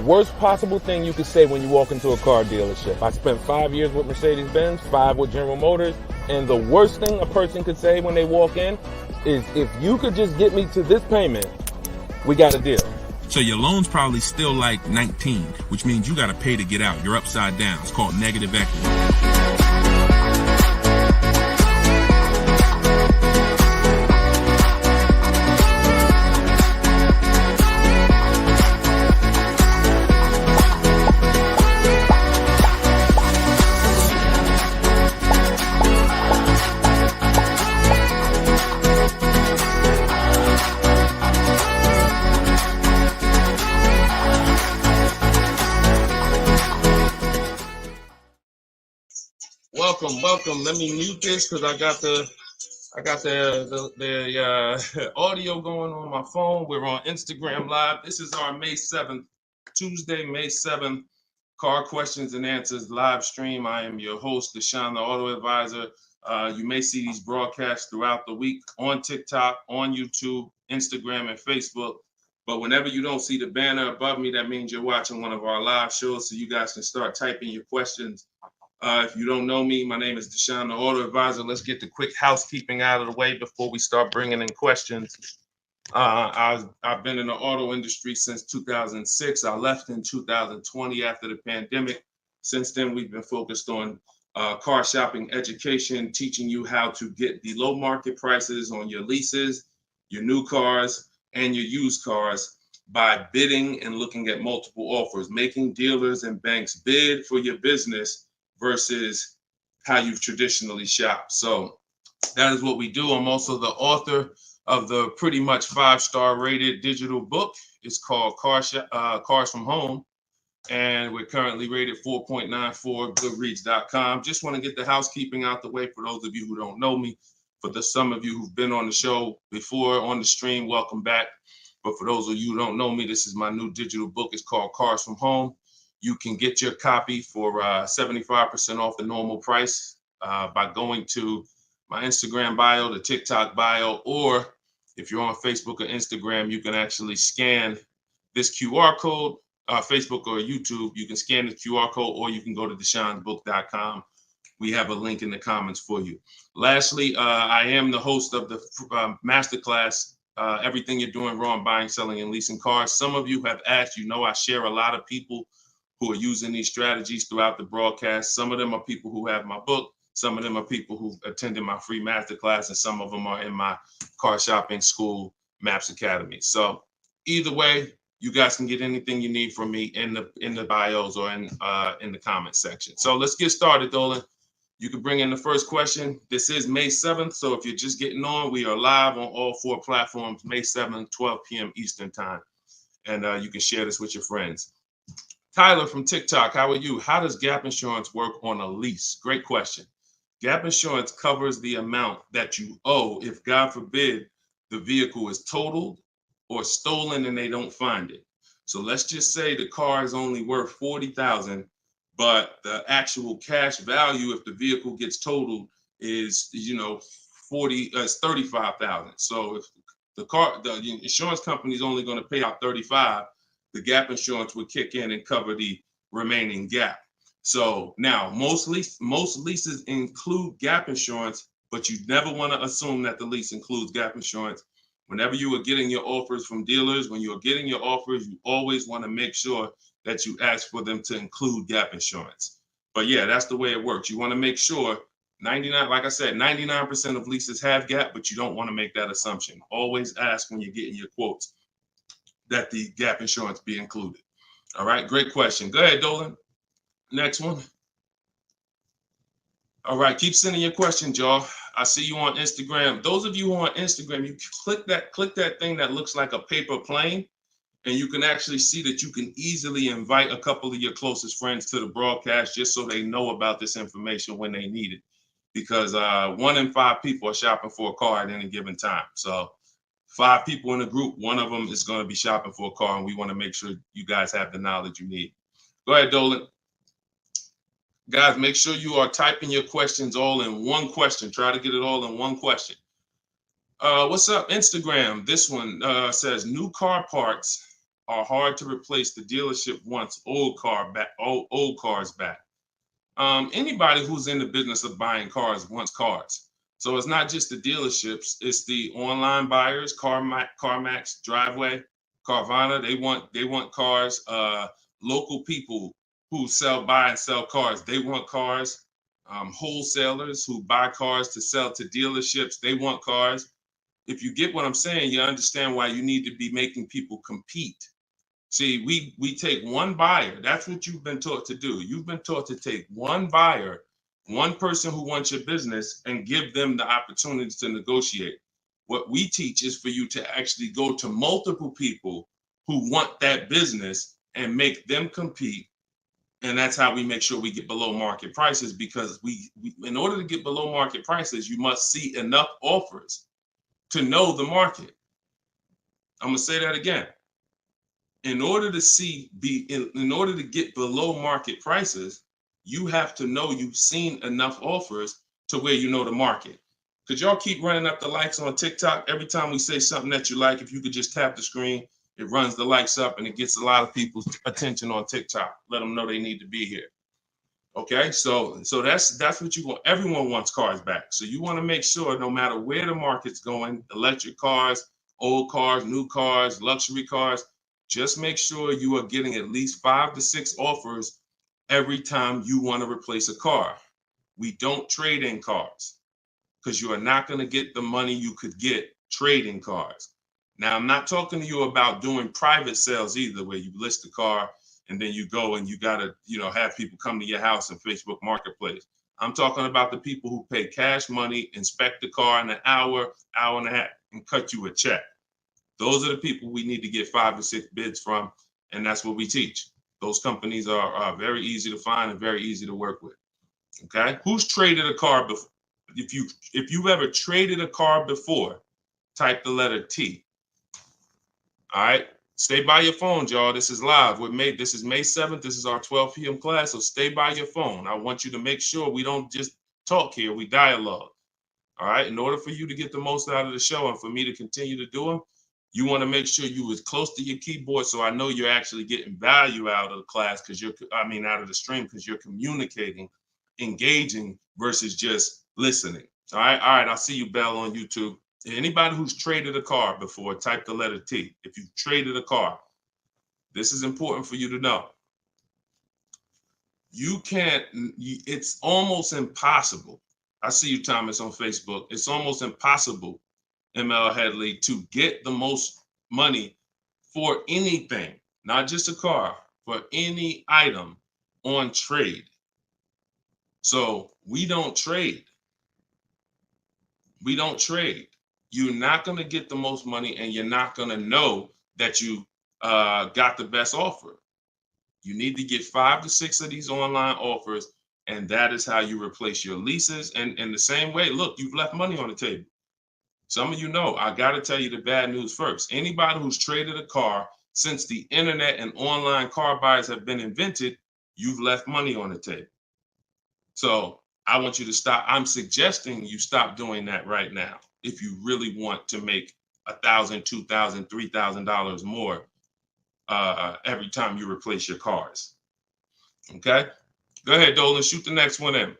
worst possible thing you could say when you walk into a car dealership. I spent 5 years with Mercedes-Benz, 5 with General Motors, and the worst thing a person could say when they walk in is, if you could just get me to this payment, we got a deal. So your loan's probably still like 19, which means you got to pay to get out. You're upside down. It's called negative equity. Welcome. Let me mute this because I got the audio going on my phone. We're on Instagram Live. This is our May 7th, Tuesday, May 7th, Car Questions and Answers live stream. I am your host, Deshone the Auto Advisor. You may see these broadcasts throughout the week on TikTok, on YouTube, Instagram, and Facebook. But whenever you don't see the banner above me, that means you're watching one of our live shows, so you guys can start typing your questions. If you don't know me, my name is Deshone the Auto Advisor. Let's get the quick housekeeping out of the way before we start bringing in questions. I've been in the auto industry since 2006. I left in 2020 after the pandemic. Since then, we've been focused on car shopping education, teaching you how to get the low market prices on your leases, your new cars, and your used cars by bidding and looking at multiple offers, making dealers and banks bid for your business versus how you've traditionally shopped. So that is what we do. I'm also the author of the pretty much 5-star rated digital book. It's called Cars from Home, and we're currently rated 4.94, goodreads.com. Just want to get the housekeeping out the way for those of you who don't know me. For some of you who've been on the show before on the stream, welcome back. But for those of you who don't know me, this is my new digital book. It's called Cars from Home. You can get your copy for 75% off the normal price by going to my Instagram bio, the TikTok bio, or if you're on Facebook or Instagram, you can actually scan this QR code, Facebook or YouTube. You can scan the QR code, or you can go to deshonebook.com. We have a link in the comments for you. Lastly, I am the host of the masterclass, Everything You're Doing Wrong, Buying, Selling, and Leasing Cars. Some of you have asked, I share a lot of people who are using these strategies throughout the broadcast. Some of them are people who have my book. Some of them are people who attended my free masterclass, and some of them are in my car shopping school, Maps Academy. So either way, you guys can get anything you need from me in the bios or in the comment section. So let's get started, Dolan. You can bring in the first question. This is May 7th. So if you're just getting on, we are live on all 4 platforms, May 7th, 12 p.m. Eastern time. And you can share this with your friends. Tyler from TikTok, how are you? How does gap insurance work on a lease? Great question. Gap insurance covers the amount that you owe if, God forbid, the vehicle is totaled or stolen and they don't find it. So let's just say the car is only worth $40,000, but the actual cash value if the vehicle gets totaled is, $35,000. So if the insurance company is only going to pay out $35,000, the gap insurance would kick in and cover the remaining gap. So now most leases include gap insurance, but you never want to assume that the lease includes gap insurance. Whenever you are getting your offers from dealers, when you're getting your offers, you always want to make sure that you ask for them to include gap insurance. But yeah, that's the way it works. You want to make sure 99% of leases have gap, but you don't want to make that assumption. Always ask when you're getting your quotes that the gap insurance be included. All right, great question. Go ahead, Dolan. Next one. All right, keep sending your questions, y'all. I see you on Instagram. Those of you who are on Instagram, you click that thing that looks like a paper plane, and you can actually see that you can easily invite a couple of your closest friends to the broadcast just so they know about this information when they need it. Because 1 in 5 people are shopping for a car at any given time. So 5 people in a group, 1 of them is going to be shopping for a car, and we want to make sure you guys have the knowledge you need. Go ahead, Dolan. Guys, make sure you are typing your questions all in one question. Try to get it all in one question. What's up, Instagram? This one says new car parts are hard to replace. The dealership wants old cars back. Anybody who's in the business of buying cars wants cars. So it's not just the dealerships, it's the online buyers, CarMax, Driveway, Carvana. They want cars. Local people who buy and sell cars, they want cars. Wholesalers who buy cars to sell to dealerships, they want cars. If you get what I'm saying, you understand why you need to be making people compete. See, we take one buyer. That's what you've been taught to do. You've been taught to take one buyer, one person who wants your business, and give them the opportunity to negotiate. What we teach is for you to actually go to multiple people who want that business and make them compete. And that's how we make sure we get below market prices, because we in order to get below market prices, you must see enough offers to know the market. I'm gonna say that again. In order to get below market prices, you have to know you've seen enough offers to where you know the market. Could y'all keep running up the likes on TikTok? Every time we say something that you like, if you could just tap the screen, it runs the likes up and it gets a lot of people's attention on TikTok. Let them know they need to be here. Okay, so that's what you want. Everyone wants cars back. So you want to make sure no matter where the market's going, electric cars, old cars, new cars, luxury cars, just make sure you are getting at least 5 to 6 offers every time you want to replace a car. We don't trade in cars because you are not going to get the money you could get trading cars. Now, I'm not talking to you about doing private sales either, where you list the car and then you go and you got to, have people come to your house in Facebook Marketplace. I'm talking about the people who pay cash money, inspect the car in an hour, hour and a half, and cut you a check. Those are the people we need to get 5 or 6 bids from, and that's what we teach. Those companies are very easy to find and very easy to work with. Okay, who's traded a car before? If you've ever traded a car before, type the letter T. All right, stay by your phone, y'all. This is live. This is May 7th. This is our 12 p.m. class, so stay by your phone. I want you to make sure we don't just talk here, we dialogue. All right, in order for you to get the most out of the show and for me to continue to do them, you want to make sure you as close to your keyboard so I know you're actually getting value out of the class, out of the stream, because you're communicating, engaging versus just listening. All right, I'll see you, Bell, on YouTube. Anybody who's traded a car before, type the letter T. If you've traded a car, this is important for you to know. It's almost impossible. I see you, Thomas, on Facebook. It's almost impossible, ML Headley, to get the most money for anything, not just a car, for any item on trade. So we don't trade. We don't trade. You're not going to get the most money, and you're not going to know that you got the best offer. You need to get 5 to 6 of these online offers, and that is how you replace your leases. And in the same way, look, you've left money on the table. Some of you know, I got to tell you the bad news first. Anybody who's traded a car since the internet and online car buyers have been invented, you've left money on the table. So I want you to stop. I'm suggesting you stop doing that right now if you really want to make $1,000, $2,000, $3,000 more every time you replace your cars. Okay? Go ahead, Dolan. Shoot the next one in.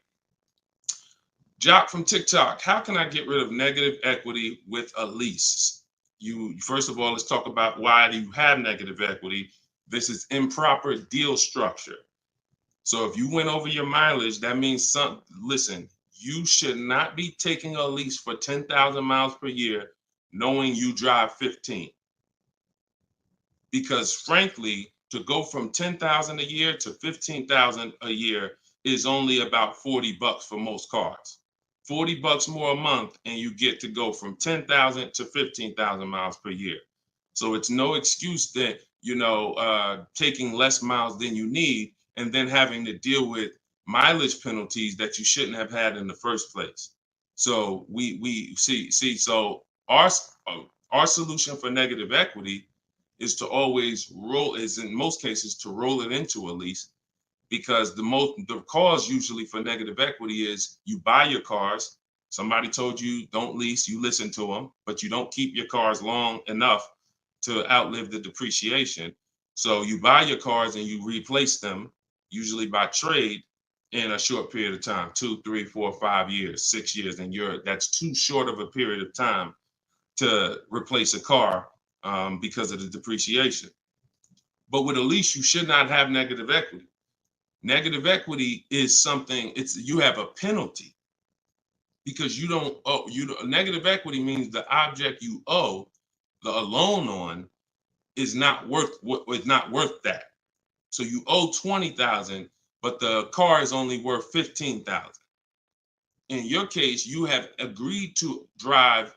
Jock from TikTok. How can I get rid of negative equity with a lease? First of all, let's talk about why do you have negative equity. This is improper deal structure. So if you went over your mileage, that means listen, you should not be taking a lease for 10,000 miles per year knowing you drive 15. Because frankly, to go from 10,000 a year to 15,000 a year is only about $40 for most cars. $40 more a month, and you get to go from 10,000 to 15,000 miles per year. So it's no excuse that, taking less miles than you need and then having to deal with mileage penalties that you shouldn't have had in the first place. So we see. So our solution for negative equity is to always in most cases to roll it into a lease, because the cause usually for negative equity is you buy your cars. Somebody told you don't lease, you listen to them, but you don't keep your cars long enough to outlive the depreciation. So you buy your cars and you replace them, usually by trade, in a short period of time, 2, 3, 4, 5 years, 6 years, and that's too short of a period of time to replace a car because of the depreciation. But with a lease, you should not have negative equity. Negative equity is something, you have a penalty because you don't owe. Negative equity means the object you owe a loan on is not worth that. So you owe 20,000, but the car is only worth 15,000. In your case, you have agreed to drive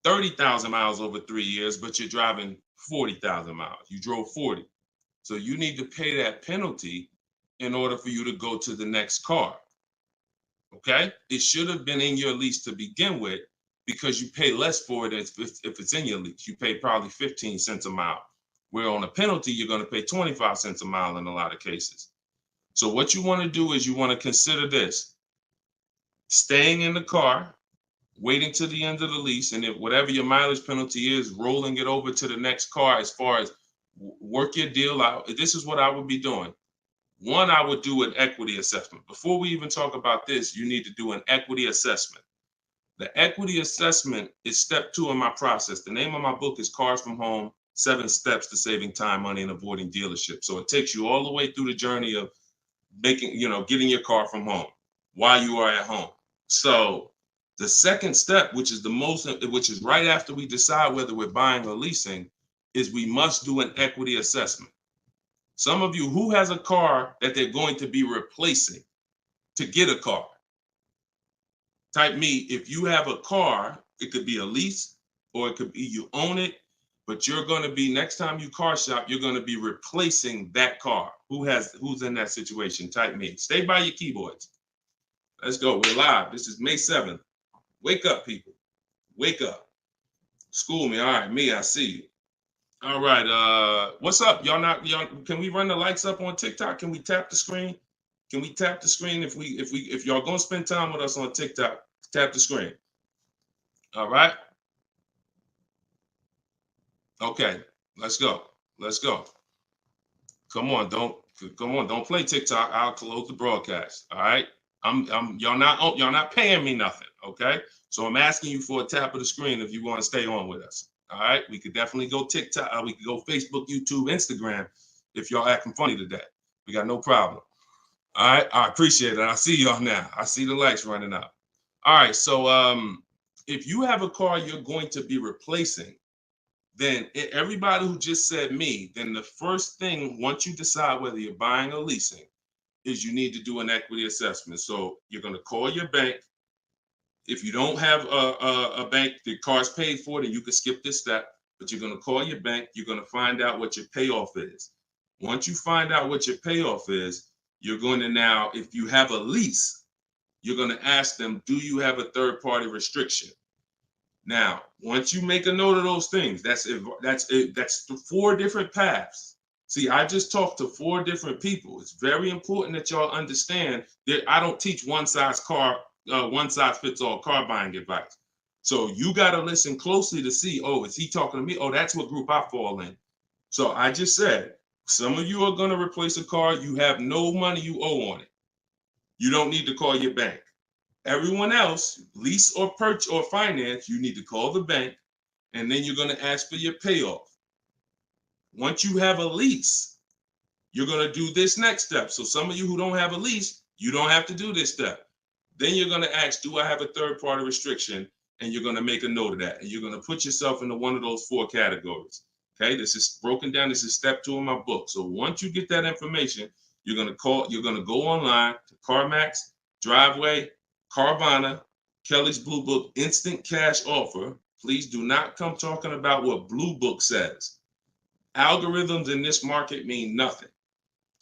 30,000 miles over 3 years, but you're driving 40,000 miles. You drove 40. So you need to pay that penalty in order for you to go to the next car. Okay? It should have been in your lease to begin with because you pay less for it if it's in your lease. You pay probably 15 cents a mile, where on a penalty, you're going to pay 25 cents a mile in a lot of cases. So what you want to do is you want to consider this: staying in the car, waiting to the end of the lease, and if whatever your mileage penalty is, rolling it over to the next car. As far as work your deal out, this is what I would be doing. One, I would do an equity assessment. Before we even talk about this, you need to do an equity assessment. The equity assessment is step 2 in my process. The name of my book is Cars from Home, 7 Steps to Saving Time, Money, and Avoiding Dealerships. So it takes you all the way through the journey of getting your car from home while you are at home. So the second step, which is right after we decide whether we're buying or leasing, is we must do an equity assessment. Some of you, who has a car that they're going to be replacing to get a car? Type me. If you have a car, it could be a lease or it could be you own it, but you're going to be, next time you car shop, you're going to be replacing that car. Who's in that situation? Type me. Stay by your keyboards. Let's go. We're live. This is May 7th. Wake up, people. Wake up. School me. All right, me, I see you. All right. What's up? Y'all can we run the lights up on TikTok? Can we tap the screen? Can we tap the screen if y'all gonna spend time with us on TikTok? Tap the screen. All right. Okay. Let's go. Let's go. Come on. Don't play TikTok. I'll close the broadcast. All right. Y'all not paying me nothing. Okay. So I'm asking you for a tap of the screen if you want to stay on with us. All right. We could definitely go TikTok. We could go Facebook, YouTube, Instagram if y'all acting funny today. We got no problem. All right, I appreciate it. I see y'all now. I see the lights running up. All right, so if you have a car you're going to be replacing, then everybody who just said me, then the first thing, once you decide whether you're buying or leasing, is you need to do an equity assessment. So you're going to call your bank. If you don't have a bank, the car's paid for, then you can skip this step, but you're going to call your bank. You're going to find out what your payoff is. Once you find out what your payoff is, you're going to now, if you have a lease, you're going to ask them, do you have a third-party restriction? Now, once you make a note of those things, that's 4 different paths. See, I just talked to 4 different people. It's very important that y'all understand that I don't teach one size fits all car buying advice. So you got to listen closely to see, oh, is he talking to me? Oh, that's what group I fall in. So I just said, some of you are going to replace a car. You have no money you owe on it. You don't need to call your bank. Everyone else, lease or purchase or finance, you need to call the bank, and then you're going to ask for your payoff. Once you have a lease, you're going to do this next step. So some of you who don't have a lease, you don't have to do this step. Then you're going to ask, do I have a third-party restriction? And you're going to make a note of that. And you're going to put yourself into one of those 4 categories. Okay, this is broken down. This is step 2 in my book. So once you get that information, you're going to go online to CarMax, Driveway, Carvana, Kelly's Blue Book, Instant Cash Offer. Please do not come talking about what Blue Book says. Algorithms in this market mean nothing.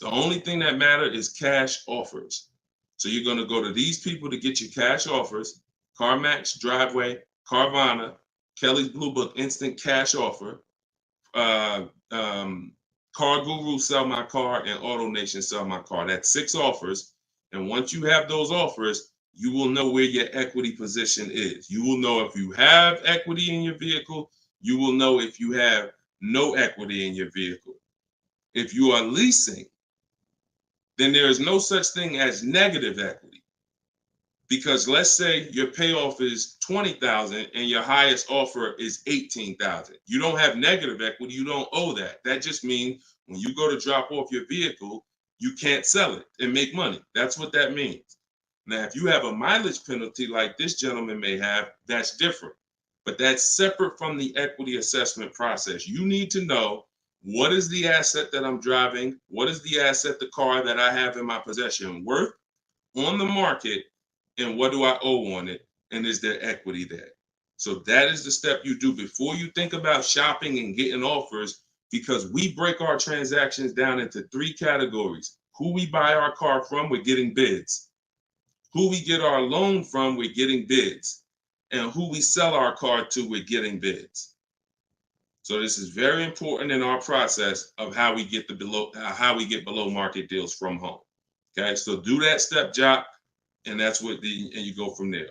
The only thing that matters is cash offers. So you're going to go to these people to get your cash offers: CarMax, Driveway, Carvana, Kelly's Blue Book, Instant Cash Offer, Car Guru, Sell My Car, and Auto Nation, Sell My Car. That's 6 offers. And once you have those offers, you will know where your equity position is. You will know if you have equity in your vehicle. You will know if you have no equity in your vehicle. If you are leasing, then there is no such thing as negative equity. Because let's say your payoff is $20,000 and your highest offer is $18,000. You don't have negative equity, you don't owe that. That just means when you go to drop off your vehicle, you can't sell it and make money. That's what that means. Now, if you have a mileage penalty like this gentleman may have, that's different. But that's separate from the equity assessment process. You need to know, what is the asset that I'm driving? What is the asset, the car that I have in my possession, worth on the market? And what do I owe on it? And is there equity there? So that is the step you do before you think about shopping and getting offers, because we break our transactions down into 3 categories. Who we buy our car from, we're getting bids. Who we get our loan from, we're getting bids. And who we sell our car to, we're getting bids. So this is very important in our process of how we get below market deals from home. Okay, so do that step, Jock, and that's what and you go from there.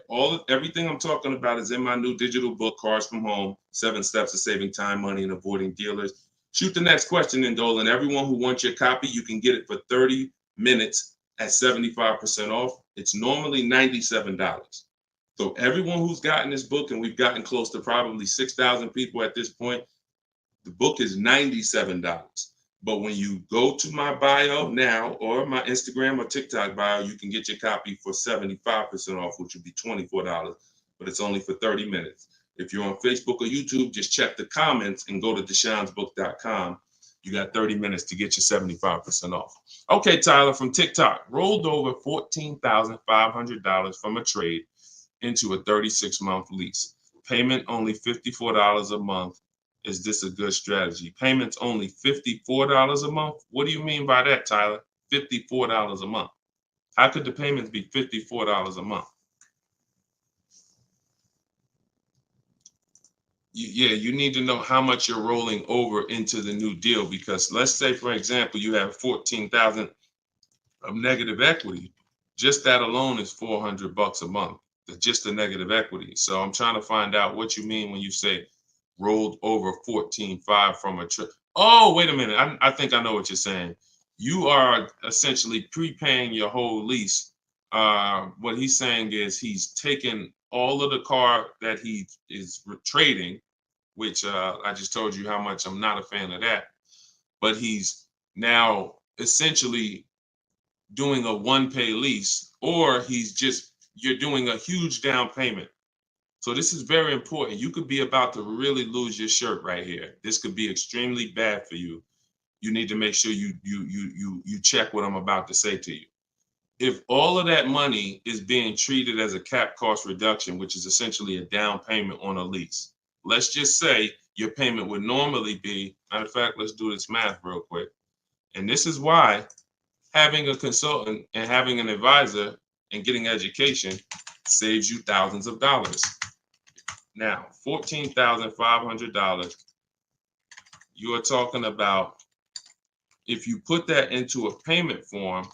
Everything I'm talking about is in my new digital book, Cars from Home: 7 Steps to Saving Time, Money, and Avoiding Dealers. Shoot the next question in, Dolan. Everyone who wants your copy, you can get it for 30 minutes at 75% off. It's normally $97. So everyone who's gotten this book, and we've gotten close to probably 6,000 people at this point, the book is $97. But when you go to my bio now, or my Instagram or TikTok bio, you can get your copy for 75% off, which would be $24, but it's only for 30 minutes. If you're on Facebook or YouTube, just check the comments and go to deshonsbook.com. You got 30 minutes to get your 75% off. Okay, Tyler from TikTok, rolled over $14,500 from a trade into a 36-month lease. Payment only $54 a month. Is this a good strategy? Payments only $54 a month? What do you mean by that, Tyler? $54 a month. How could the payments be $54 a month? You need to know how much you're rolling over into the new deal, because let's say, for example, you have $14,000 of negative equity. Just that alone is $400 a month. Just the negative equity. So I'm trying to find out what you mean when you say rolled over 14.5 from a trip. Oh, wait a minute. I think I know what you're saying. You are essentially prepaying your whole lease. What he's saying is he's taken all of the car that he is trading, which I just told you how much I'm not a fan of that. But he's now essentially doing a one-pay lease, or you're doing a huge down payment. So this is very important. You could be about to really lose your shirt right here. This could be extremely bad for you. You need to make sure you check what I'm about to say to you. If all of that money is being treated as a cap cost reduction, which is essentially a down payment on a lease, let's just say your payment would normally be, matter of fact, let's do this math real quick. And this is why having a consultant and having an advisor and getting education saves you thousands of dollars. Now, $14,500, you are talking about, if you put that into a payment form,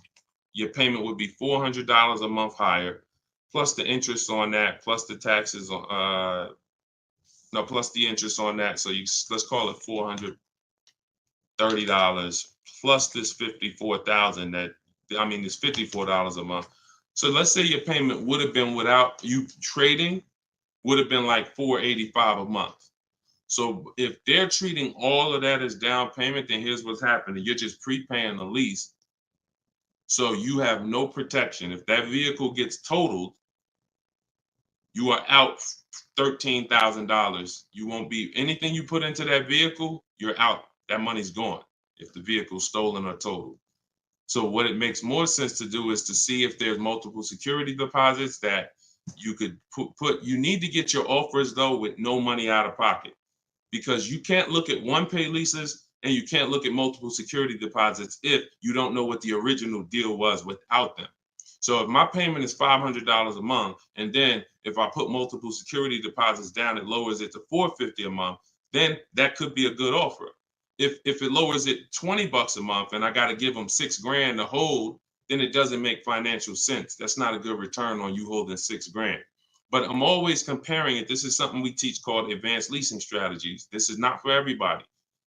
your payment would be $400 a month higher, plus the interest on that, plus the taxes, plus the interest on that. So let's call it $430 plus this $54,000 this $54 a month. So let's say your payment would have been, without you trading, would have been like $485 a month. So if they're treating all of that as down payment, then here's what's happening. You're just prepaying the lease. So you have no protection. If that vehicle gets totaled, you are out $13,000. You won't be, anything you put into that vehicle, you're out. That money's gone if the vehicle's stolen or totaled. So what it makes more sense to do is to see if there's multiple security deposits that you could put. You need to get your offers, though, with no money out of pocket, because you can't look at one-pay leases and you can't look at multiple security deposits if you don't know what the original deal was without them. So if my payment is $500 a month, and then if I put multiple security deposits down, it lowers it to $450 a month, then that could be a good offer. If it lowers it $20 a month and I got to give them $6,000 to hold, then it doesn't make financial sense. That's not a good return on you holding $6,000. But I'm always comparing it. This is something we teach called advanced leasing strategies. This is not for everybody.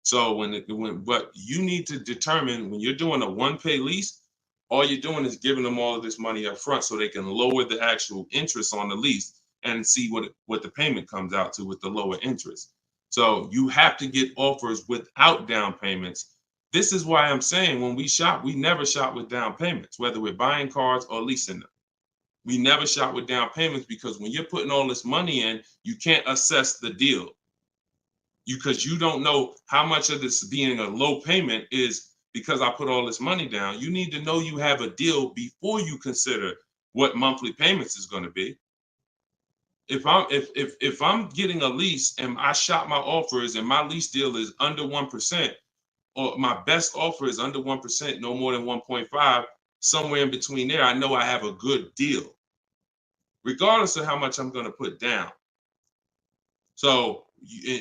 So but you need to determine when you're doing a one-pay lease, all you're doing is giving them all of this money up front so they can lower the actual interest on the lease and see what the payment comes out to with the lower interest. So you have to get offers without down payments. This is why I'm saying when we shop, we never shop with down payments, whether we're buying cars or leasing them. We never shop with down payments because when you're putting all this money in, you can't assess the deal because you don't know how much of this being a low payment is because I put all this money down. You need to know you have a deal before you consider what monthly payments is going to be. If I'm getting a lease and I shop my offers and my lease deal is under 1%, or my best offer is under 1%, no more than 1.5, somewhere in between there, I know I have a good deal, regardless of how much I'm going to put down. So,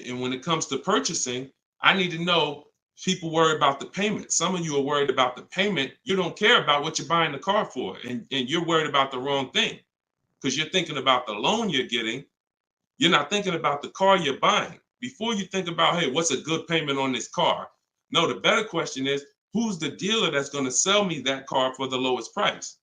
and when it comes to purchasing, I need to know people worry about the payment. Some of you are worried about the payment. You don't care about what you're buying the car for, and you're worried about the wrong thing because you're thinking about the loan you're getting. You're not thinking about the car you're buying. Before you think about, hey, what's a good payment on this car? No, the better question is, who's the dealer that's going to sell me that car for the lowest price?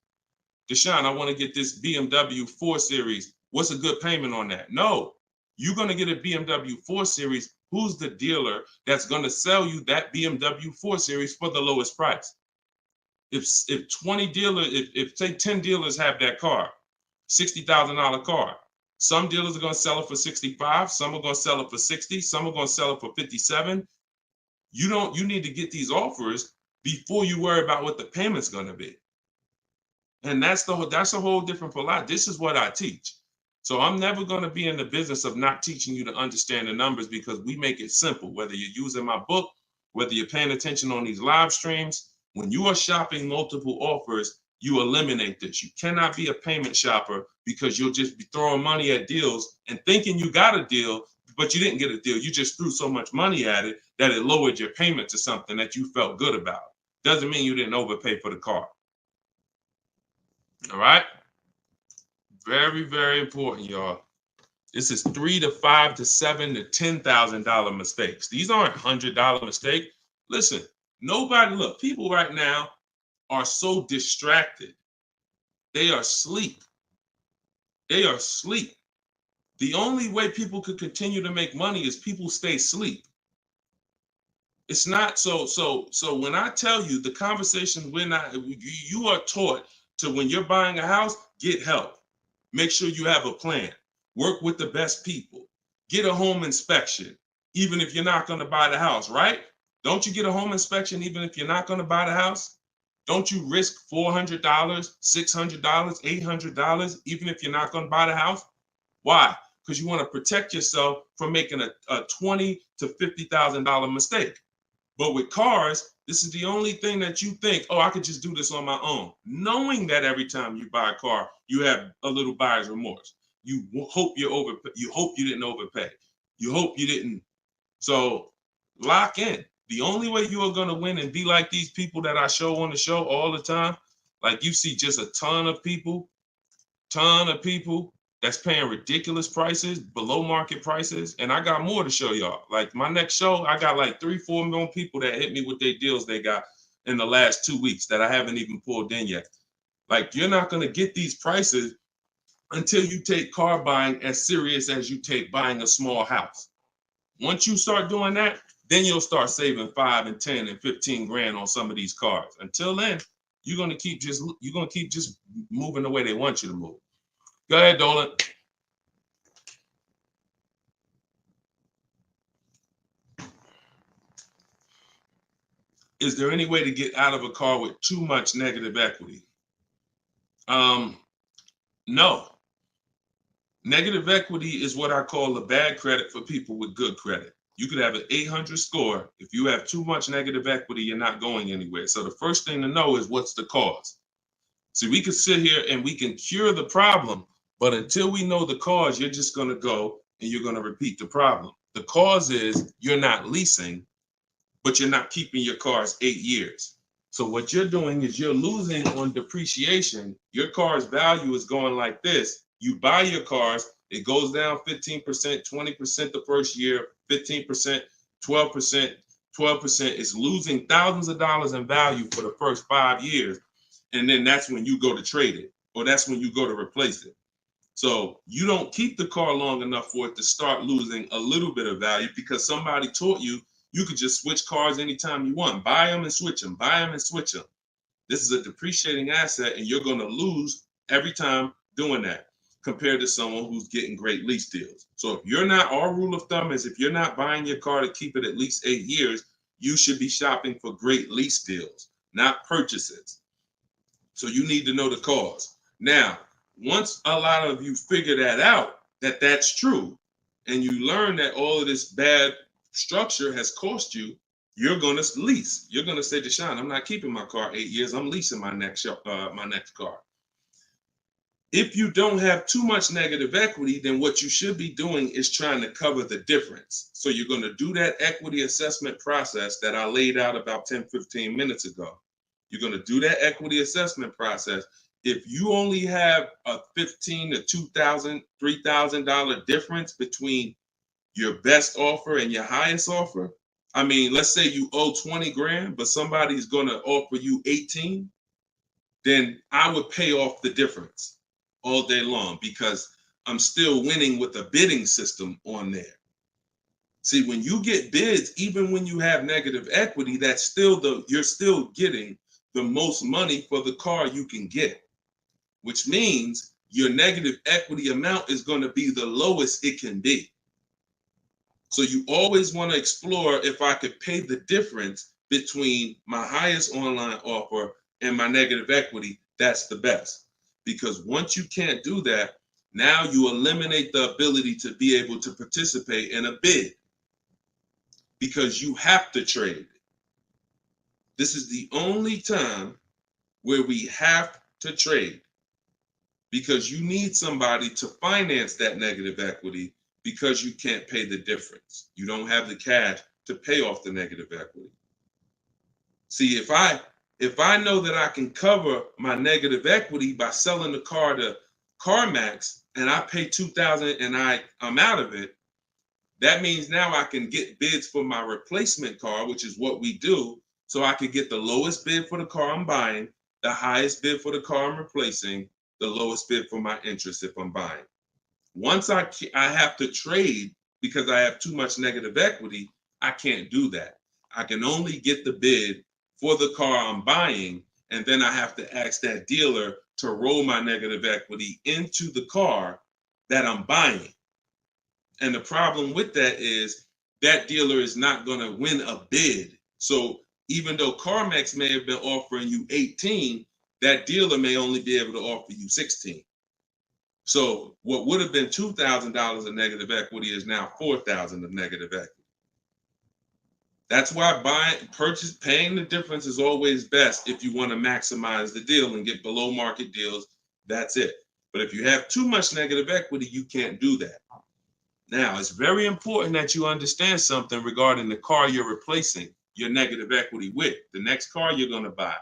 Deshone, I want to get this BMW 4 Series. What's a good payment on that? No, you're going to get a BMW 4 Series. Who's the dealer that's going to sell you that BMW 4 Series for the lowest price? If 20 dealers, if say 10 dealers have that car, $60,000 car, some dealers are going to sell it for 65, some are going to sell it for 60, some are going to sell it for 57. You need to get these offers before you worry about what the payment's going to be. And that's a whole different philosophy. This is what I teach. So I'm never going to be in the business of not teaching you to understand the numbers because we make it simple. Whether you're using my book, whether you're paying attention on these live streams, when you are shopping multiple offers, you eliminate this. You cannot be a payment shopper because you'll just be throwing money at deals and thinking you got a deal, but you didn't get a deal. You just threw so much money at it that it lowered your payment to something that you felt good about. Doesn't mean you didn't overpay for the car. All right. Very, very important, y'all. This is $3,000 to $5,000 to $7,000 to $10,000 mistakes. These aren't $100 mistakes. Listen, look, people right now are so distracted. They are asleep. They are asleep. The only way people could continue to make money is people stay asleep. It's not so when I tell you the conversation, you are taught to, when you're buying a house, get help. Make sure you have a plan. Work with the best people. Get a home inspection, even if you're not going to buy the house, right? Don't you get a home inspection even if you're not going to buy the house? Don't you risk $400, $600, $800, even if you're not going to buy the house? Why? Because you want to protect yourself from making a $20,000 to $50,000 mistake. But with cars, this is the only thing that you think, oh, I could just do this on my own. Knowing that every time you buy a car, you have a little buyer's remorse. You hope you hope you didn't overpay. You hope you didn't. So lock in. The only way you are going to win and be like these people that I show on the show all the time, like you see just a ton of people that's paying ridiculous prices, below market prices. And I got more to show y'all. Like my next show, I got like 3-4 million people that hit me with their deals they got in the last 2 weeks that I haven't even pulled in yet. Like you're not going to get these prices until you take car buying as serious as you take buying a small house. Once you start doing that, then you'll start saving 5 and 10 and 15 grand on some of these cars. Until then, you're going to keep just moving the way they want you to move. Go ahead, Dolan. Is there any way to get out of a car with too much negative equity? No. Negative equity is what I call a bad credit for people with good credit. You could have an 800 score. If you have too much negative equity, you're not going anywhere. So the first thing to know is what's the cause. See, we could sit here and we can cure the problem, but until we know the cause, you're just going to go and you're going to repeat the problem. The cause is you're not leasing, but you're not keeping your cars 8 years. So what you're doing is you're losing on depreciation. Your car's value is going like this. You buy your cars, it goes down 15%, 20% the first year, 15%, 12%, 12% is losing thousands of dollars in value for the first 5 years. And then that's when you go to trade it, or that's when you go to replace it. So you don't keep the car long enough for it to start losing a little bit of value because somebody taught you could just switch cars anytime you want. Buy them and switch them, buy them and switch them. This is a depreciating asset, and you're going to lose every time doing that compared to someone who's getting great lease deals. So if you're not, our rule of thumb is if you're not buying your car to keep it at least 8 years, you should be shopping for great lease deals, not purchases. So you need to know the cause. Now, once a lot of you figure that out, that that's true, and you learn that all of this bad structure has cost you, you're going to lease. You're going to say, Deshone, I'm not keeping my car 8 years. I'm leasing my next car. If you don't have too much negative equity, then what you should be doing is trying to cover the difference. So you're going to do that equity assessment process that I laid out about 10, 15 minutes ago. You're going to do that equity assessment process. If you only have a $1,500 to $2,000, $3,000 difference between your best offer and your highest offer, I mean, let's say you owe 20 grand, but somebody's going to offer you 18, then I would pay off the difference all day long because I'm still winning with a bidding system on there. See, when you get bids, even when you have negative equity, that's still you're still getting the most money for the car you can get, which means your negative equity amount is going to be the lowest it can be. So you always want to explore if I could pay the difference between my highest online offer and my negative equity, that's the best. Because once you can't do that, now you eliminate the ability to be able to participate in a bid because you have to trade. This is the only time where we have to trade because you need somebody to finance that negative equity because you can't pay the difference. You don't have the cash to pay off the negative equity. See, if I know that I can cover my negative equity by selling the car to CarMax and I pay $2,000 and I'm out of it, that means now I can get bids for my replacement car, which is what we do. So I can get the lowest bid for the car I'm buying, the highest bid for the car I'm replacing, the lowest bid for my interest if I'm buying. Once I have to trade because I have too much negative equity, I can't do that. I can only get the bid for the car I'm buying, and then I have to ask that dealer to roll my negative equity into the car that I'm buying. And the problem with that is that dealer is not going to win a bid. So even though CarMax may have been offering you 18, that dealer may only be able to offer you 16. So what would have been $2,000 of negative equity is now $4,000 of negative equity. That's why paying the difference is always best if you want to maximize the deal and get below market deals. That's it. But if you have too much negative equity, you can't do that. Now, it's very important that you understand something regarding the car you're replacing your negative equity with, the next car you're going to buy.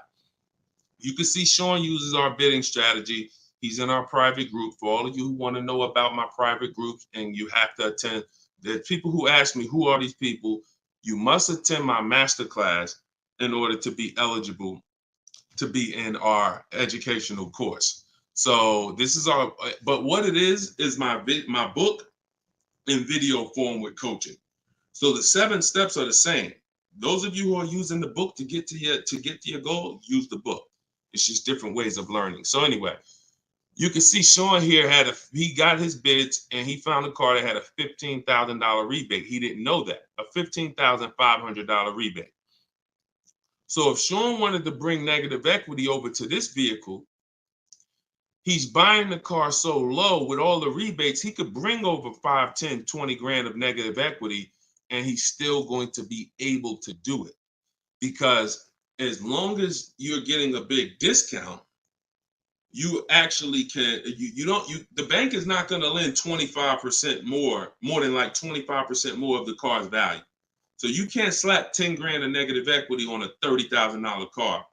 You can see Sean uses our bidding strategy. He's in our private group. For all of you who want to know about my private groups and you have to attend, there's people who ask me, who are these people? You must attend my masterclass in order to be eligible to be in our educational course. So this is but what it is my book in video form with coaching. So the 7 steps are the same. Those of you who are using the book to get to your goal, use the book. It's just different ways of learning. So anyway, you can see Sean here he got his bids and he found a car that had a $15,000 rebate. He didn't know that, a $15,500 rebate. So if Sean wanted to bring negative equity over to this vehicle, he's buying the car so low with all the rebates, he could bring over 5, 10, 20 grand of negative equity and he's still going to be able to do it. Because as long as you're getting a big discount, you actually can, the bank is not going to lend 25% more than like 25% more of the car's value. So you can't slap 10 grand of negative equity on a $30,000 car.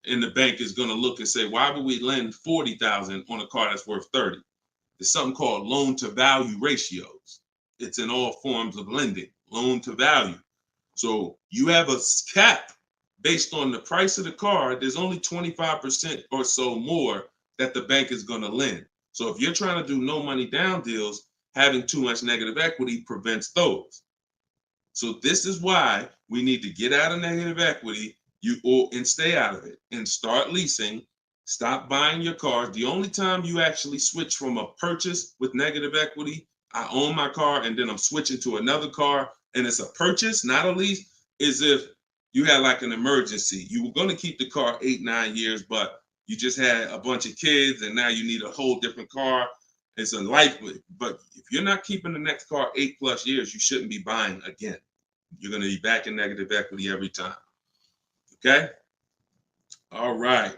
And the bank is going to look and say, why would we lend $40,000 on a car that's worth 30? There's something called loan to value ratios. It's in all forms of lending, loan to value. So you have a cap based on the price of the car. There's only 25% or so more that the bank is going to lend. So if you're trying to do no money down deals, having too much negative equity prevents those. So this is why we need to get out of negative equity and stay out of it and start leasing. Stop buying your cars. The only time you actually switch from a purchase with negative equity, I own my car and then I'm switching to another car and it's a purchase, not a lease, is if you had like an emergency. You were going to keep the car 8-9 years, but you just had a bunch of kids and now you need a whole different car. It's a life, but if you're not keeping the next car 8+ years, you shouldn't be buying again. You're going to be back in negative equity every time. Okay? All right.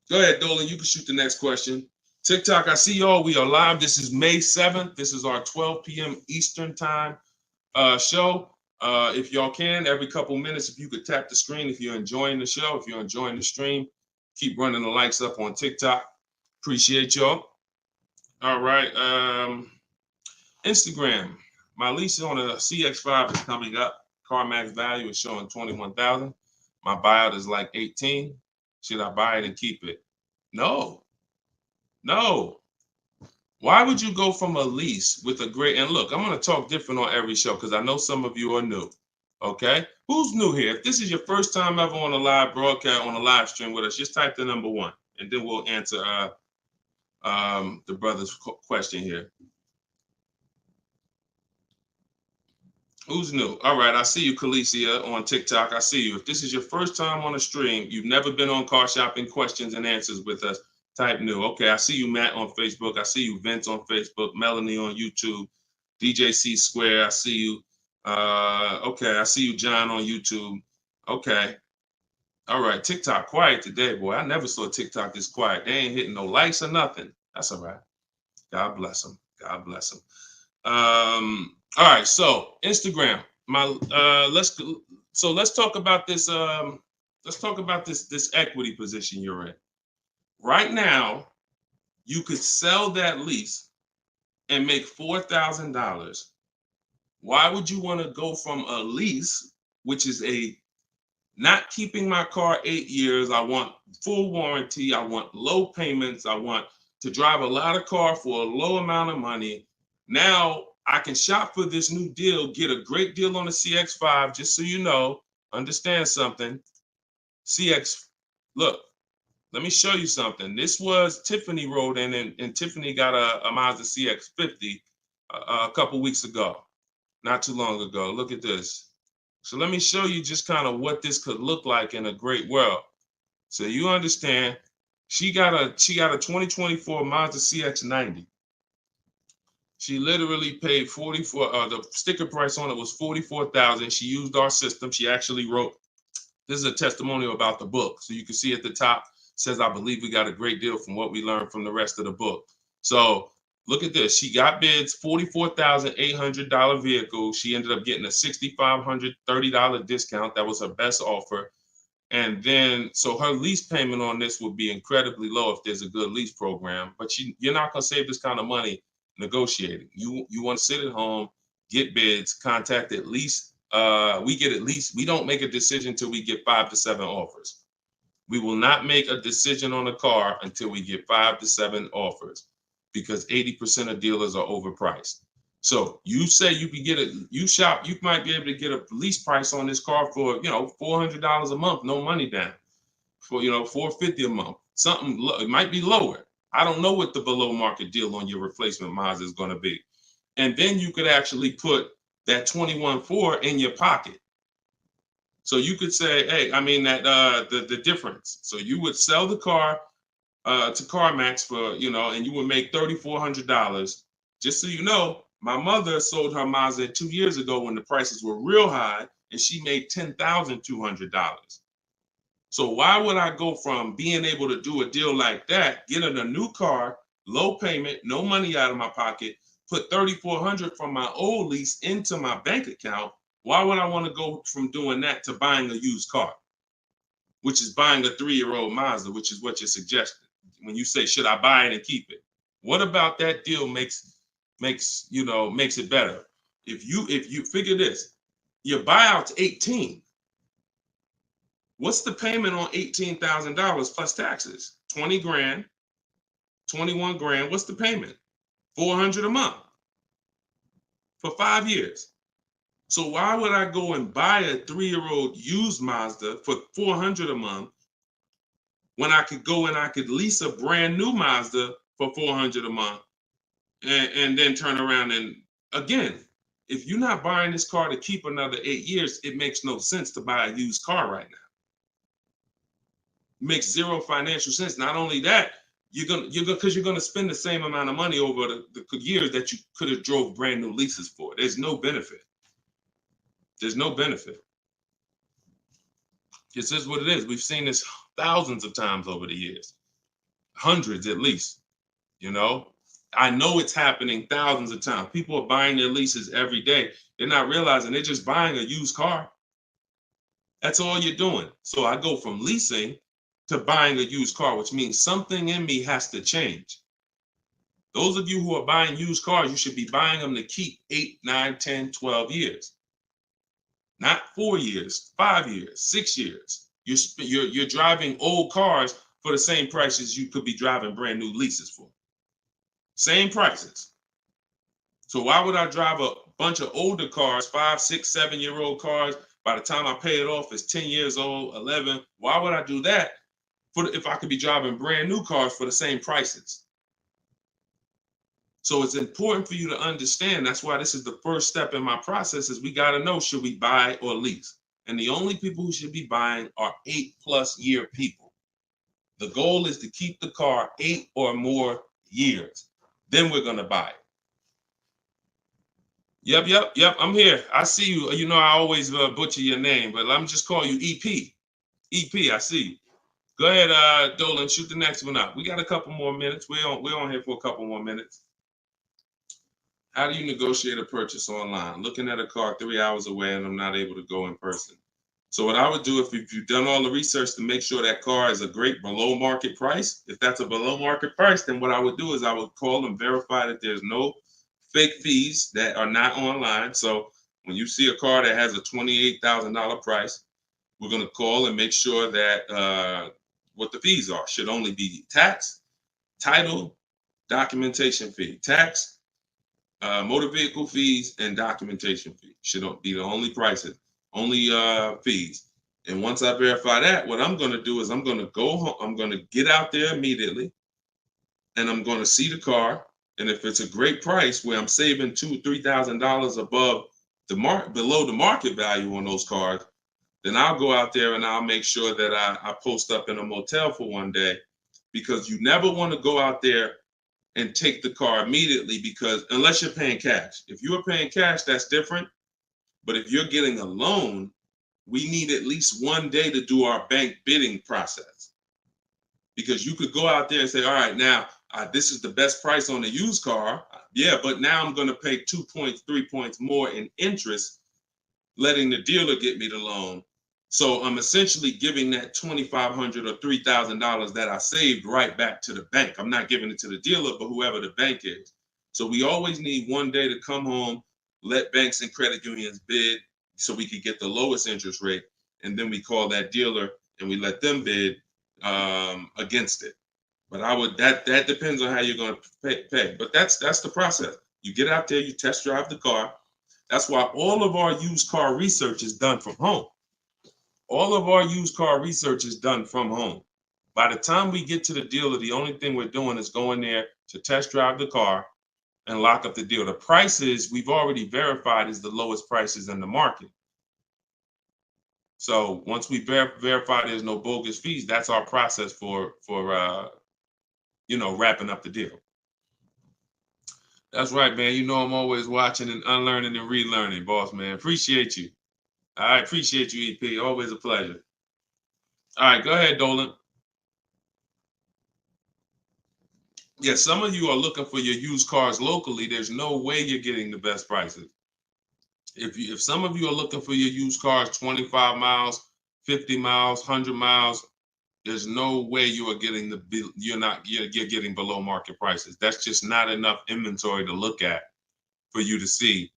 Go ahead, Dolan. You can shoot the next question. TikTok, I see y'all. We are live. This is May 7th. This is our 12 p.m. Eastern time show. If y'all can, every couple minutes, if you could tap the screen, if you're enjoying the show, if you're enjoying the stream, keep running the likes up on TikTok. Appreciate y'all. All right. Instagram. My lease on a CX5 is coming up. CarMax value is showing 21,000. My buyout is like 18. Should I buy it and keep it? No. Why would you go from a lease with a great, and look, I'm going to talk different on every show because I know some of you are new. Okay? Who's new here? If this is your first time ever on a live broadcast, on a live stream with us, just type the number 1 and then we'll answer the brother's question here. Who's new? All right, I see you, Khaleesi, on TikTok. I see you. If this is your first time on a stream, you've never been on Car Shopping Questions and Answers with us, type new. Okay, I see you, Matt, on Facebook. I see you, Vince, on Facebook. Melanie on YouTube. DJC Square, I see you. Okay, I see you, John, on YouTube. Okay. All right, TikTok quiet today, boy. I never saw TikTok this quiet. They ain't hitting no likes or nothing. That's all right. God bless them. God bless them. All right, so Instagram. Let's talk about this. Let's talk about this equity position you're in. Right now, you could sell that lease and make $4,000. Why would you want to go from a lease, which is a not keeping my car 8 years? I want full warranty. I want low payments. I want to drive a lot of car for a low amount of money. Now I can shop for this new deal, get a great deal on the CX5. Just so you know, understand something. CX, look, let me show you something. This was Tiffany rode in, and Tiffany got a Mazda CX50 a couple weeks ago, not too long ago. Look at this. So let me show you just kind of what this could look like in a great world. So you understand, she got a 2024 Mazda CX90. She literally paid 44. The sticker price on it was 44,000. She used our system. She actually wrote. This is a testimonial about the book, so you can see at the top says, "I believe we got a great deal from what we learned from the rest of the book." So look at this. She got bids, $44,800 vehicle. She ended up getting a $6,530 discount. That was her best offer. And then, so her lease payment on this would be incredibly low if there's a good lease program. But you're not going to save this kind of money negotiating. You want to sit at home, get bids, contact at least. We don't make a decision until we get 5 to 7 offers. We will not make a decision on a car until we get 5 to 7 offers, because 80% of dealers are overpriced. So you say you can get you might be able to get a lease price on this car for, $400 a month, no money down, for, $450 a month. Something, it might be lower. I don't know what the below market deal on your replacement Mazda is going to be. And then you could actually put that 21.4 in your pocket. So you could say, hey, the difference. So you would sell the car to CarMax for, and you would make $3,400. Just so you know, my mother sold her Mazda 2 years ago when the prices were real high, and she made $10,200. So why would I go from being able to do a deal like that, getting a new car, low payment, no money out of my pocket, put $3,400 from my old lease into my bank account? Why would I want to go from doing that to buying a used car, which is buying a 3-year-old Mazda, which is what you're suggesting when you say, should I buy it and keep it? What about that deal makes it better? If you figure this, Your buyout's 18. What's the payment on $18,000 plus taxes? 20 grand, 21 grand. What's the payment? 400 a month for 5 years. So why would I go and buy a 3-year-old used Mazda for 400 a month when I could go and I could lease a brand new Mazda for 400 a month and then turn around and again, if you're not buying this car to keep another 8 years, it makes no sense to buy a used car right now. It makes zero financial sense. Not only that, you're gonna spend the same amount of money over the years that you could have drove brand new leases for. There's no benefit. There's no benefit. This is what it is. We've seen this thousands of times over the years, hundreds at least. You know, I know it's happening thousands of times. People are buying their leases every day. They're not realizing they're just buying a used car. That's all you're doing. So I go from leasing to buying a used car, which means something in me has to change. Those of you who are buying used cars, you should be buying them to keep 8, 9, 10, 12 years. Not 4 years, 5 years, 6 years. You're driving old cars for the same prices you could be driving brand new leases for. Same prices. So why would I drive a bunch of older cars, 5, 6, 7-year-old cars? By the time I pay it off, it's 10 years old, 11. Why would I do that if I could be driving brand new cars for the same prices? So it's important for you to understand. That's why this is the first step in my process is we got to know, should we buy or lease? And the only people who should be buying are 8+ year people. The goal is to keep the car 8 or more years. Then we're going to buy it. Yep. I'm here. I see you. You know, I always butcher your name, but let me just call you EP. EP, I see you. Go ahead, Dolan, shoot the next one up. We got a couple more minutes. We're on here for a couple more minutes. How do you negotiate a purchase online? Looking at a car 3 hours away and I'm not able to go in person. So what I would do if you've done all the research to make sure that car is a great below market price, if that's a below market price, then what I would do is I would call and verify that there's no fake fees that are not online. So when you see a car that has a $28,000 price, we're going to call and make sure that what the fees are should only be tax, title, documentation fee. Tax, motor vehicle fees, and documentation fee should be the only prices, only fees. And once I verify that, what I'm going to do is I'm going to go home. I'm going to get out there immediately, and I'm going to see the car. And if it's a great price where I'm saving $2,000-3,000 above below the market value on those cars, then I'll go out there and I'll make sure that I post up in a motel for one day, because you never want to go out there and take the car immediately, because unless you're paying cash. If you are paying cash, that's different. But if you're getting a loan, we need at least one day to do our bank bidding process. Because you could go out there and say, all right, now this is the best price on a used car. Yeah, but now I'm going to pay 2 points, 3 points more in interest, letting the dealer get me the loan. So I'm essentially giving that $2,500 or $3,000 that I saved right back to the bank. I'm not giving it to the dealer, but whoever the bank is. So we always need one day to come home, let banks and credit unions bid so we could get the lowest interest rate. And then we call that dealer and we let them bid against it. But that depends on how you're going to pay. But that's the process. You get out there, you test drive the car. That's why all of our used car research is done from home. All of our used car research is done from home. By the time we get to the dealer, the only thing we're doing is going there to test drive the car and lock up the deal. The prices we've already verified is the lowest prices in the market. So once we verify there's no bogus fees, that's our process for wrapping up the deal. That's right, man. You know I'm always watching and unlearning and relearning, boss man. Appreciate you. I appreciate you, EP. Always a pleasure. All right, go ahead, Dolan. Yeah, some of you are looking for your used cars locally. There's no way you're getting the best prices. If some of you are looking for your used cars 25 miles, 50 miles, 100 miles, there's no way you are getting you're getting below market prices. That's just not enough inventory to look at for you to see,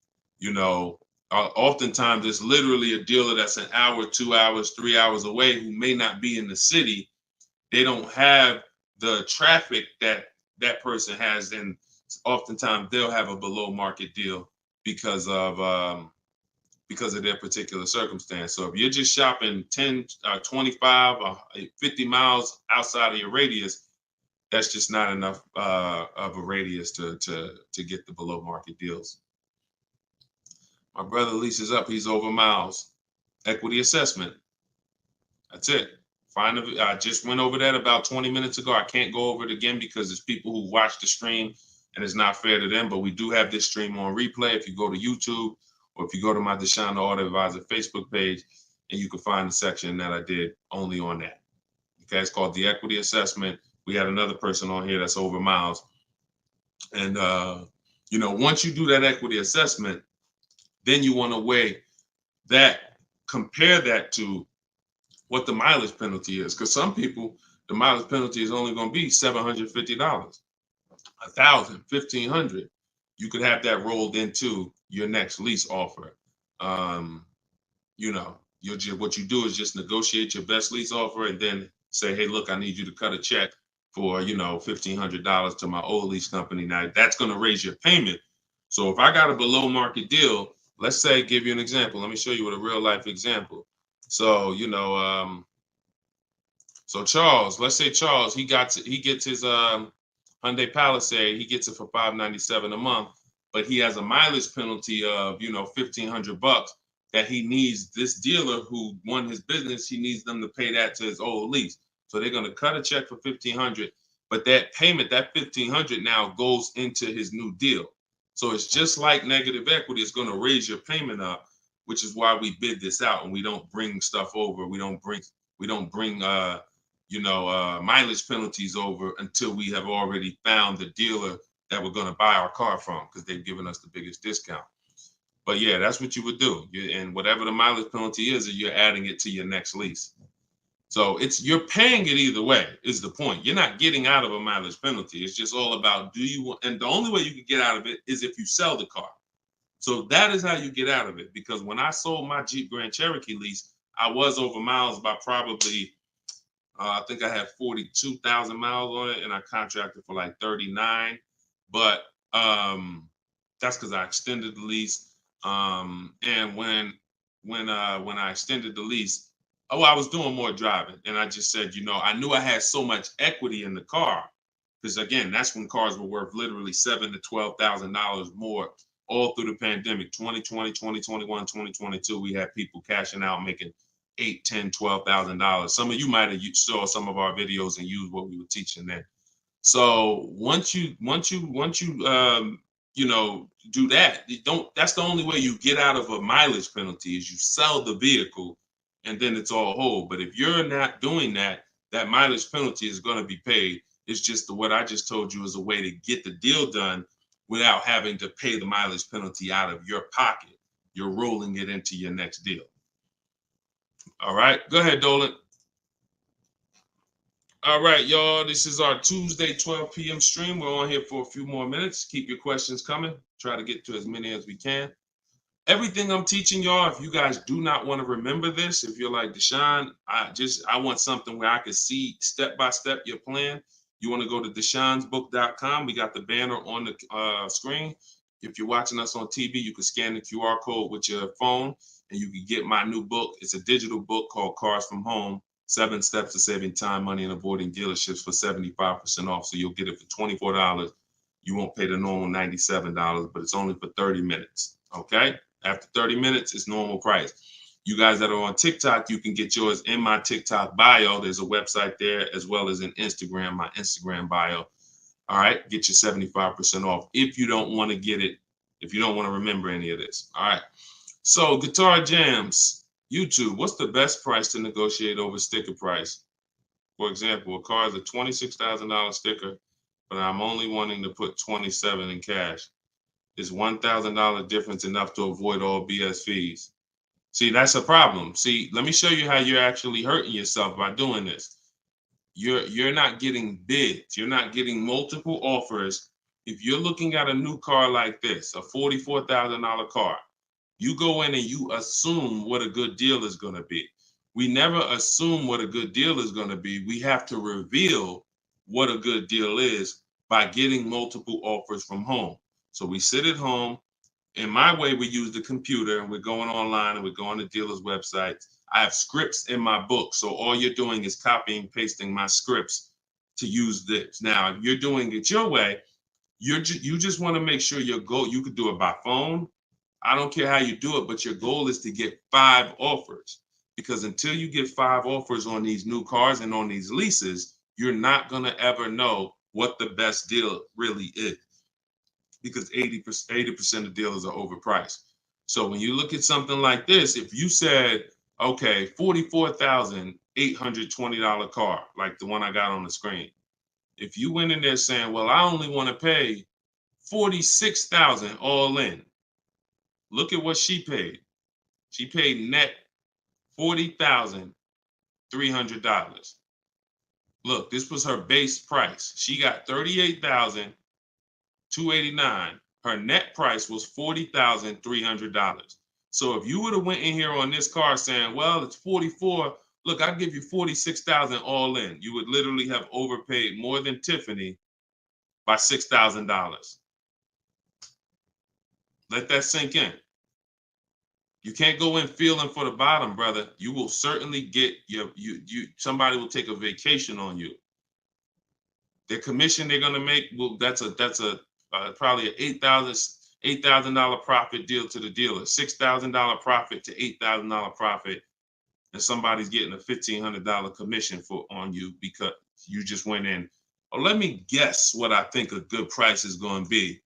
Oftentimes, it's literally a dealer that's an hour, 2 hours, 3 hours away who may not be in the city. They don't have the traffic that that person has, and oftentimes they'll have a below market deal because of their particular circumstance. So if you're just shopping 10, 25, 50 miles outside of your radius, that's just not enough of a radius to get the below market deals. My brother leases up, he's over miles. Equity assessment. That's it. I just went over that about 20 minutes ago. I can't go over it again because there's people who watch the stream and it's not fair to them, but we do have this stream on replay. If you go to YouTube or if you go to my Deshone the Auto Advisor Facebook page, and you can find the section that I did only on that. Okay, it's called the equity assessment. We had another person on here that's over miles. And, once you do that equity assessment, then you want to weigh that, compare that to what the mileage penalty is. Because some people, the mileage penalty is only going to be $750, $1,000, $1,500. You could have that rolled into your next lease offer. What you do is just negotiate your best lease offer and then say, hey, look, I need you to cut a check for, $1,500 to my old lease company. Now that's going to raise your payment. So if I got a below market deal, let's say, give you an example. Let me show you with a real life example. So, so Charles, let's say Charles, he gets his Hyundai Palisade, he gets it for $597 a month, but he has a mileage penalty of, $1,500 that he needs. This dealer who won his business, he needs them to pay that to his old lease. So they're going to cut a check for $1,500, but that payment, that $1,500 now goes into his new deal. So it's just like negative equity. It's going to raise your payment up, which is why we bid this out and we don't bring stuff over. We don't bring mileage penalties over until we have already found the dealer that we're going to buy our car from, because they've given us the biggest discount. But yeah, that's what you would do. And whatever the mileage penalty is, you're adding it to your next lease. So you're paying it either way is the point. You're not getting out of a mileage penalty. It's just all about and the only way you can get out of it is if you sell the car. So that is how you get out of it. Because when I sold my Jeep Grand Cherokee lease, I was over miles by probably, I think I had 42,000 miles on it, and I contracted for like 39. But that's because I extended the lease. And when I extended the lease, I was doing more driving, and I just said, I knew I had so much equity in the car, because again, that's when cars were worth literally $7,000 to $12,000 more all through the pandemic. 2020, 2021, 2022, we had people cashing out, making $8,000, $10,000, $12,000. Some of you might have saw some of our videos and used what we were teaching then. So once you do that, that's the only way you get out of a mileage penalty is you sell the vehicle, and then it's all whole. But if you're not doing that, that mileage penalty is going to be paid. It's just what I just told you is a way to get the deal done without having to pay the mileage penalty out of your pocket. You're rolling it into your next deal. All right, go ahead, Dolan. All right, y'all, this is our Tuesday 12 p.m. stream. We're on here for a few more minutes. Keep your questions coming. Try to get to as many as we can. Everything I'm teaching y'all, if you guys do not want to remember this, if you're like, Deshone, I want something where I can see step-by-step your plan, you want to go to deshonesbook.com. We got the banner on the screen. If you're watching us on TV, you can scan the QR code with your phone, and you can get my new book. It's a digital book called Cars from Home, 7 Steps to Saving Time, Money, and Avoiding Dealerships for 75% off. So you'll get it for $24. You won't pay the normal $97, but it's only for 30 minutes, okay? After 30 minutes, it's normal price. You guys that are on TikTok, you can get yours in my TikTok bio. There's a website there, as well as in Instagram, my Instagram bio. All right, get your 75% off if you don't want to get it, if you don't want to remember any of this. All right, so Guitar Jams, YouTube, what's the best price to negotiate over sticker price? For example, a car is a $26,000 sticker, but I'm only wanting to put $27,000 in cash. Is $1,000 difference enough to avoid all BS fees? See, that's a problem. See, let me show you how you're actually hurting yourself by doing this. You're not getting bids. You're not getting multiple offers. If you're looking at a new car like this, a $44,000 car, You go in and you assume what a good deal is going to be. We never assume what a good deal is going to be. We have to reveal what a good deal is by getting multiple offers from home. So we sit at home. In my way, we use the computer and we're going online and we're going to dealers' websites. I have scripts in my book. So all you're doing is copying, pasting my scripts to use this. Now, if you're doing it your way, you just want to make sure your goal, you could do it by phone. I don't care how you do it, but your goal is to get 5 offers. Because until you get 5 offers on these new cars and on these leases, you're not going to ever know what the best deal really is. Because 80% of dealers are overpriced. So when you look at something like this, if you said, okay, $44,820 car, like the one I got on the screen. If you went in there saying, well, I only want to pay $46,000 all in. Look at what she paid. She paid net $40,300. Look, this was her base price. She got $38,289. Her net price was $40,300. So if you would have went in here on this car saying, well, it's 44, look, I'll give you 46,000 all in. You would literally have overpaid more than Tiffany by $6,000. Let that sink in. You can't go in feeling for the bottom, brother. You will certainly get somebody will take a vacation on you. Their commission they're gonna make, well, that's probably an $8,000 profit deal to the dealer, $6,000 profit to $8,000 profit, and somebody's getting a $1,500 commission on you because you just went in. Oh, let me guess what I think a good price is going to be.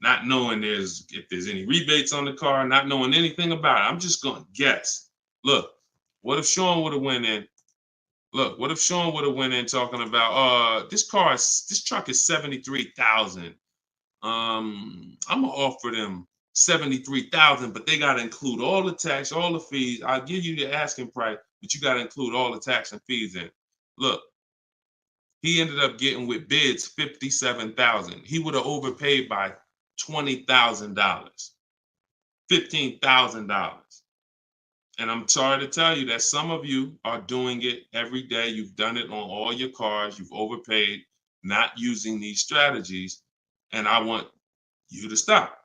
Not knowing if there's any rebates on the car, not knowing anything about it. I'm just going to guess. Look, what if Sean would have went in? Look, what if Sean would have went in talking about, this truck is $73,000. I'm gonna offer them $73,000, but they gotta include all the tax, all the fees. I'll give you the asking price, but you gotta include all the tax and fees in. Look, he ended up getting with bids $57,000. He would have overpaid by $20,000, $15,000. And I'm sorry to tell you that some of you are doing it every day. You've done it on all your cars. You've overpaid, not using these strategies. And I want you to stop.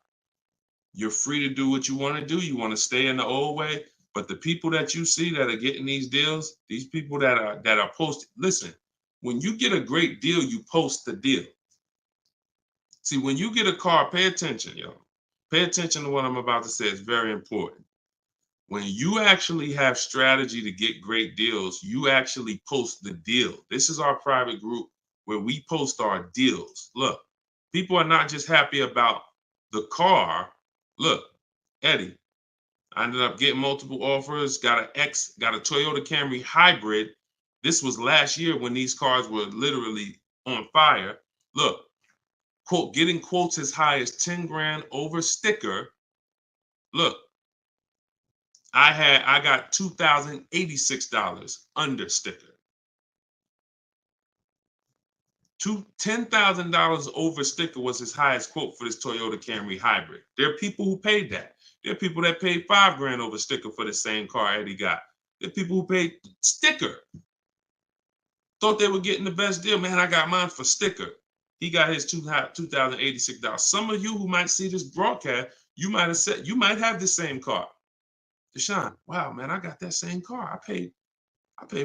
You're free to do what you want to do. You want to stay in the old way. But the people that you see that are getting these deals, these people that are posting, listen, when you get a great deal, you post the deal. See, when you get a car, pay attention, yo. Pay attention to what I'm about to say. It's very important. When you actually have strategy to get great deals, you actually post the deal. This is our private group where we post our deals. Look, people are not just happy about the car. Look, Eddie, I ended up getting multiple offers, got a Toyota Camry hybrid. This was last year when these cars were literally on fire. Look, quote, getting quotes as high as 10 grand over sticker. Look, I got $2,086 under sticker. $10,000 over sticker was his highest quote for this Toyota Camry hybrid. There are people who paid that. There are people that paid 5 grand over sticker for the same car Eddie got. There are people who paid sticker. Thought they were getting the best deal. Man, I got mine for sticker. He got his $2,086. Some of you who might see this broadcast, you might have said, you might have the same car. Deshone, wow, man, I got that same car. I paid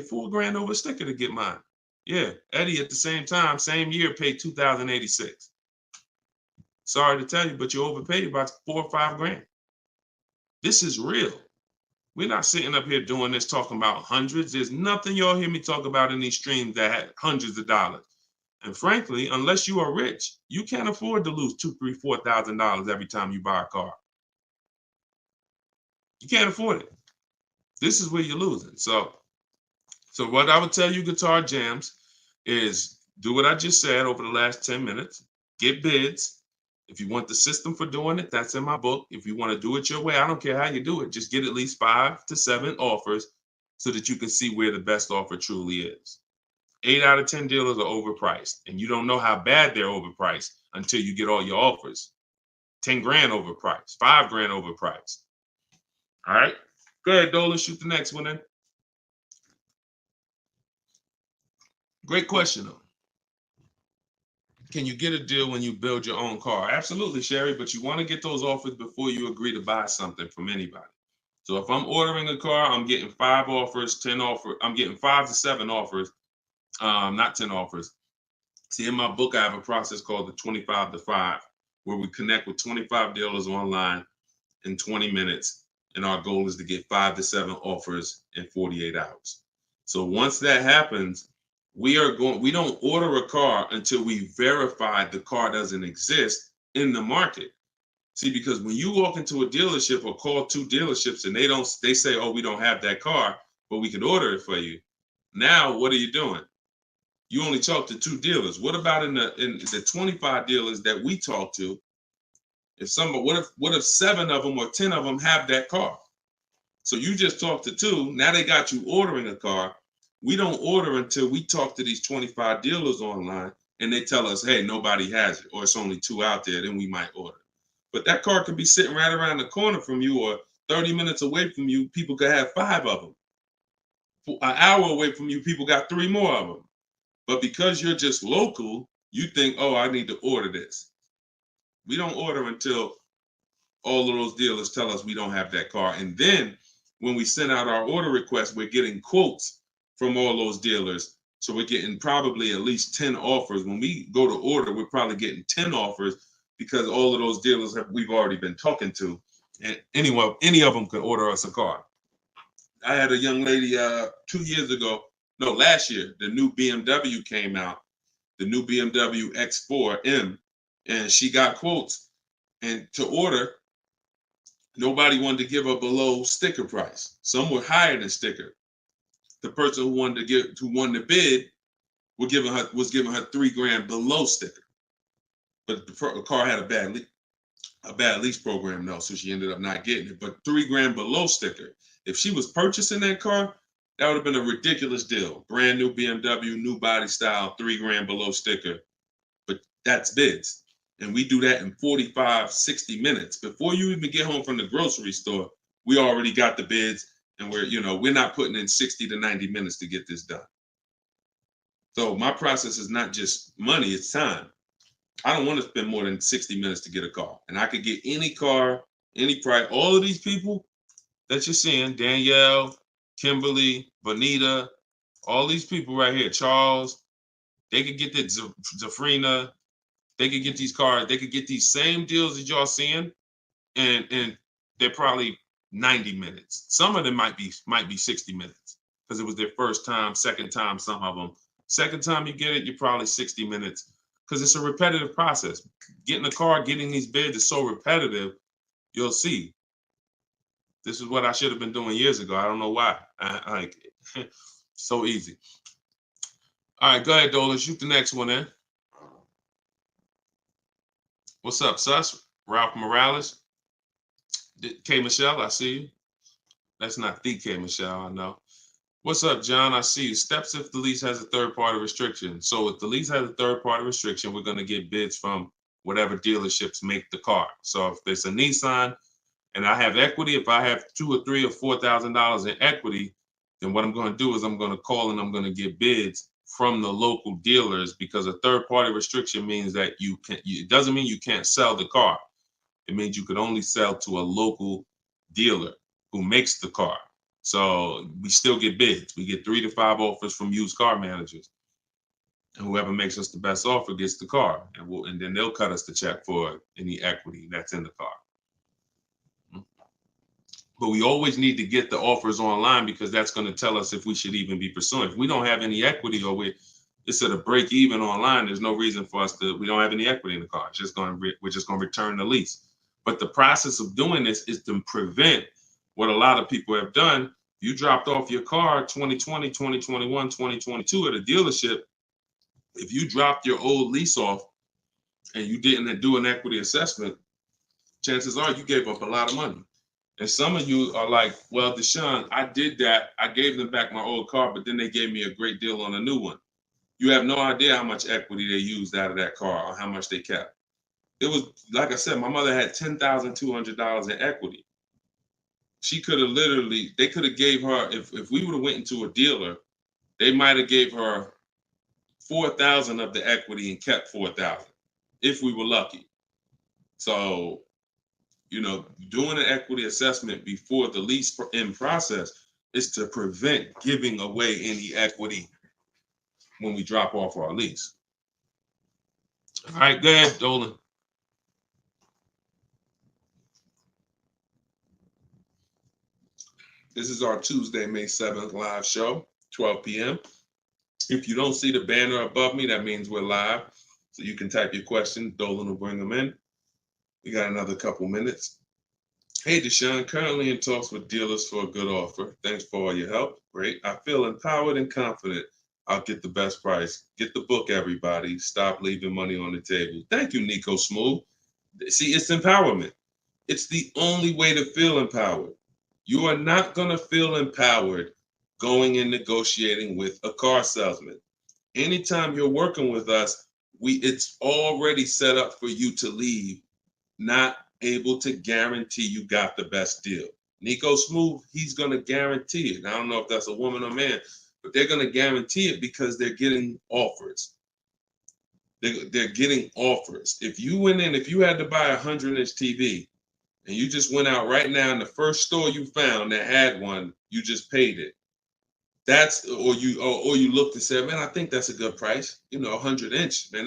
4 grand over sticker to get mine. Yeah, Eddie at the same time, same year, paid $2,086. Sorry to tell you, but you overpaid by 4 or 5 grand. This is real. We're not sitting up here doing this talking about hundreds. There's nothing y'all hear me talk about in these streams that had hundreds of dollars. And frankly, unless you are rich, you can't afford to lose $2,000, $3,000, $4,000 every time you buy a car. You can't afford it. This is where you're losing. So what I would tell you, Guitar Jams, is do what I just said over the last 10 minutes. Get bids. If you want the system for doing it, that's in my book. If you want to do it your way, I don't care how you do it. Just get at least 5 to 7 offers so that you can see where the best offer truly is. 8 out of 10 dealers are overpriced, and you don't know how bad they're overpriced until you get all your offers. 10 grand overpriced, 5 grand overpriced. All right. Go ahead, Dolan. Shoot the next one in. Great question, though. Can you get a deal when you build your own car? Absolutely, Sherry, but you want to get those offers before you agree to buy something from anybody. So if I'm ordering a car, I'm getting 5 offers, 10 offers. I'm getting 5 to 7 offers, not 10 offers. See, in my book, I have a process called the 25 to 5, where we connect with 25 dealers online in 20 minutes. And our goal is to get 5 to 7 offers in 48 hours. So once that happens, we don't order a car until we verify the car doesn't exist in the market. See, because when you walk into a dealership or call 2 dealerships and they say, oh, we don't have that car, but we could order it for you. Now, what are you doing? You only talk to 2 dealers. What about in the 25 dealers that we talk to? What if 7 of them or 10 of them have that car? So you just talked to 2. Now they got you ordering a car. We don't order until we talk to these 25 dealers online and they tell us, hey, nobody has it, or it's only 2 out there, then we might order. But that car could be sitting right around the corner from you, or 30 minutes away from you. People could have 5 of them. An hour away from you, people got 3 more of them. But because you're just local, you think, oh, I need to order this. We don't order until all of those dealers tell us we don't have that car. And then when we send out our order request, we're getting quotes from all those dealers. So we're getting probably at least 10 offers. When we go to order, we're probably getting 10 offers because all of those dealers we've already been talking to. And any of them could order us a car. I had a young lady 2 years ago, no, last year, the new BMW came out, the new BMW X4M, and she got quotes. And to order, nobody wanted to give her below sticker price. Some were higher than sticker. The person who won the bid was giving her $3,000 below sticker. But the car had a bad lease program though, so she ended up not getting it. But $3,000 below sticker. If she was purchasing that car, that would have been a ridiculous deal. Brand new BMW, new body style, $3,000 below sticker. But that's bids. And we do that in 45, 60 minutes. Before you even get home from the grocery store, we already got the bids, and we're not putting in 60 to 90 minutes to get this done. So my process is not just money, it's time. I don't want to spend more than 60 minutes to get a car. And I could get any car, any price. All of these people that you're seeing, Danielle, Kimberly, Bonita, all these people right here, Charles, they could get that Zafrina, they could get these cars, they could get these same deals that y'all seeing, and they're probably 90 minutes. Some of them might be 60 minutes because it was their first time, second time, some of them. Second time you get it, you're probably 60 minutes because it's a repetitive process. Getting a car, getting these bids is so repetitive, you'll see. This is what I should have been doing years ago. I don't know why. So easy. All right, go ahead, Dola. Shoot the next one in. What's up, Sus? Ralph Morales. K. Michelle, I see you. That's not the K. Michelle, I know. What's up, John? I see you. Steps if the lease has a third-party restriction. So if the lease has a third-party restriction, we're going to get bids from whatever dealerships make the car. So if there's a Nissan and I have equity, if I have $2,000 or $3,000 or $4,000 in equity, then what I'm going to do is I'm going to call and I'm going to get bids from the local dealers, because a third-party restriction means that it doesn't mean you can't sell the car. It means you could only sell to a local dealer who makes the car. So we still get bids. We get 3 to 5 offers from used car managers. And whoever makes us the best offer gets the car. And then they'll cut us the check for any equity that's in the car. But we always need to get the offers online, because that's going to tell us if we should even be pursuing. If we don't have any equity, or it's at a break even online, there's no reason for us we don't have any equity in the car. We're just going to return the lease. But the process of doing this is to prevent what a lot of people have done. You dropped off your car 2020, 2021, 2022 at a dealership. If you dropped your old lease off and you didn't do an equity assessment, chances are you gave up a lot of money. And some of you are like, well, Deshone, I did that. I gave them back my old car, but then they gave me a great deal on a new one. You have no idea how much equity they used out of that car or how much they kept. It was, like I said, my mother had $10,200 in equity. She could have literally, they could have gave her, if we would have went into a dealer, they might have gave her 4,000 of the equity and kept 4,000 if we were lucky. So, doing an equity assessment before the lease in process is to prevent giving away any equity when we drop off our lease. All right, go ahead, Dolan. This is our Tuesday, May 7th live show, 12 p.m. If you don't see the banner above me, that means we're live. So you can type your question. Dolan will bring them in. We got another couple minutes. Hey, Deshone, currently in talks with dealers for a good offer. Thanks for all your help. Great. I feel empowered and confident I'll get the best price. Get the book, everybody. Stop leaving money on the table. Thank you, Nico Smooth. See, it's empowerment. It's the only way to feel empowered. You are not going to feel empowered going and negotiating with a car salesman. Anytime you're working with us, it's already set up for you to leave not able to guarantee you got the best deal. Nico Smooth, he's going to guarantee it. I don't know if that's a woman or man, but they're going to guarantee it because they're getting offers. They're getting offers. If you went in, if you had to buy a 100-inch TV and you just went out right now in the first store you found that had one, you just paid it. Or you looked and said, man, I think that's a good price. 100-inch, man,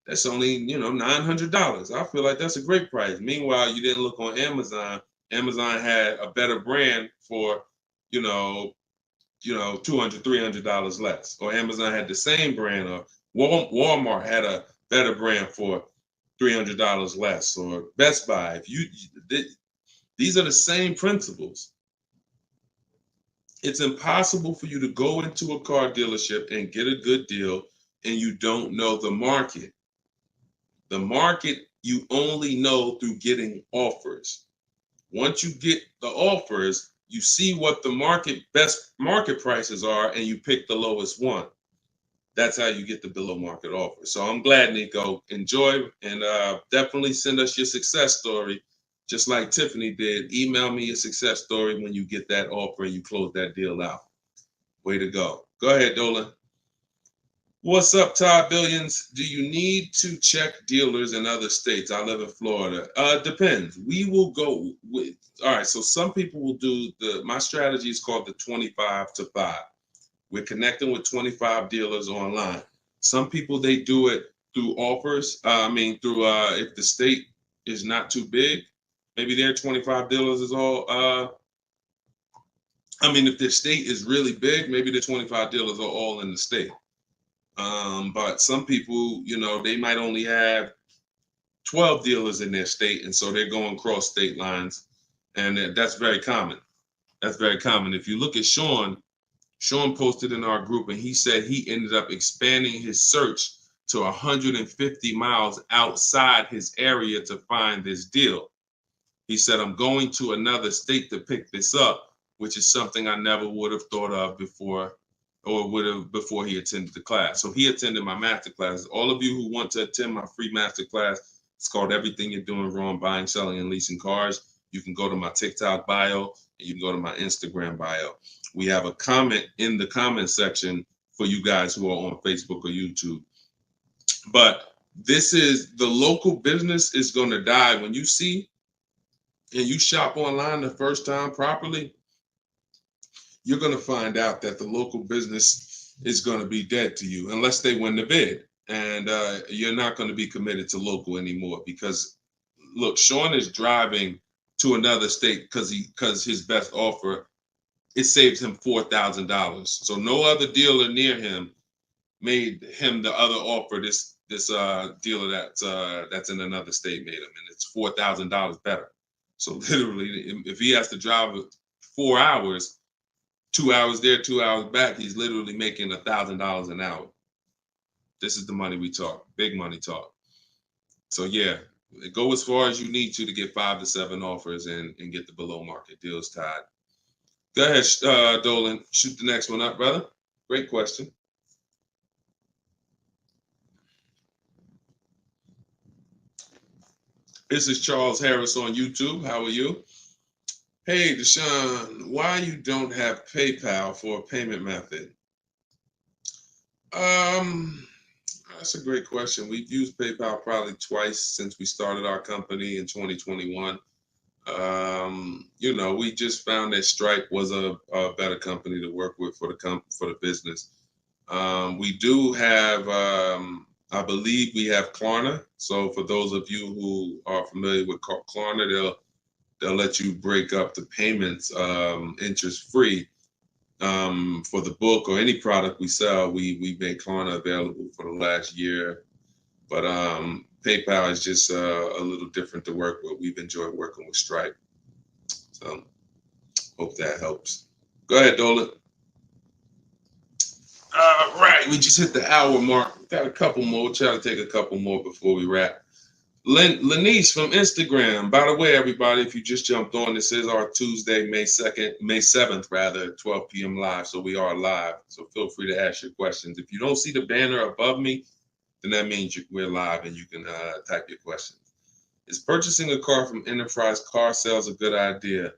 that's only, $900. I feel like that's a great price. Meanwhile, you didn't look on Amazon. Amazon had a better brand for, $200, $300 less. Or Amazon had the same brand, or Walmart had a better brand for $300 less, or Best Buy. These are the same principles. It's impossible for you to go into a car dealership and get a good deal and you don't know the market. The market you only know through getting offers. Once you get the offers, you see what the best market prices are and you pick the lowest one. That's how you get the below market offer. So I'm glad, Nico. Enjoy, and definitely send us your success story. Just like Tiffany did, email me your success story when you get that offer and you close that deal out. Way to go. Go ahead, Dolan. What's up, Todd Billions? Do you need to check dealers in other states? I live in Florida. Depends. We will go with, all right, so some people will do my strategy is called the 25 to 5. We're connecting with 25 dealers online. Some people, they do it through offers. If the state is not too big, maybe their 25 dealers is all, if their state is really big, maybe the 25 dealers are all in the state. But some people, they might only have 12 dealers in their state, and so they're going cross state lines, and that's very common. That's very common. If you look at Sean posted in our group, and he said he ended up expanding his search to 150 miles outside his area to find this deal. He said, I'm going to another state to pick this up, which is something I never would have thought of before, or would have before he attended the class. So he attended my master class. All of you who want to attend my free master class, it's called Everything You're Doing Wrong, Buying, Selling, and Leasing Cars. You can go to my TikTok bio, and you can go to my Instagram bio. We have a comment in the comment section for you guys who are on Facebook or YouTube. But this is, the local business is going to die. When you see and you shop online the first time properly, you're going to find out that the local business is going to be dead to you unless they win the bid. And you're not going to be committed to local anymore, because look, Sean is driving to another state because his best offer, it saves him $4,000. So no other dealer near him made him the other offer. This dealer that's in another state made him, and it's $4,000 better. So literally, if he has to drive 4 hours, 2 hours there, 2 hours back, he's literally making $1,000 an hour. This is the money we talk, big money talk. So yeah, go as far as you need to get 5 to 7 offers and get the below market deals tied. Go ahead, Dolan, shoot the next one up, brother. Great question. This is Charles Harris on YouTube. How are you? Hey, Deshone, why you don't have PayPal for a payment method? Um, that's a great question. We've used PayPal probably twice since we started our company in 2021. We just found that Stripe was a better company to work with for the business. We do have, I believe we have Klarna. So for those of you who are familiar with Klarna, they'll let you break up the payments interest free. For the book or any product we sell, we make Klarna available for the last year. But PayPal is just a little different to work with. We've enjoyed working with Stripe. So hope that helps. Go ahead, Dolan. Right, we just hit the hour mark. Got a couple more. We'll try to take a couple more before we wrap. Lenice from Instagram. By the way, everybody, if you just jumped on, this is our Tuesday, May 7th, rather, 12 p.m. live. So we are live. So feel free to ask your questions. If you don't see the banner above me, then that means we're live and you can type your questions. Is purchasing a car from Enterprise Car Sales a good idea?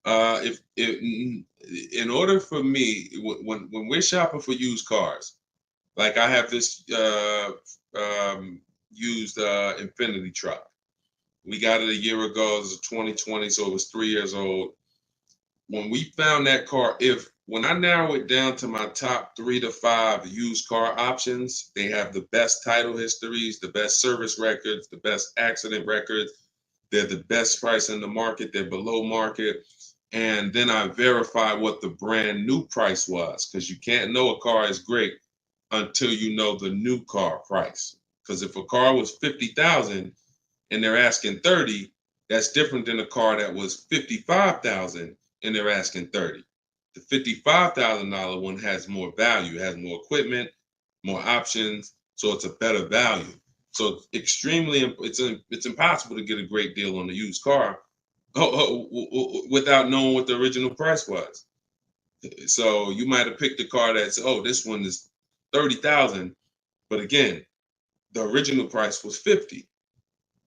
If in order for me, when we're shopping for used cars, like I have this used Infinity truck. We got it a year ago. It was 2020, so it was 3 years old. When we found that car, when I narrow it down to my top 3 to 5 used car options, they have the best title histories, the best service records, the best accident records. They're the best price in the market. They're below market. And then I verify what the brand new price was, because you can't know a car is great until you know the new car price. Because if a car was 50,000 and they're asking 30, that's different than a car that was 55,000 and they're asking 30. The $55,000 one has more value, has more equipment, more options, so it's a better value. So it's impossible to get a great deal on a used car without knowing what the original price was. So you might have picked a car that's, this one is 30,000, but again, the original price was 50.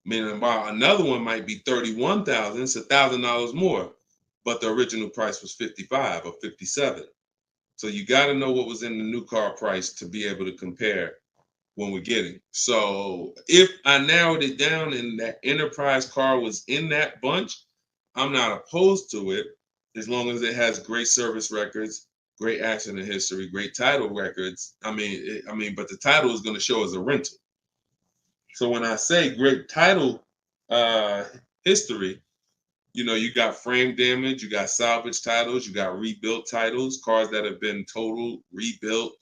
Meaning, while another one might be 31,000, it's $1,000 more, but the original price was 55 or 57. So you got to know what was in the new car price to be able to compare when we're getting. So if I narrowed it down and that Enterprise car was in that bunch, I'm not opposed to it as long as it has great service records, great accident history, great title records. But the title is going to show as a rental. So when I say great title history, you got frame damage, you got salvage titles, you got rebuilt titles, cars that have been totaled, rebuilt.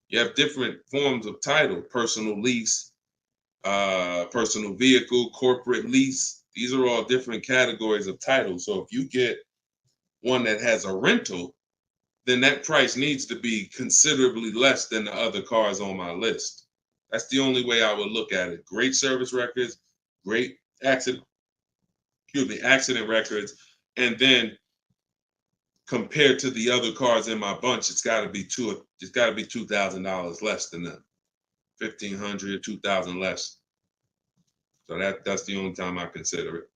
You have different forms of title: personal lease, personal vehicle, corporate lease. These are all different categories of title. So if you get one that has a rental, then that price needs to be considerably less than the other cars on my list. That's the only way I would look at it. Great service records, great accident records, and then compared to the other cars in my bunch, it's got to be $2,000 less than them. 1,500, 2,000 less. So that's the only time I consider it.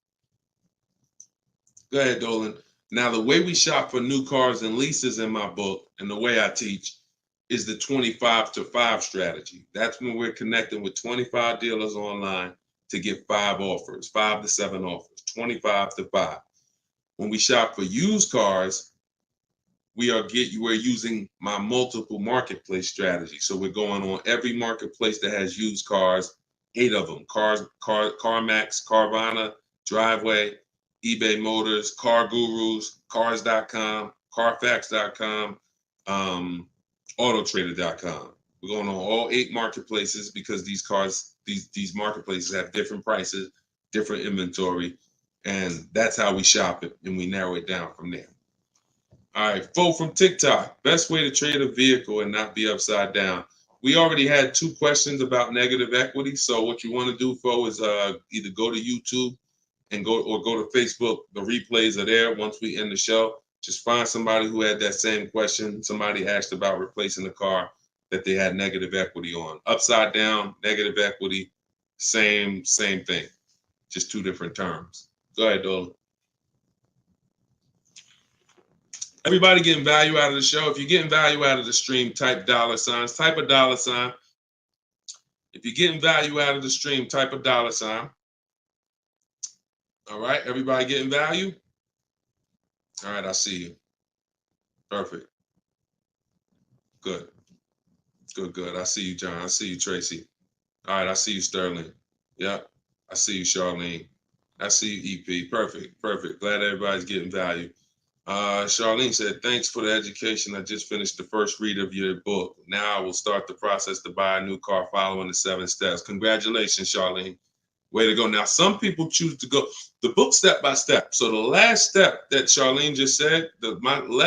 Go ahead, Dolan. Now, the way we shop for new cars and leases in my book, and the way I teach, is the 25 to 5 strategy. That's when we're connecting with 25 dealers online to get 5 offers, 5 to 7 offers, 25 to 5. When we shop for used cars, we're using my multiple marketplace strategy. So we're going on every marketplace that has used cars, 8 of them: CarMax, Carvana, Driveway, eBay Motors, Car Gurus, Cars.com, Carfax.com, Autotrader.com. We're going on all 8 marketplaces because these marketplaces have different prices, different inventory, and that's how we shop it, and we narrow it down from there. All right, Fo from TikTok. Best way to trade a vehicle and not be upside down. We already had 2 questions about negative equity. So what you want to do, Fo, is either go to YouTube and go to Facebook. The replays are there once we end the show. Just find somebody who had that same question. Somebody asked about replacing a car that they had negative equity on. Upside down, negative equity, same thing. Just 2 different terms. Go ahead, Dolan. Everybody getting value out of the show. If you're getting value out of the stream, type $signs, type a $sign. If you're getting value out of the stream, type a $sign. All right, everybody getting value? All right, I see you. Perfect. Good. Good. I see you, John. I see you, Tracy. All right, I see you, Sterling. Yep. I see you, Charlene. I see you, EP. Perfect. Glad everybody's getting value. Charlene said, thanks for the education. I just finished the first read of your book. Now I will start the process to buy a new car following the 7 steps. Congratulations, Charlene. Way to go. Now, some people choose to go the book step by step. So the last step that Charlene just said,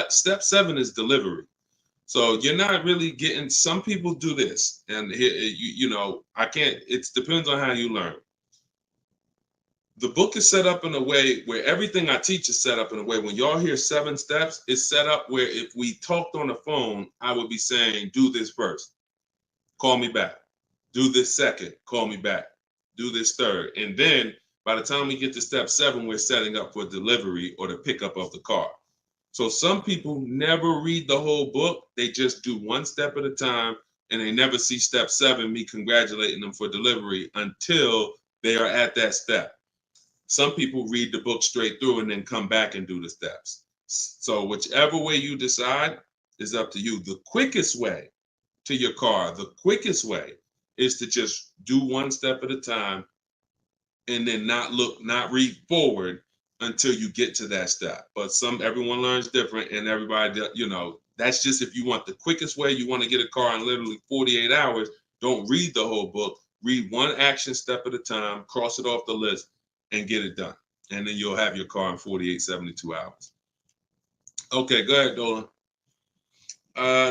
step 7 is delivery. So you're not really getting, some people do this. And I can't, it depends on how you learn. The book is set up in a way where everything I teach is set up in a way when y'all hear 7 steps, it's set up where if we talked on the phone, I would be saying, do this first, call me back. Do this second, call me back. Do this third. And then by the time we get to step 7, we're setting up for delivery or the pickup of the car. So some people never read the whole book. They just do 1 step at a time and they never see step 7, me congratulating them for delivery until they are at that step. Some people read the book straight through and then come back and do the steps. So whichever way you decide is up to you. The quickest way to your car, the quickest way is to just do 1 step at a time and then not read forward until you get to that step. But everyone learns different, and everybody, that's just if you want the quickest way, you want to get a car in literally 48 hours, don't read the whole book. Read 1 action step at a time, cross it off the list, and get it done. And then you'll have your car in 48, 72 hours. Okay, go ahead, Dolan.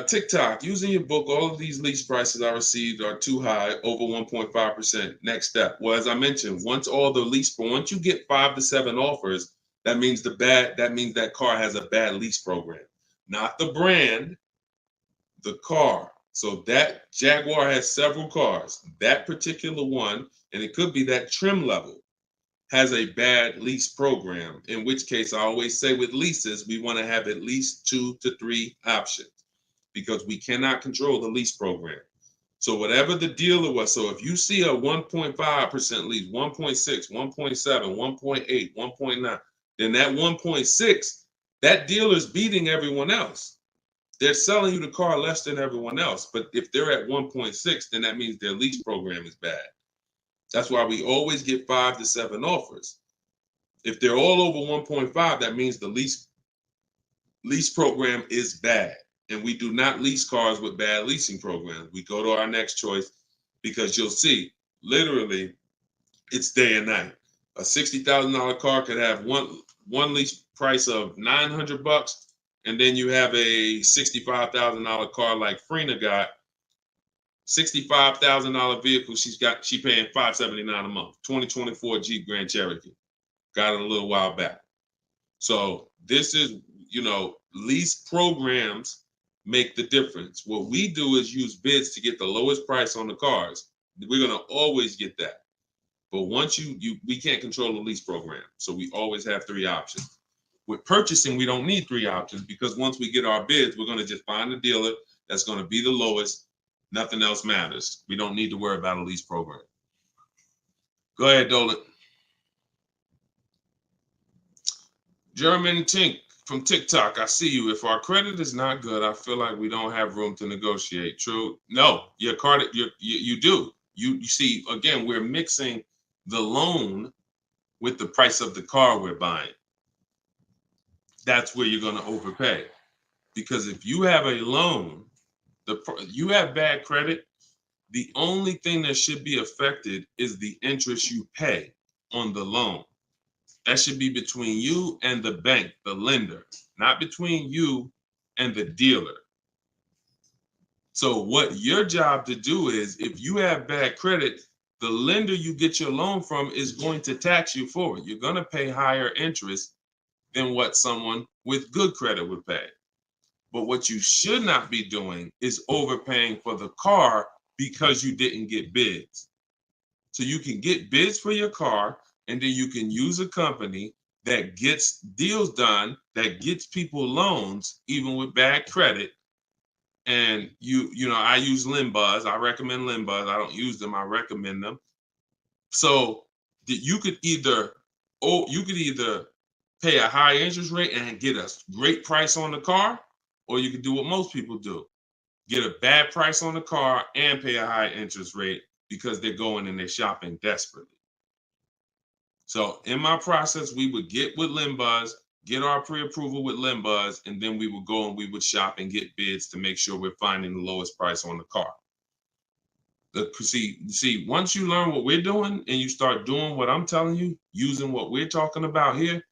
TikTok, using your book, all of these lease prices I received are too high, over 1.5%. Next step. Well, as I mentioned, once you get 5 to 7 offers, that means that car has a bad lease program. Not the brand, the car. So that Jaguar has several cars. That particular one, and it could be that trim level, has a bad lease program, in which case I always say with leases, we want to have at least 2 to 3 options, because we cannot control the lease program. So whatever the dealer was, so if you see a 1.5% lease, 1.6, 1.7, 1.8, 1.9, then that 1.6, that dealer's beating everyone else. They're selling you the car less than everyone else. But if they're at 1.6, then that means their lease program is bad. That's why we always get 5 to 7 offers. If they're all over 1.5, that means the lease program is bad. And we do not lease cars with bad leasing programs. We go to our next choice, because you'll see, literally, it's day and night. A $60,000 car could have one lease price of $900, and then you have a $65,000 car like Frena got. $65,000 vehicle, she paying $579 a month. 2024 Jeep Grand Cherokee. Got it a little while back. So this is, lease programs make the difference. What we do is use bids to get the lowest price on the cars. We're gonna always get that. But once we can't control the lease program. So we always have 3 options. With purchasing, we don't need 3 options, because once we get our bids, we're gonna just find a dealer that's gonna be the lowest. Nothing else matters. We don't need to worry about a lease program. Go ahead, Dolan. German Tink from TikTok, I see you. If our credit is not good, I feel like we don't have room to negotiate. True? No, your credit, you do. You see, again, we're mixing the loan with the price of the car we're buying. That's where you're going to overpay. Because if you have a loan, you have bad credit, the only thing that should be affected is the interest you pay on the loan. That should be between you and the bank, the lender, not between you and the dealer. So what your job to do is, if you have bad credit, the lender you get your loan from is going to tax you for it. You're going to pay higher interest than what someone with good credit would pay. But what you should not be doing is overpaying for the car because you didn't get bids. So you can get bids for your car, and then you can use a company that gets deals done, that gets people loans, even with bad credit. And you know, I use Limbuzz. I recommend Limbuzz. I don't use them. I recommend them. So you could either, pay a high interest rate and get a great price on the car, or you could do what most people do: get a bad price on the car and pay a high interest rate because they're going and they're shopping desperately. So in my process, we would get with Limbuzz, get our pre-approval with Limbuzz, and then we would go and we would shop and get bids to make sure we're finding the lowest price on the car. See, once you learn what we're doing and you start doing what I'm telling you, using what we're talking about here,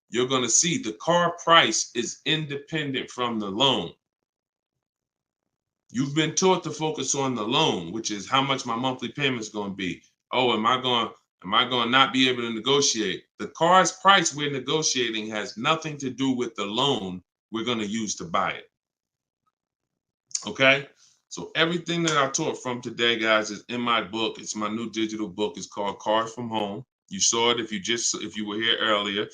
you're going to see the car price is independent from the loan. You've been taught to focus on the loan, which is how much my monthly payment is going to be. Oh, am I going to not be able to negotiate? The car's price we're negotiating has nothing to do with the loan we're going to use to buy it. Okay? So everything that I taught from today, guys, is in my book. It's my new digital book. It's called Cars from Home. You saw it if you were here earlier.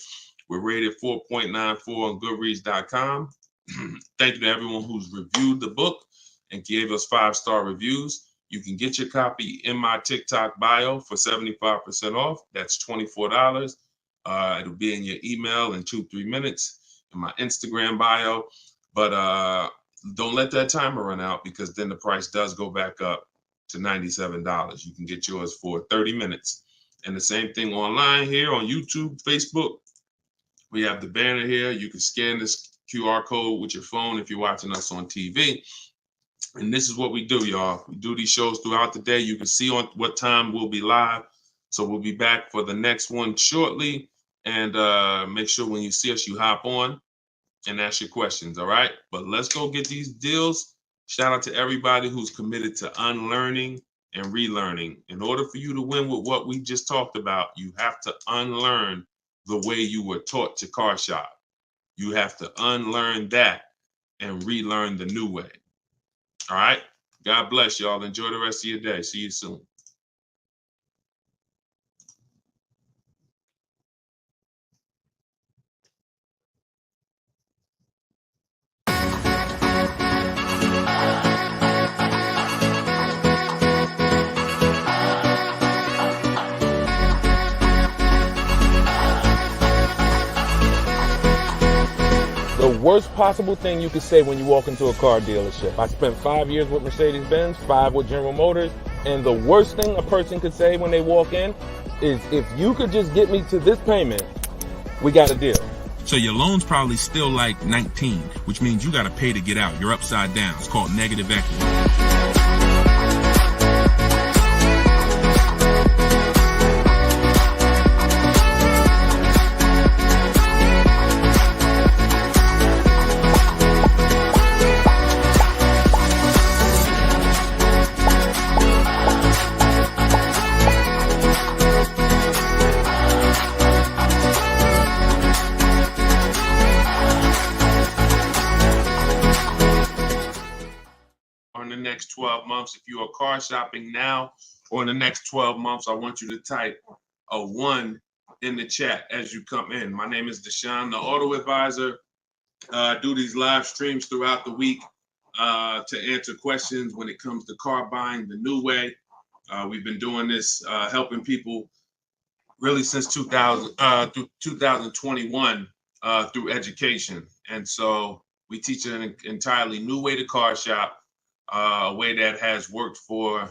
We're rated 4.94 on Goodreads.com. Thank you to everyone who's reviewed the book and gave us 5-star reviews. You can get your copy in my TikTok bio for 75% off. That's $24. It'll be in your email in 2-3 minutes, in my Instagram bio. But don't let that timer run out, because then the price does go back up to $97. You can get yours for 30 minutes. And the same thing online here on YouTube, Facebook. We have the banner here. You can scan this QR code with your phone if you're watching us on TV. And this is what we do, y'all. We do these shows throughout the day. You can see on what time we'll be live. So we'll be back for the next one shortly. And make sure when you see us, you hop on and ask your questions, all right? But let's go get these deals. Shout out to everybody who's committed to unlearning and relearning. In order for you to win with what we just talked about, you have to unlearn the way you were taught to car shop. You have to unlearn that and relearn the new way. All right? God bless y'all. Enjoy the rest of your day. See you soon. The worst possible thing you could say when you walk into a car dealership. I spent 5 years with Mercedes-Benz, 5 with General Motors, and the worst thing a person could say when they walk in is, if you could just get me to this payment, we got a deal. So your loan's probably still like 19, which means you got to pay to get out. You're upside down. It's called negative equity. In the next 12 months, if you are car shopping now, or in the next 12 months, I want you to type a 1 in the chat as you come in. My name is Deshone the Auto Advisor. I do these live streams throughout the week to answer questions when it comes to car buying the new way. We've been doing this, helping people really since 2021 through education. And so we teach an entirely new way to car shop. A way that has worked for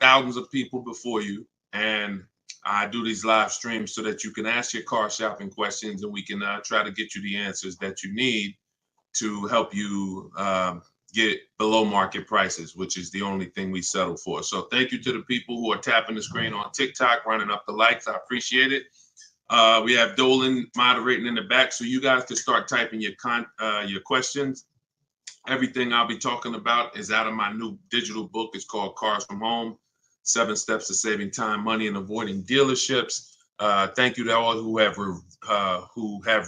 thousands of people before you. And I do these live streams so that you can ask your car shopping questions, and we can try to get you the answers that you need to help you get below market prices, which is the only thing we settle for. So thank you to the people who are tapping the screen on TikTok, running up the likes. I appreciate it. We have Dolan moderating in the back, so you guys can start typing your questions. Everything I'll be talking about is out of my new digital book. It's called Cars from Home, 7 Steps to Saving Time, Money, and Avoiding Dealerships. Thank you to all who have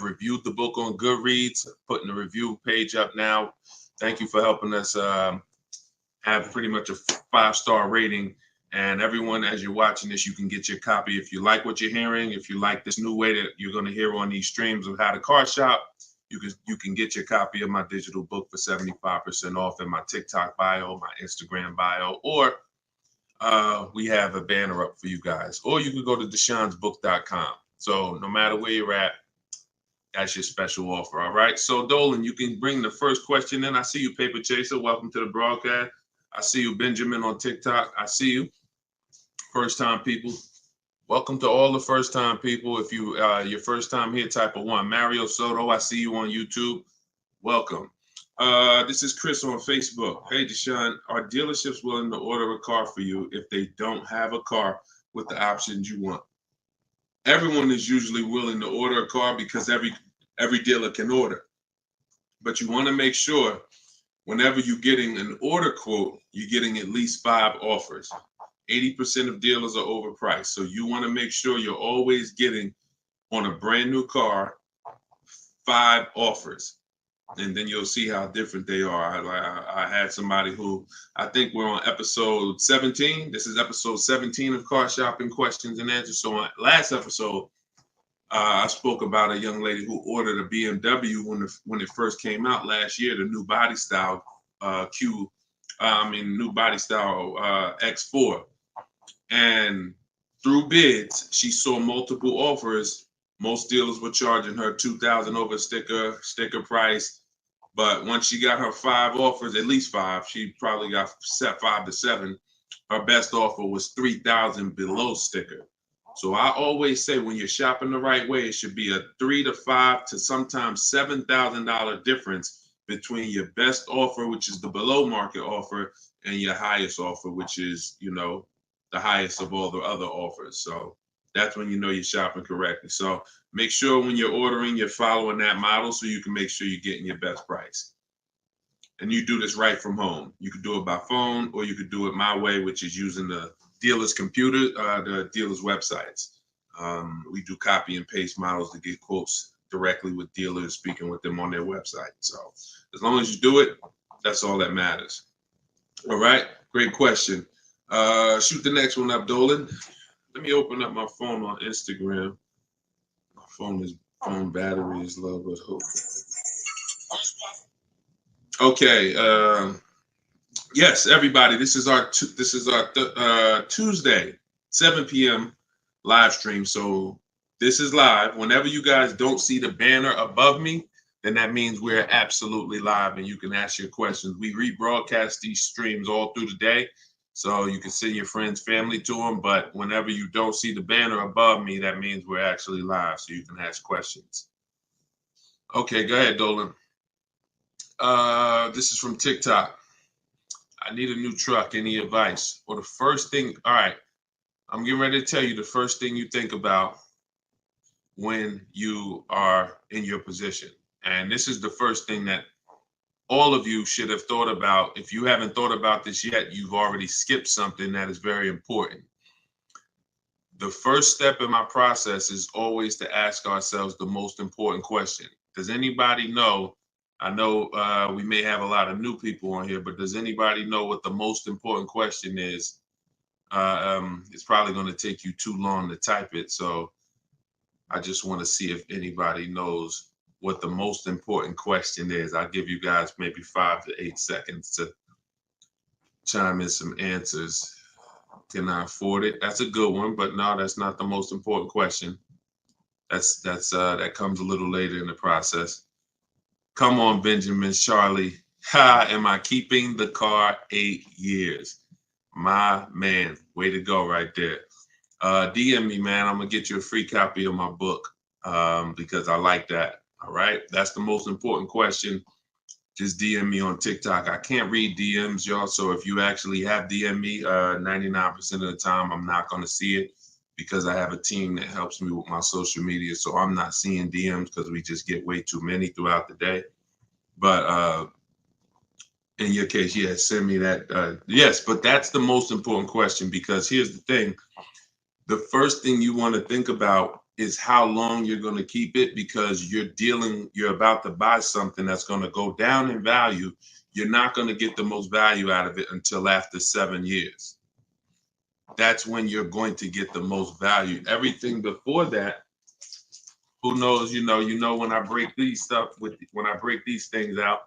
reviewed the book on Goodreads, putting the review page up now. Thank you for helping us have pretty much a 5-star rating And everyone, as you're watching this, you can get your copy. If you like what you're hearing, if you like this new way that you're going to hear on these streams of how to car shop, you can get your copy of my digital book for 75% off in my TikTok bio, my Instagram bio, or we have a banner up for you guys. Or you can go to deshonsbook.com. So no matter where you're at, that's your special offer. All right. So Dolan, you can bring the first question in. I see you, Paper Chaser. Welcome to the broadcast. I see you, Benjamin, on TikTok. I see you. First time people. Welcome to all the first time people. If you your first time here, type of 1. Mario Soto, I see you on YouTube. Welcome. This is Chris on Facebook. Hey, Deshone, are dealerships willing to order a car for you if they don't have a car with the options you want? Everyone is usually willing to order a car because every dealer can order. But you want to make sure whenever you're getting an order quote, you're getting at least 5 offers. 80% of dealers are overpriced. So you want to make sure you're always getting on a brand new car 5 offers. And then you'll see how different they are. I had somebody who, I think we're on episode 17. This is episode 17 of Car Shopping Questions and Answers. So on last episode, I spoke about a young lady who ordered a BMW when it first came out last year, the new body style new body style X4. And through bids, she saw multiple offers. Most dealers were charging her $2,000 over sticker price. But once she got her 5 offers, at least 5, she probably got set 5 to 7. Her best offer was $3,000 below sticker. So I always say when you're shopping the right way, it should be a $3,000 to $5,000 to sometimes $7,000 difference between your best offer, which is the below market offer, and your highest offer, which is, the highest of all the other offers. So that's when you know you're shopping correctly. So make sure when you're ordering, you're following that model so you can make sure you're getting your best price. And you do this right from home. You could do it by phone, or you could do it my way, which is using the dealer's computer, the dealer's websites. We do copy and paste models to get quotes directly with dealers, speaking with them on their website. So as long as you do it, that's all that matters. All right, great question. Shoot the next one up, Dolan. Let me open up my phone on Instagram. My phone battery is low, but hope. Okay. Yes, everybody. This is our Tuesday 7 p.m. live stream. So this is live. Whenever you guys don't see the banner above me, then that means we're absolutely live, and you can ask your questions. We rebroadcast these streams all through the day, so you can send your friends, family to them. But whenever you don't see the banner above me, that means we're actually live, so you can ask questions. Okay, go ahead, Dolan. This is from TikTok. I need a new truck. Any advice? Or the first thing, all right, I'm getting ready to tell you the first thing you think about when you are in your position. And this is the first thing that all of you should have thought about. If you haven't thought about this yet, you've already skipped something that is very important. The first step in my process is always to ask ourselves the most important question. Does anybody know? I know we may have a lot of new people on here, but does anybody know what the most important question is? It's probably going to take you too long to type it. So I just want to see if anybody knows what the most important question is. I'll give you guys maybe 5 to 8 seconds to chime in some answers. Can I afford it? That's a good one, but no, that's not the most important question. That comes a little later in the process. Come on, Benjamin, Charlie. Am I keeping the car 8 years? My man, way to go right there. DM me, man. I'm gonna get you a free copy of my book because I like that. All right, that's the most important question. Just DM me on TikTok. I can't read DMs, y'all. So if you actually have DM me, 99% of the time, I'm not gonna see it because I have a team that helps me with my social media. So I'm not seeing DMs because we just get way too many throughout the day. But in your case, yes, send me that. Yes, but that's the most important question because here's the thing. The first thing you want to think about is how long you're going to keep it because you're about to buy something that's going to go down in value. You're not going to get the most value out of it until after 7 years. that's when you're going to get the most value. Everything before that, who knows, when I break these things out,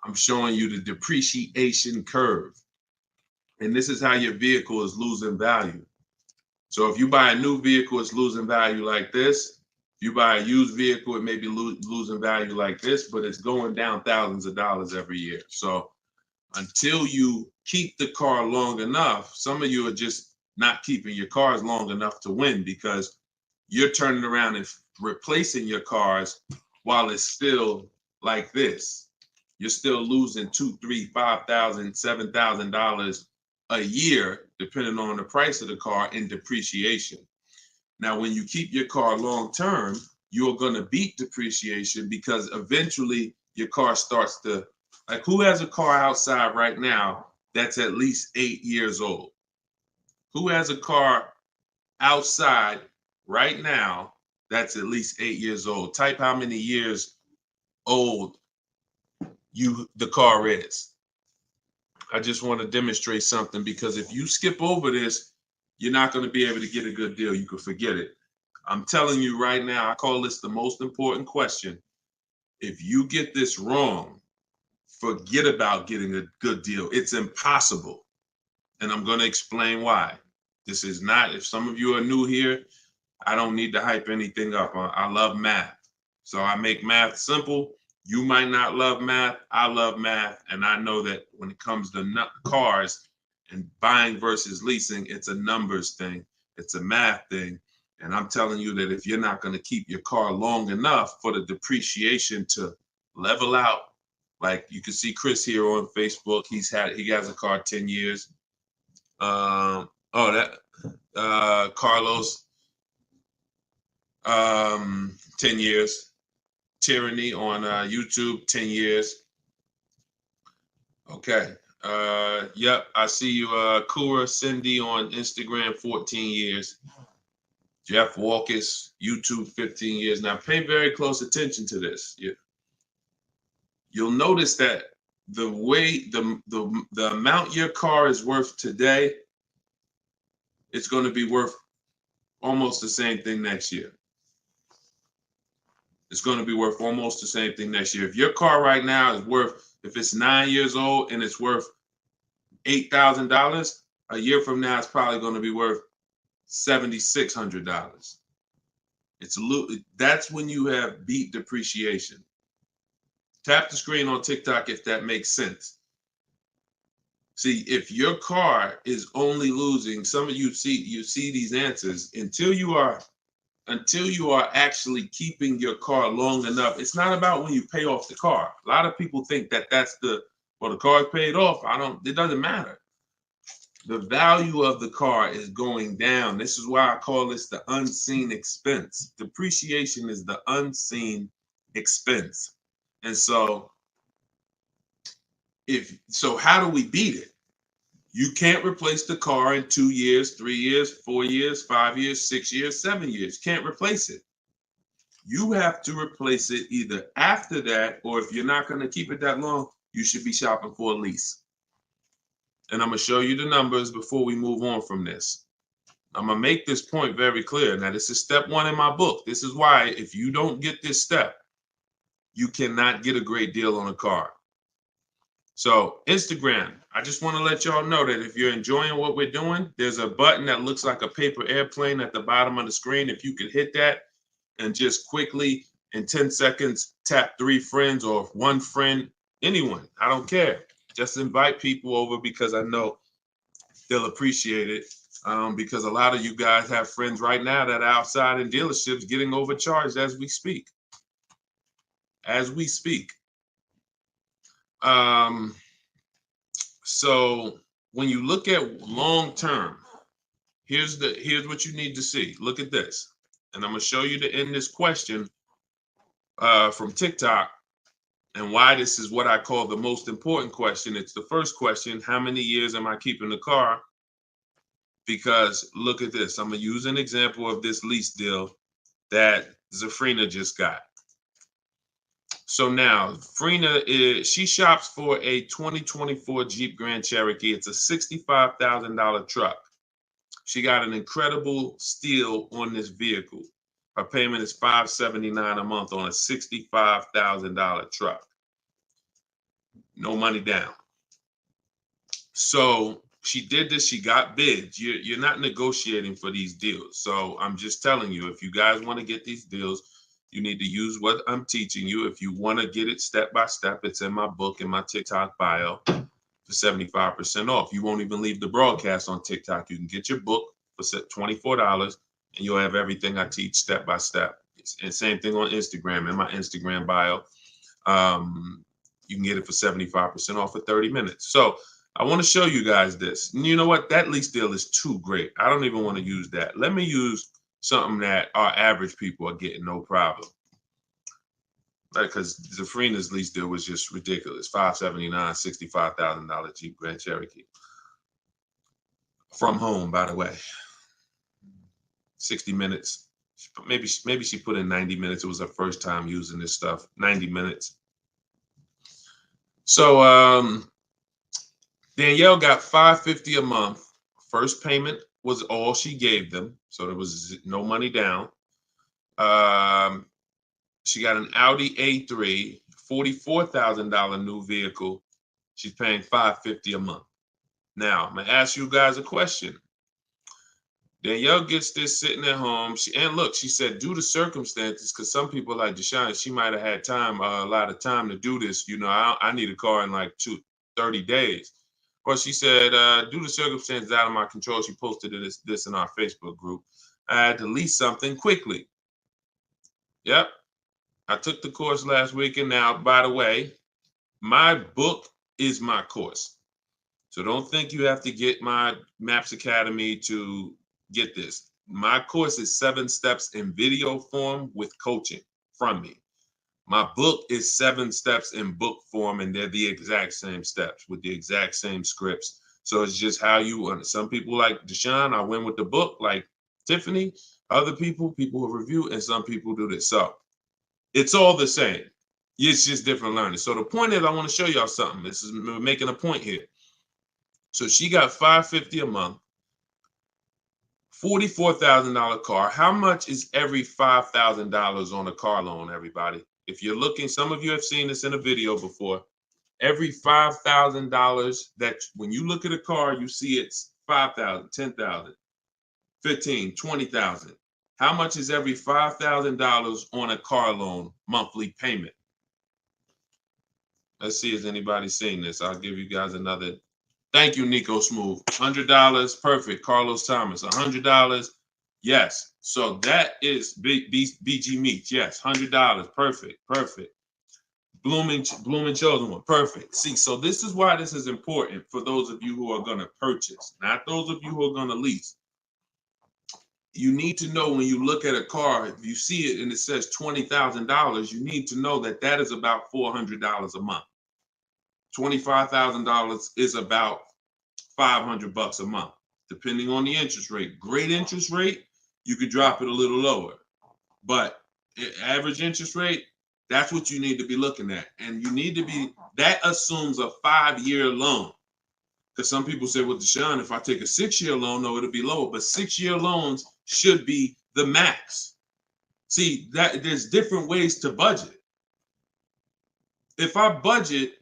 I'm showing you the depreciation curve. And this is how your vehicle is losing value. So if you buy a new vehicle, it's losing value like this. If you buy a used vehicle, it may be losing value like this, but it's going down thousands of dollars every year. So until you keep the car long enough, some of you are just not keeping your cars long enough to win, because you're turning around and replacing your cars while it's still like this. You're still losing $2,000, $3,000, $5,000, $7,000 a year, depending on the price of the car, in depreciation. Now, when you keep your car long term, you're going to beat depreciation, because eventually your car starts to, like, who has a car outside right now that's at least 8 years old? Who has a car outside right now that's at least 8 years old? Type how many years old the car is. I just want to demonstrate something, because if you skip over this, you're not going to be able to get a good deal. You can forget it. I'm telling you right now, I call this the most important question. If you get this wrong, forget about getting a good deal. It's impossible. And I'm going to explain why. This is not, if some of you are new here, I don't need to hype anything up. I love math. So I make math simple. You might not love math. I love math. And I know that when it comes to cars and buying versus leasing, it's a numbers thing. It's a math thing. And I'm telling you that if you're not going to keep your car long enough for the depreciation to level out, like you can see Chris here on Facebook, he has a car 10 years. Carlos, 10 years. Tyranny on YouTube, 10 years. Okay. Yep, I see you. Kura Cindy on Instagram, 14 years. Jeff Walkus, YouTube, 15 years. Now pay very close attention to this. You'll notice that the way the amount your car is worth today, it's going to be worth almost the same thing next year. It's going to be worth almost the same thing next year. If your car right now is worth, if it's 9 years old and it's worth $8,000, a year from now it's probably going to be worth $7,600. That's when you have beat depreciation. Tap the screen on TikTok if that makes sense. See, if your car is only losing, some of you see these answers, until you are actually keeping your car long enough. It's not about when you pay off the car. A lot of people think that that's the car's paid off. It doesn't matter. The value of the car is going down. This is why I call this the unseen expense. Depreciation is the unseen expense. And so how do we beat it? You can't replace the car in 2 years, 3 years, 4 years, 5 years, 6 years, 7 years. Can't replace it. You have to replace it either after that, or if you're not going to keep it that long, you should be shopping for a lease. And I'm going to show you the numbers before we move on from this. I'm going to make this point very clear. Now, this is step 1 in my book. This is why if you don't get this step, you cannot get a great deal on a car. So Instagram, I just want to let y'all know that if you're enjoying what we're doing, there's a button that looks like a paper airplane at the bottom of the screen. If you could hit that and just quickly in 10 seconds, tap 3 friends or 1 friend, anyone, I don't care. Just invite people over, because I know they'll appreciate it. Because a lot of you guys have friends right now that are outside in dealerships getting overcharged as we speak. So when you look at long term, here's what you need to see. Look at this. And I'm going to show you to end this question from TikTok, and why this is what I call the most important question. It's the first question: how many years am I keeping the car? Because look at this. I'm going to use an example of this lease deal that Zafrina just got. So now Frina she shops for a 2024 Jeep Grand Cherokee. It's a $65,000 truck. She got an incredible steal on this vehicle. Her payment is $579 a month on a $65,000 truck. No money down. So she did this. She got bids. You're not negotiating for these deals. So I'm just telling you, if you guys want to get these deals, you need to use what I'm teaching you. If you want to get it step by step, it's in my book, in my TikTok bio for 75% off. You won't even leave the broadcast on TikTok. You can get your book for $24 and you'll have everything I teach step by step. And same thing on Instagram, in my Instagram bio. You can get it for 75% off for 30 minutes. So I want to show you guys this. And you know what? That lease deal is too great. I don't even want to use that. Let me use something that our average people are getting no problem. Because Zafrina's lease deal was just ridiculous. $579, $65,000 Jeep Grand Cherokee. From home, by the way. 60 minutes. Maybe she put in 90 minutes. It was her first time using this stuff. 90 minutes. So Danielle got $550 a month. First payment was all she gave them. So there was no money down. She got an Audi A3, $44,000 new vehicle. She's paying $550 a month. Now, I'm going to ask you guys a question. Danielle gets this sitting at home. And look, she said, due to circumstances, because some people like Deshone, she might have had time, a lot of time to do this. You know, I need a car in like 30 days. But she said, due to circumstances out of my control, she posted this in our Facebook group. I had to lease something quickly. Yep. I took the course last week. And now, by the way, my book is my course. So don't think you have to get my Maps Academy to get this. My course is 7 steps in video form with coaching from me. My book is 7 steps in book form, and they're the exact same steps with the exact same scripts. So it's just how you, some people like Deshone, I win with the book, like Tiffany, other people who review, and some people do this. So it's all the same. It's just different learning. So the point is, I want to show y'all something. We're making a point here. So she got $550 a month, $44,000 car. How much is every $5,000 on a car loan, everybody? If you're looking, some of you have seen this in a video before. Every $5,000 that when you look at a car, you see it's $5,000, $10,000, $15,000, $20,000. How much is every $5,000 on a car loan monthly payment? Let's see if anybody's seen this. I'll give you guys another. Thank you, Nico Smooth. $100, perfect. Carlos Thomas, $100. Yes. So that is BG Meats. Yes, $100. Perfect. Perfect. Blooming Chosen One. Perfect. See, so this is why this is important for those of you who are going to purchase, not those of you who are going to lease. You need to know when you look at a car, if you see it and it says $20,000, you need to know that that is about $400 a month. $25,000 is about $500 a month, depending on the interest rate. Great interest rate, you could drop it a little lower. But average interest rate, that's what you need to be looking at. And you need to be, that assumes a 5-year loan. Because some people say, well, Deshone, if I take a 6-year loan, no, it'll be lower. But 6-year loans should be the max. See, there's different ways to budget. If I budget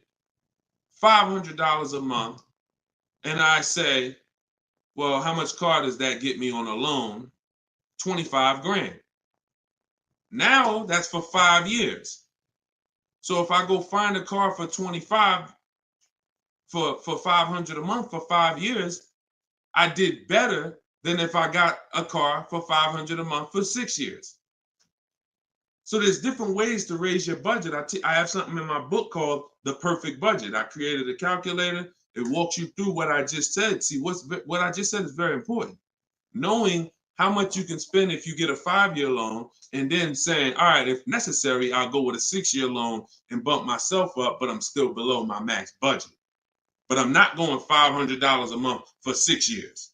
$500 a month and I say, well, how much car does that get me on a loan? 25 grand. Now that's for 5 years. So if I go find a car for 25 for $500 a month for 5 years, I did better than if I got a car for $500 a month for 6 years. So there's different ways to raise your budget. I have something in my book called The Perfect Budget. I created a calculator. It walks you through what I just said. See, what I just said is very important. Knowing how much you can spend if you get a 5-year loan, and then saying, all right, if necessary, I'll go with a 6-year loan and bump myself up, but I'm still below my max budget. But I'm not going $500 a month for 6 years.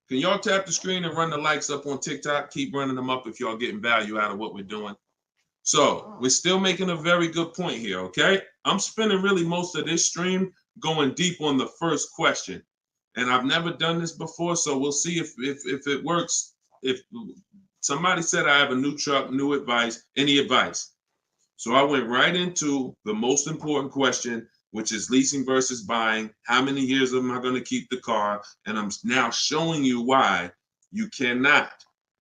Can y'all tap the screen and run the likes up on TikTok? Keep running them up if y'all getting value out of what we're doing. So we're still making a very good point here, okay? I'm spending really most of this stream going deep on the first question. And I've never done this before, so we'll see if it works. If somebody said I have a new truck, new advice, any advice? So I went right into the most important question, which is leasing versus buying. How many years am I going to keep the car? And I'm now showing you why you cannot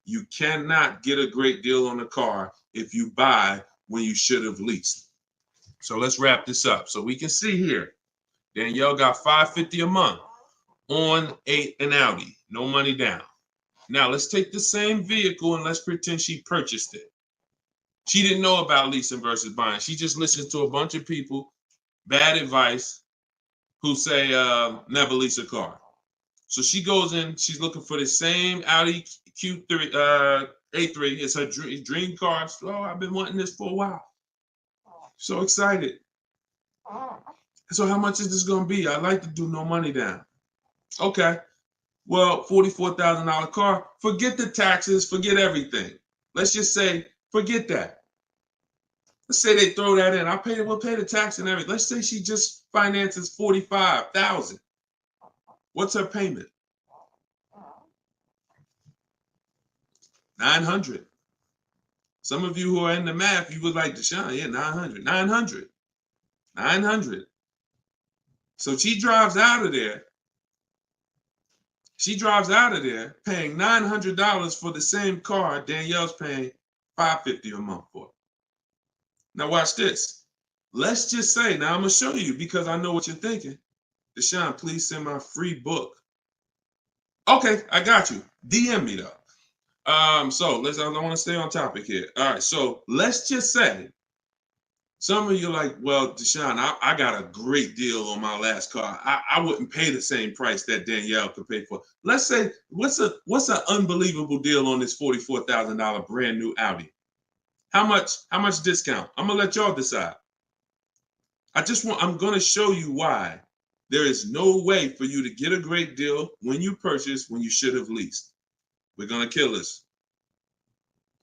get a great deal on a car if you buy when you should have leased. So let's wrap this up. So we can see here, Danielle got $550 a month on an Audi, no money down. Now let's take the same vehicle and let's pretend she purchased it. She didn't know about leasing versus buying. She just listened to a bunch of people, bad advice, who say never lease a car. So she goes in, she's looking for the same Audi Q3, A3. It's her dream car. So, I've been wanting this for a while. So excited. So how much is this going to be? I'd like to do no money down. Okay. Well, $44,000 car. Forget the taxes. Forget everything. Let's just say, forget that. Let's say they throw that in. We'll pay the tax and everything. Let's say she just finances $45,000. What's her payment? $900. Some of you who are in the math, you would like Deshone, yeah, $900. So she drives out of there. She drives out of there paying $900 for the same car Danielle's paying $550 a month for. Now watch this. Let's just say, now I'm going to show you because I know what you're thinking. Deshone, please send my free book. Okay, I got you. DM me though. I want to stay on topic here. All right, so let's just say some of you are like, well, Deshone, I got a great deal on my last car. I wouldn't pay the same price that Danielle could pay for. Let's say, what's an unbelievable deal on this $44,000 brand new Audi? How much discount? I'm gonna let y'all decide. I'm gonna show you why there is no way for you to get a great deal when you purchase when you should have leased. We're gonna kill this.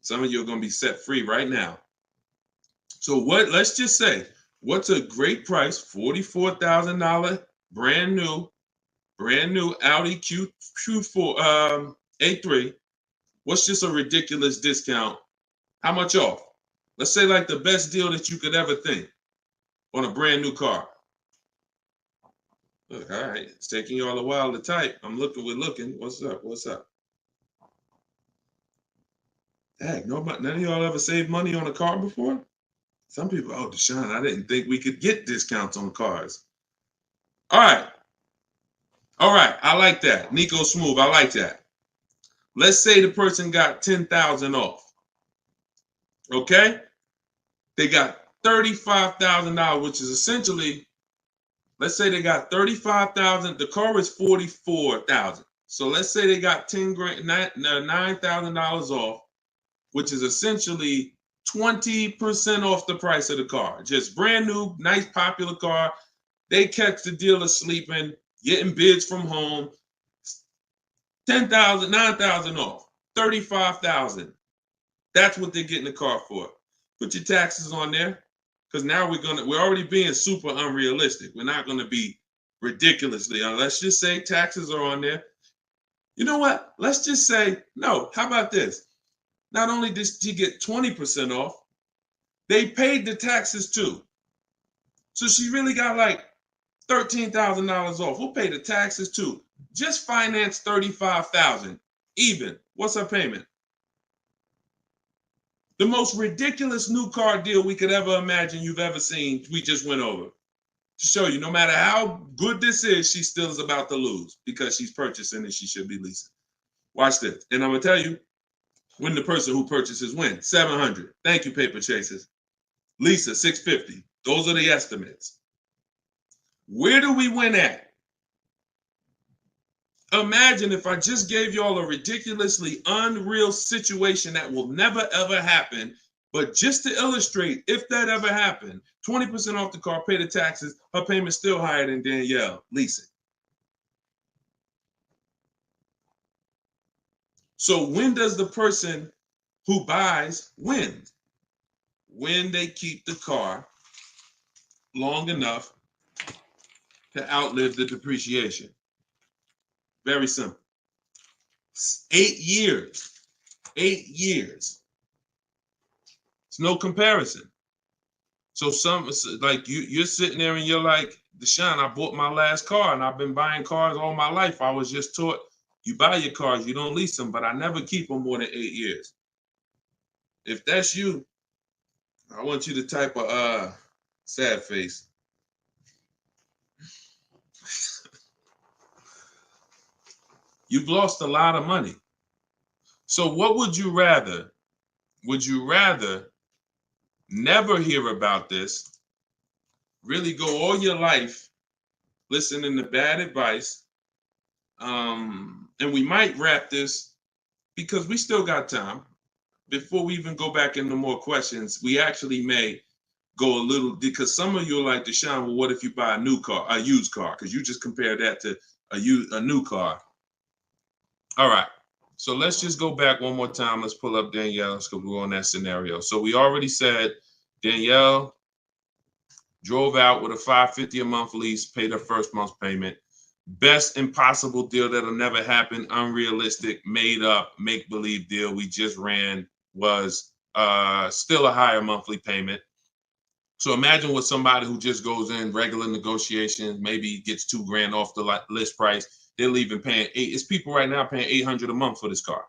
Some of you are gonna be set free right now. So let's just say, what's a great price? $44,000 brand new Audi Q4 A3. What's just a ridiculous discount? How much off? Let's say like the best deal that you could ever think on a brand new car. Look, all right, it's taking y'all a while to type. We're looking. What's up? Heck, none of y'all ever saved money on a car before? Some people, oh, Deshone, I didn't think we could get discounts on cars. All right, I like that. Nico Smooth, I like that. Let's say the person got $10,000 off. Okay? They got $35,000, which is essentially, let's say they got $35,000. The car is $44,000. So let's say they got $9,000 off, which is essentially 20% off the price of the car. Just brand new, nice, popular car. They catch the dealer sleeping, getting bids from home. $10,000, $9,000 off, $35,000. That's what they're getting the car for. Put your taxes on there, because now we're already being super unrealistic. We're not gonna be ridiculously. Let's just say taxes are on there. You know what? Let's just say no. How about this? Not only did she get 20% off, they paid the taxes too. So she really got like $13,000 off. We'll pay the taxes too. Just finance $35,000 even. What's her payment? The most ridiculous new car deal we could ever imagine you've ever seen, we just went over. To show you, no matter how good this is, she still is about to lose because she's purchasing and she should be leasing. Watch this. And I'm going to tell you, when the person who purchases wins, $700. Thank you, paper chasers. Lisa, $650. Those are the estimates. Where do we win at? Imagine if I just gave y'all a ridiculously unreal situation that will never ever happen, but just to illustrate, if that ever happened, 20% off the car, pay the taxes, her payment's still higher than Danielle leasing. So when does the person who buys win? When they keep the car long enough to outlive the depreciation. Very simple. 8 years. 8 years. It's no comparison. So like you're sitting there and you're like, Deshone, I bought my last car and I've been buying cars all my life. I was just taught you buy your cars, you don't lease them, but I never keep them more than 8 years. If that's you, I want you to type a sad face. You've lost a lot of money. So what would you rather? Would you rather never hear about this, really go all your life listening to bad advice? And we might wrap this because we still got time. Before we even go back into more questions, we actually may go a little, because some of you are like, Deshone, well, what if you buy a new car, a used car? Because you just compared that to a new car. All right. So let's just go back one more time. Let's pull up Danielle's because we're on that scenario. So we already said Danielle drove out with a $550 a month lease, paid her first month's payment. Best impossible deal that'll never happen, unrealistic, made up, make-believe deal we just ran was still a higher monthly payment. So imagine with somebody who just goes in regular negotiations, maybe gets $2,000 off the list price. They're leaving paying it's people right now paying $800 a month for this car,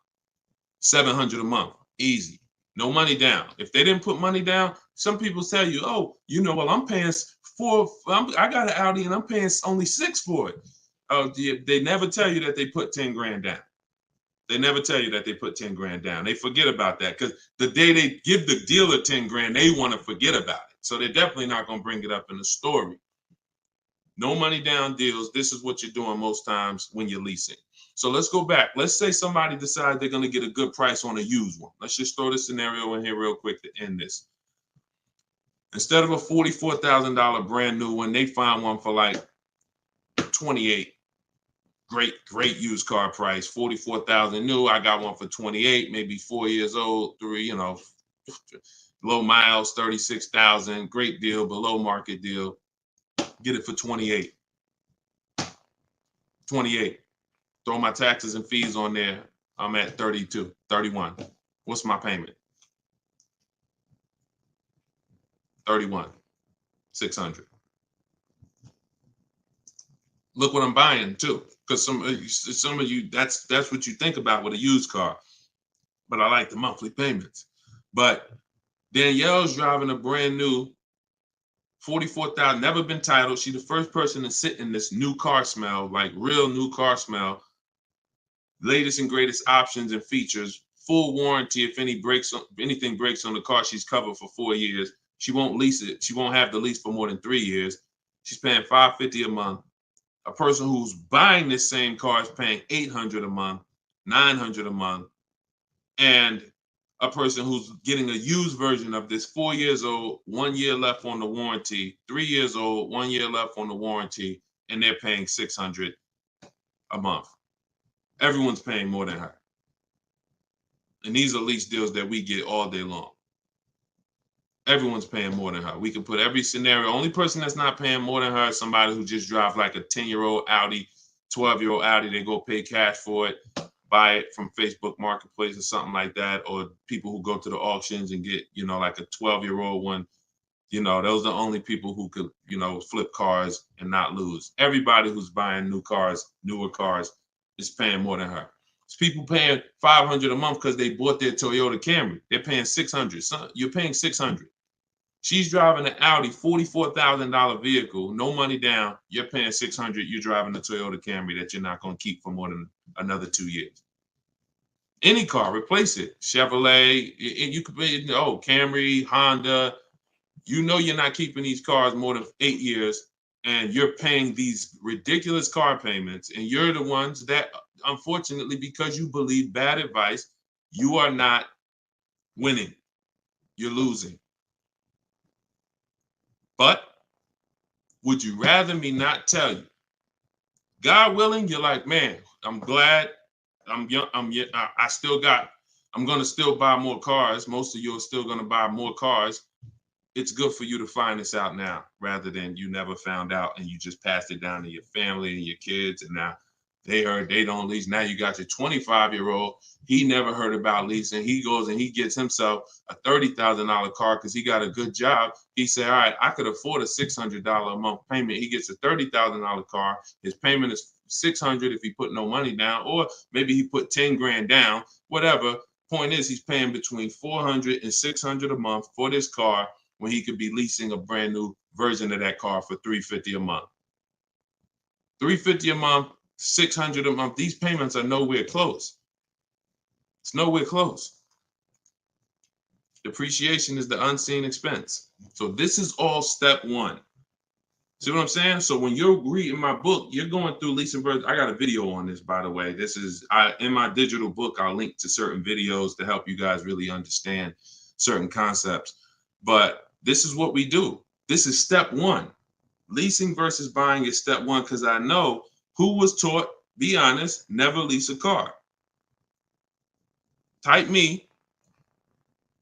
$700 a month, easy, no money down. If they didn't put money down, some people tell you, oh, well, I'm paying I got an Audi and I'm paying only $6,000 for it. They never tell you that they put $10,000 down. They never tell you that they put $10,000 down. They forget about that because the day they give the dealer $10,000, they want to forget about it. So they're definitely not going to bring it up in the story. No money down deals. This is what you're doing most times when you're leasing. So let's go back. Let's say somebody decides they're going to get a good price on a used one. Let's just throw this scenario in here real quick to end this. Instead of a $44,000 brand new one, they find one for like $28,000. Great used car price. $44,000 new. I got one for $28,000, maybe 4 years old, low miles, $36,000. Great deal, below market deal. Get it for $28,000. $28,000. Throw my taxes and fees on there. I'm at $32,000, $31,000. What's my payment? $31,600. Look what I'm buying too, because some of you that's what you think about with a used car. But I like the monthly payments. But Danielle's driving a brand new $44,000, never been titled. She's the first person to sit in this new car smell, like real new car smell. Latest and greatest options and features, full warranty. If anything breaks on the car, she's covered for 4 years. She won't lease it. She won't have the lease for more than 3 years. She's paying $550 a month. A person who's buying this same car is paying $800 a month, $900 a month, and a person who's getting a used version of this 4 years old, 1 year left on the warranty, 3 years old, 1 year left on the warranty, and they're paying $600 a month. Everyone's paying more than her. And these are lease deals that we get all day long. Everyone's paying more than her. We can put every scenario. Only person that's not paying more than her is somebody who just drives like a 10-year-old Audi, 12-year-old Audi. They go pay cash for it, buy it from Facebook Marketplace or something like that, or people who go to the auctions and get, like a 12-year-old one. Those are the only people who could, flip cars and not lose. Everybody who's buying new cars, newer cars, is paying more than her. It's people paying $500 a month because they bought their Toyota Camry. They're paying $600. So you're paying $600. She's driving an Audi, $44,000 vehicle, no money down. You're paying $600. You're driving a Toyota Camry that you're not going to keep for more than another 2 years. Any car, replace it. Chevrolet, you could pay, Camry, Honda. You're not keeping these cars more than 8 years, and you're paying these ridiculous car payments, and you're the ones that, unfortunately, because you believe bad advice, you are not winning. You're losing. But would you rather me not tell you? God willing, you're like, man, I'm glad I'm young. I'm going to still buy more cars. Most of you are still going to buy more cars. It's good for you to find this out now rather than you never found out and you just passed it down to your family and your kids. And now They heard they don't lease. Now you got your 25-year-old. He never heard about leasing. He goes and he gets himself a $30,000 car because he got a good job. He said, all right, I could afford a $600 a month payment. He gets a $30,000 car. His payment is $600 if he put no money down, or maybe he put 10 grand down, whatever. Point is, he's paying between $400 and $600 a month for this car when he could be leasing a brand new version of that car for $350 a month. $350 a month, $600 a month. These payments are nowhere close. It's nowhere close. Depreciation is the unseen expense. So this is all step one. See what I'm saying? So when you're reading my book, you're going through leasing versions. I got a video on this, by the way. This is in my digital book. I'll link to certain videos to help you guys really understand certain concepts. But this is what we do. This is step one. Leasing versus buying is step one, because I know who was taught, be honest, never lease a car. Type me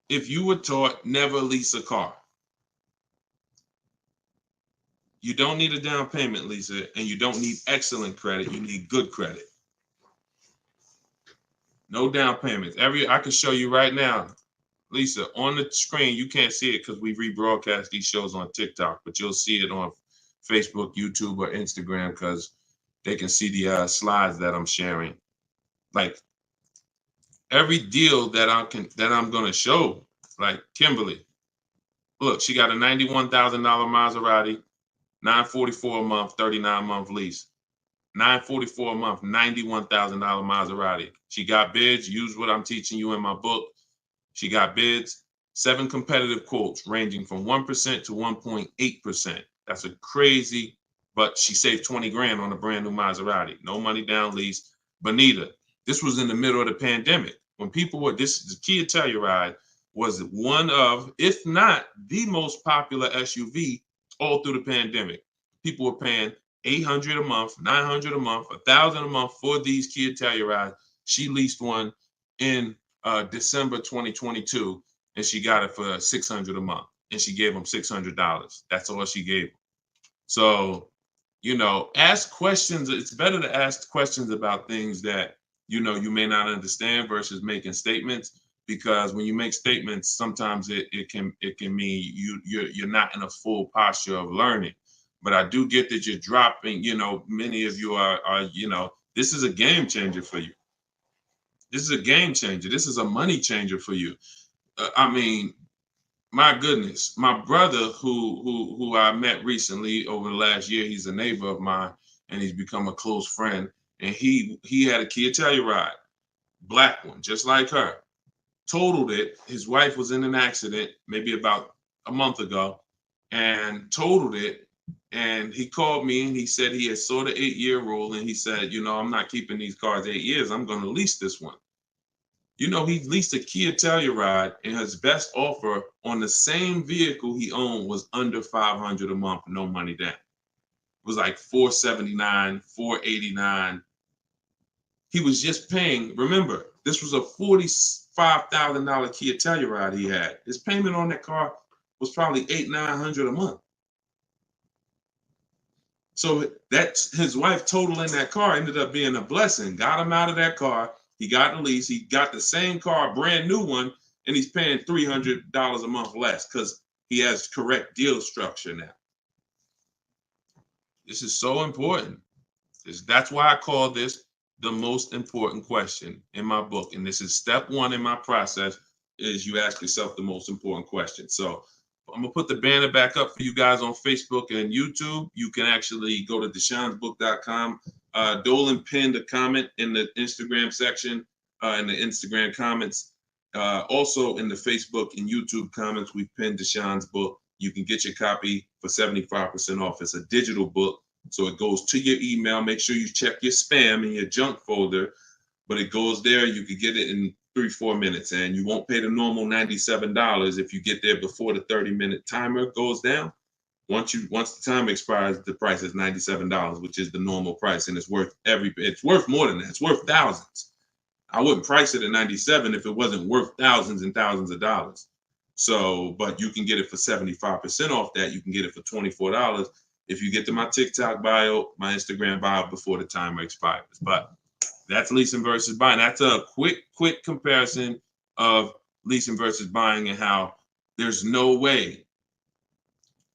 if you were taught never lease a car. You don't need a down payment, Lisa, and you don't need excellent credit. You need good credit. No down payments. I can show you right now, Lisa, on the screen. You can't see it because we rebroadcast these shows on TikTok, but you'll see it on Facebook, YouTube, or Instagram because they can see the slides that I'm sharing. Like every deal that I'm gonna show, like Kimberly. Look, she got a $91,000 Maserati, $944 a month, 39-month lease. $944 a month, $91,000 Maserati. She got bids. Use what I'm teaching you in my book. She got bids. 7 competitive quotes ranging from 1% to 1.8%. That's a crazy, but she saved 20 grand on a brand new Maserati. No money down lease. Bonita, this was in the middle of the pandemic. When people were, the Kia Telluride was one of, if not the most popular SUV all through the pandemic. People were paying $800 a month, $900 a month, $1,000 a month for these Kia Tellurides. She leased one in December 2022, and she got it for $600 a month, and she gave them $600. That's all she gave them. So, ask questions. It's better to ask questions about things that you may not understand versus making statements. Because when you make statements, sometimes it can mean you're not in a full posture of learning. But I do get that you're dropping. Many of you are this is a game changer for you. This is a game changer. This is a money changer for you. I mean, my goodness, my brother who I met recently over the last year, he's a neighbor of mine, and he's become a close friend. And he had a Kia Telluride, black one, just like her. Totaled it. His wife was in an accident maybe about a month ago and totaled it. And he called me and he said he had saw the 8-year rule, and he said, I'm not keeping these cars 8 years. I'm going to lease this one. He leased a Kia Telluride, and his best offer on the same vehicle he owned was under $500 a month, no money down. It was like $479, $489. He was just paying. Remember, this was a $45,000 Kia Telluride he had. His payment on that car was probably $800-900 a month. So that's his wife totaling that car ended up being a blessing. Got him out of that car. He got the lease. He got the same car, brand new one, and he's paying $300 a month less because he has correct deal structure now. This is so important. That's why I call this the most important question in my book. And this is step one in my process, is you ask yourself the most important question. So I'm gonna put the banner back up for you guys on Facebook and YouTube. You can actually go to deshonsbook.com. Dolan pinned a comment in the Instagram section, in the Instagram comments. Also in the Facebook and YouTube comments, we've pinned Deshon's book. You can get your copy for 75% off. It's a digital book, so it goes to your email. Make sure you check your spam and your junk folder, but it goes there. You can get it in 3-4 minutes, and you won't pay the normal $97 if you get there before the 30-minute timer goes down. Once the time expires, the price is $97, which is the normal price, and it's worth more than that. It's worth thousands. I wouldn't price it at $97 if it wasn't worth thousands and thousands of dollars. So, but you can get it for 75% off that. You can get it for $24 if you get to my TikTok bio, my Instagram bio before the timer expires. But that's leasing versus buying. That's a quick comparison of leasing versus buying and how there's no way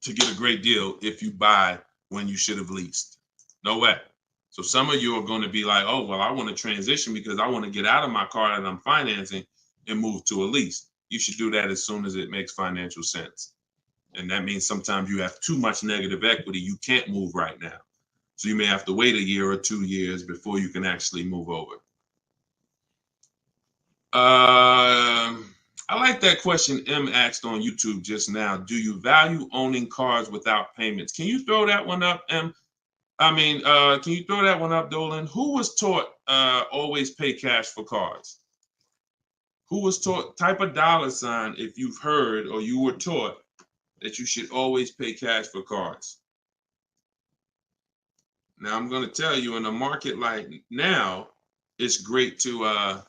to get a great deal if you buy when you should have leased. No way. So some of you are going to be like, oh, well, I want to transition because I want to get out of my car that I'm financing and move to a lease. You should do that as soon as it makes financial sense. And that means sometimes you have too much negative equity. You can't move right now. So you may have to wait a year or 2 years before you can actually move over. I like that question M asked on YouTube just now. Do you value owning cars without payments? Can you throw that one up, M? Can you throw that one up, Dolan? Who was taught always pay cash for cars? Who was taught, type a $sign if you've heard or you were taught that you should always pay cash for cars. Now, I'm going to tell you, in a market like now, it's great to, all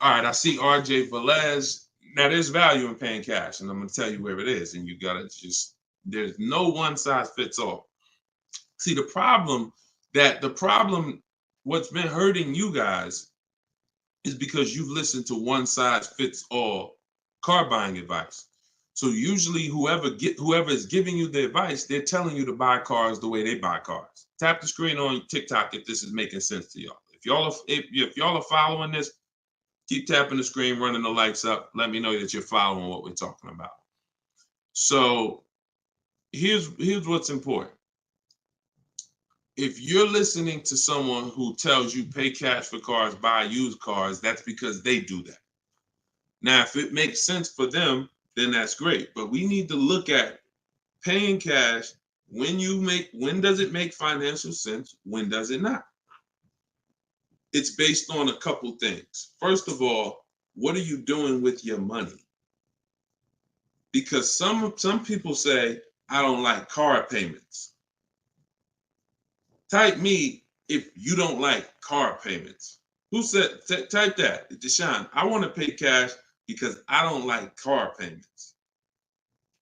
right, I see RJ Velez. Now, there's value in paying cash, and I'm going to tell you where it is, and you got to just, there's no one size fits all. See, the problem, what's been hurting you guys is because you've listened to one size fits all car buying advice. So usually whoever is giving you the advice, they're telling you to buy cars the way they buy cars. Tap the screen on TikTok if this is making sense to y'all. If y'all are following this, keep tapping the screen, running the lights up. Let me know that you're following what we're talking about. So here's what's important. If you're listening to someone who tells you pay cash for cars, buy used cars, that's because they do that. Now, if it makes sense for them, then that's great. But we need to look at paying cash. When does it make financial sense? When does it not? It's based on a couple things. First of all, what are you doing with your money? Because some people say, I don't like car payments. Type me if you don't like car payments. Who said, type that, Deshone, I want to pay cash because I don't like car payments.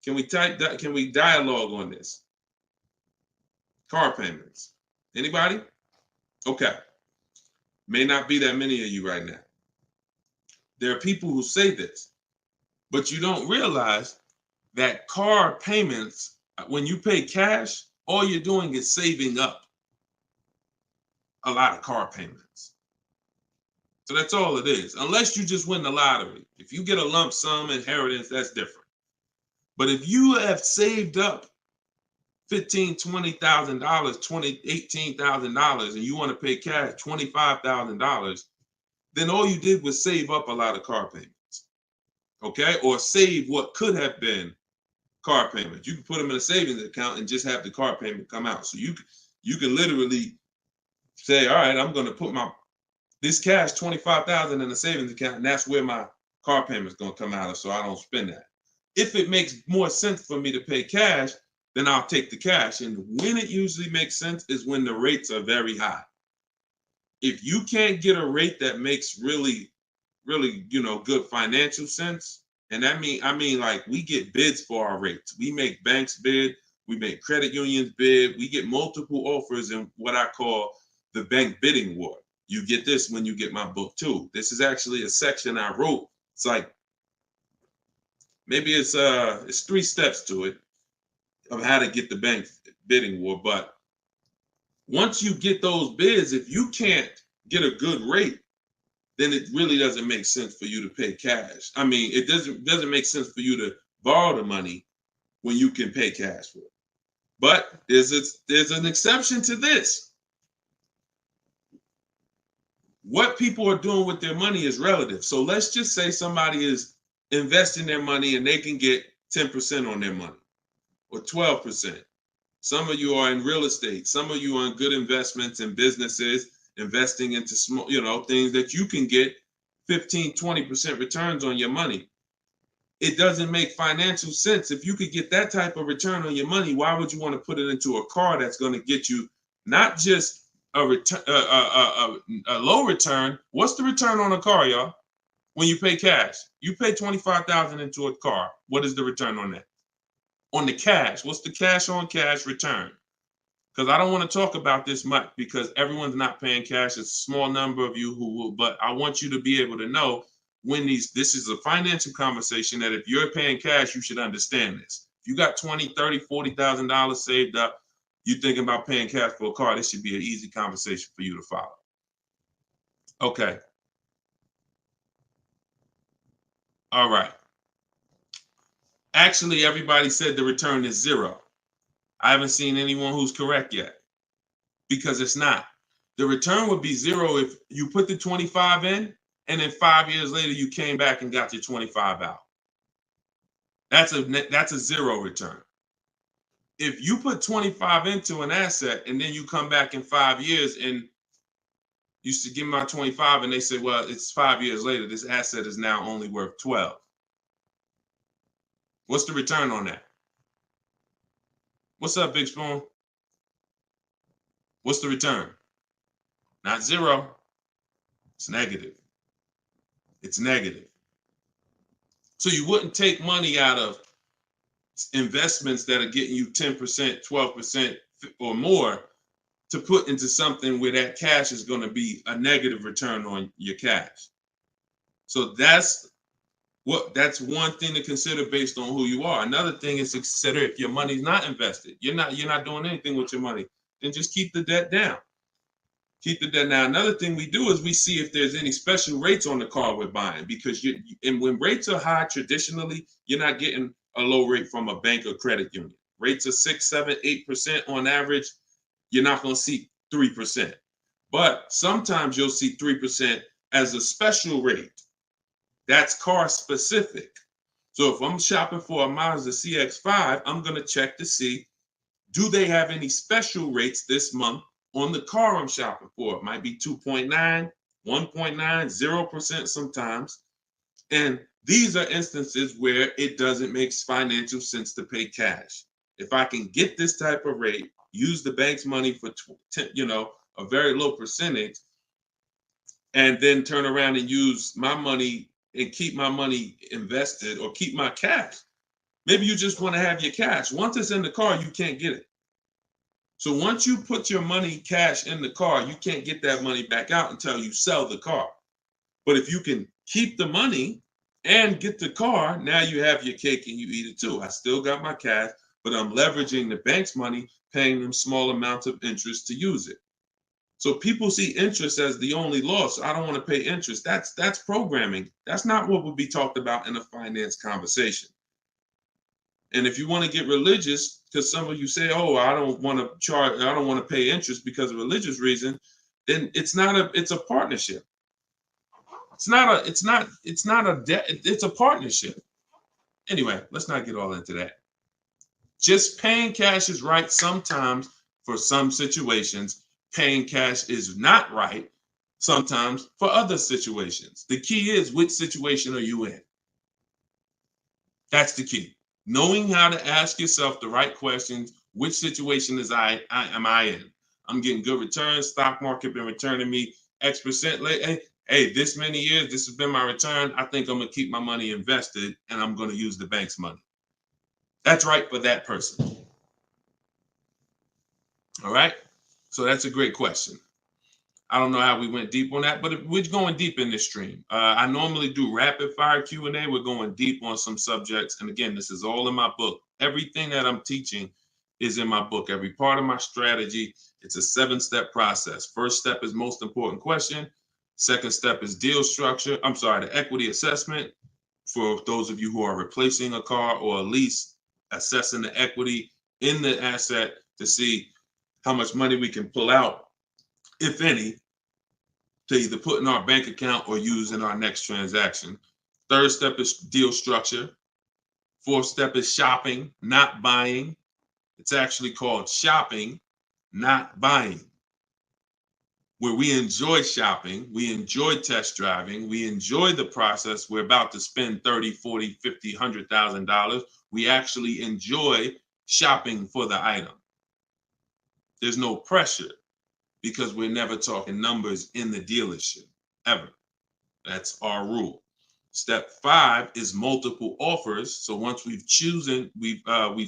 Can we type that? Can we dialogue on this? Car payments. Anybody? Okay. May not be that many of you right now. There are people who say this, but you don't realize that car payments, when you pay cash, all you're doing is saving up a lot of car payments. So that's all it is, unless you just win the lottery. If you get a lump sum inheritance, that's different. But if you have saved up $15,000, $20,000, $18,000, and you want to pay cash $25,000, then all you did was save up a lot of car payments, okay? Or save what could have been car payments. You can put them in a savings account and just have the car payment come out. So you can literally say, all right, I'm going to put this cash, $25,000 in a savings account, and that's where my car payment is going to come out of, so I don't spend that. If it makes more sense for me to pay cash, then I'll take the cash. And when it usually makes sense is when the rates are very high. If you can't get a rate that makes really, really, good financial sense, and I mean like we get bids for our rates. We make banks bid, we make credit unions bid, we get multiple offers in what I call the bank bidding war. You get this when you get my book too. This is actually a section I wrote. It's like, maybe it's 3 steps to it of how to get the bank bidding war. But once you get those bids, if you can't get a good rate, then it really doesn't make sense for you to pay cash. I mean, it doesn't make sense for you to borrow the money when you can pay cash for it. But there's an exception to this. What people are doing with their money is relative. So let's just say somebody is investing their money and they can get 10% on their money or 12%. Some of you are in real estate. Some of you are in good investments and businesses, investing into small, things that you can get 15, 20% returns on your money. It doesn't make financial sense. If you could get that type of return on your money, why would you want to put it into a car that's going to get you not just a low return? What's the return on a car, y'all? When you pay cash, you pay $25,000 into a car. What is the return on that? on the cash. What's the cash on cash return? Because I don't want to talk about this much because everyone's not paying cash. It's a small number of you who will, but I want you to be able to know when this is a financial conversation that if you're paying cash, you should understand this. If you got $20,000, $30,000, $40,000 saved up, you're thinking about paying cash for a car, this should be an easy conversation for you to follow. Okay. All right. Actually, everybody said the return is 0. I haven't seen anyone who's correct yet because it's not. The return would be 0 if you put the 25 in and then 5 years later you came back and got your 25 out. That's a 0 return. If you put 25 into an asset and then you come back in 5 years and you used to give me my 25 and they say, well, it's 5 years later, this asset is now only worth 12. What's the return on that? What's up, Big Spoon? What's the return? Not 0. It's negative. It's negative. So you wouldn't take money out of investments that are getting you 10%, 12% or more to put into something where that cash is going to be a negative return on your cash. So that's one thing to consider based on who you are. Another thing is to consider if your money's not invested, you're not doing anything with your money, then just keep the debt down. Keep the debt down. Another thing we do is we see if there's any special rates on the car we're buying, because and when rates are high, traditionally, you're not getting a low rate from a bank or credit union. Rates are 6, 7, 8% on average. You're not going to see 3%. But sometimes you'll see 3% as a special rate. That's car specific. So if I'm shopping for a Mazda CX-5, I'm going to check to see, do they have any special rates this month on the car I'm shopping for? It might be 2.9, 1.9, 0% sometimes. And these are instances where it doesn't make financial sense to pay cash. If I can get this type of rate, use the bank's money for a very low percentage, and then turn around and use my money and keep my money invested or keep my cash. Maybe you just want to have your cash. Once it's in the car, you can't get it. So once you put your money cash in the car, you can't get that money back out until you sell the car. But if you can keep the money and get the car, now you have your cake and you eat it too. I still got my cash, but I'm leveraging the bank's money, paying them small amounts of interest to use it. So people see interest as the only loss. I don't want to pay interest. That's programming. That's not what would be talked about in a finance conversation. And if you want to get religious, because some of you say, "Oh, I don't want to pay interest because of religious reason," then it's a partnership. It's not a debt. It's a partnership. Anyway, let's not get all into that. Just paying cash is right sometimes for some situations. Paying cash is not right sometimes for other situations. The key is, which situation are you in? That's the key. Knowing how to ask yourself the right questions. Which situation am I in? I'm getting good returns. Stock market been returning me X percent late. Hey, this many years, this has been my return. I think I'm going to keep my money invested and I'm going to use the bank's money. That's right for that person. All right. So that's a great question. I don't know how we went deep on that, but we're going deep in this stream. I normally do rapid fire Q&A. We're going deep on some subjects. And again, this is all in my book. Everything that I'm teaching is in my book. Every part of my strategy, it's a 7-step process. First step is most important question. Second step is deal structure. The equity assessment for those of you who are replacing a car or a lease, assessing the equity in the asset to see how much money we can pull out, if any, to either put in our bank account or use in our next transaction. Third step is deal structure. Fourth step is shopping, not buying. It's actually called shopping, not buying, where we enjoy shopping, we enjoy test driving, we enjoy the process. We're about to spend $30,000, $40,000, $50,000, $100,000. We actually enjoy shopping for the item. There's no pressure because we're never talking numbers in the dealership, ever. That's our rule. Step 5 is multiple offers. So once we've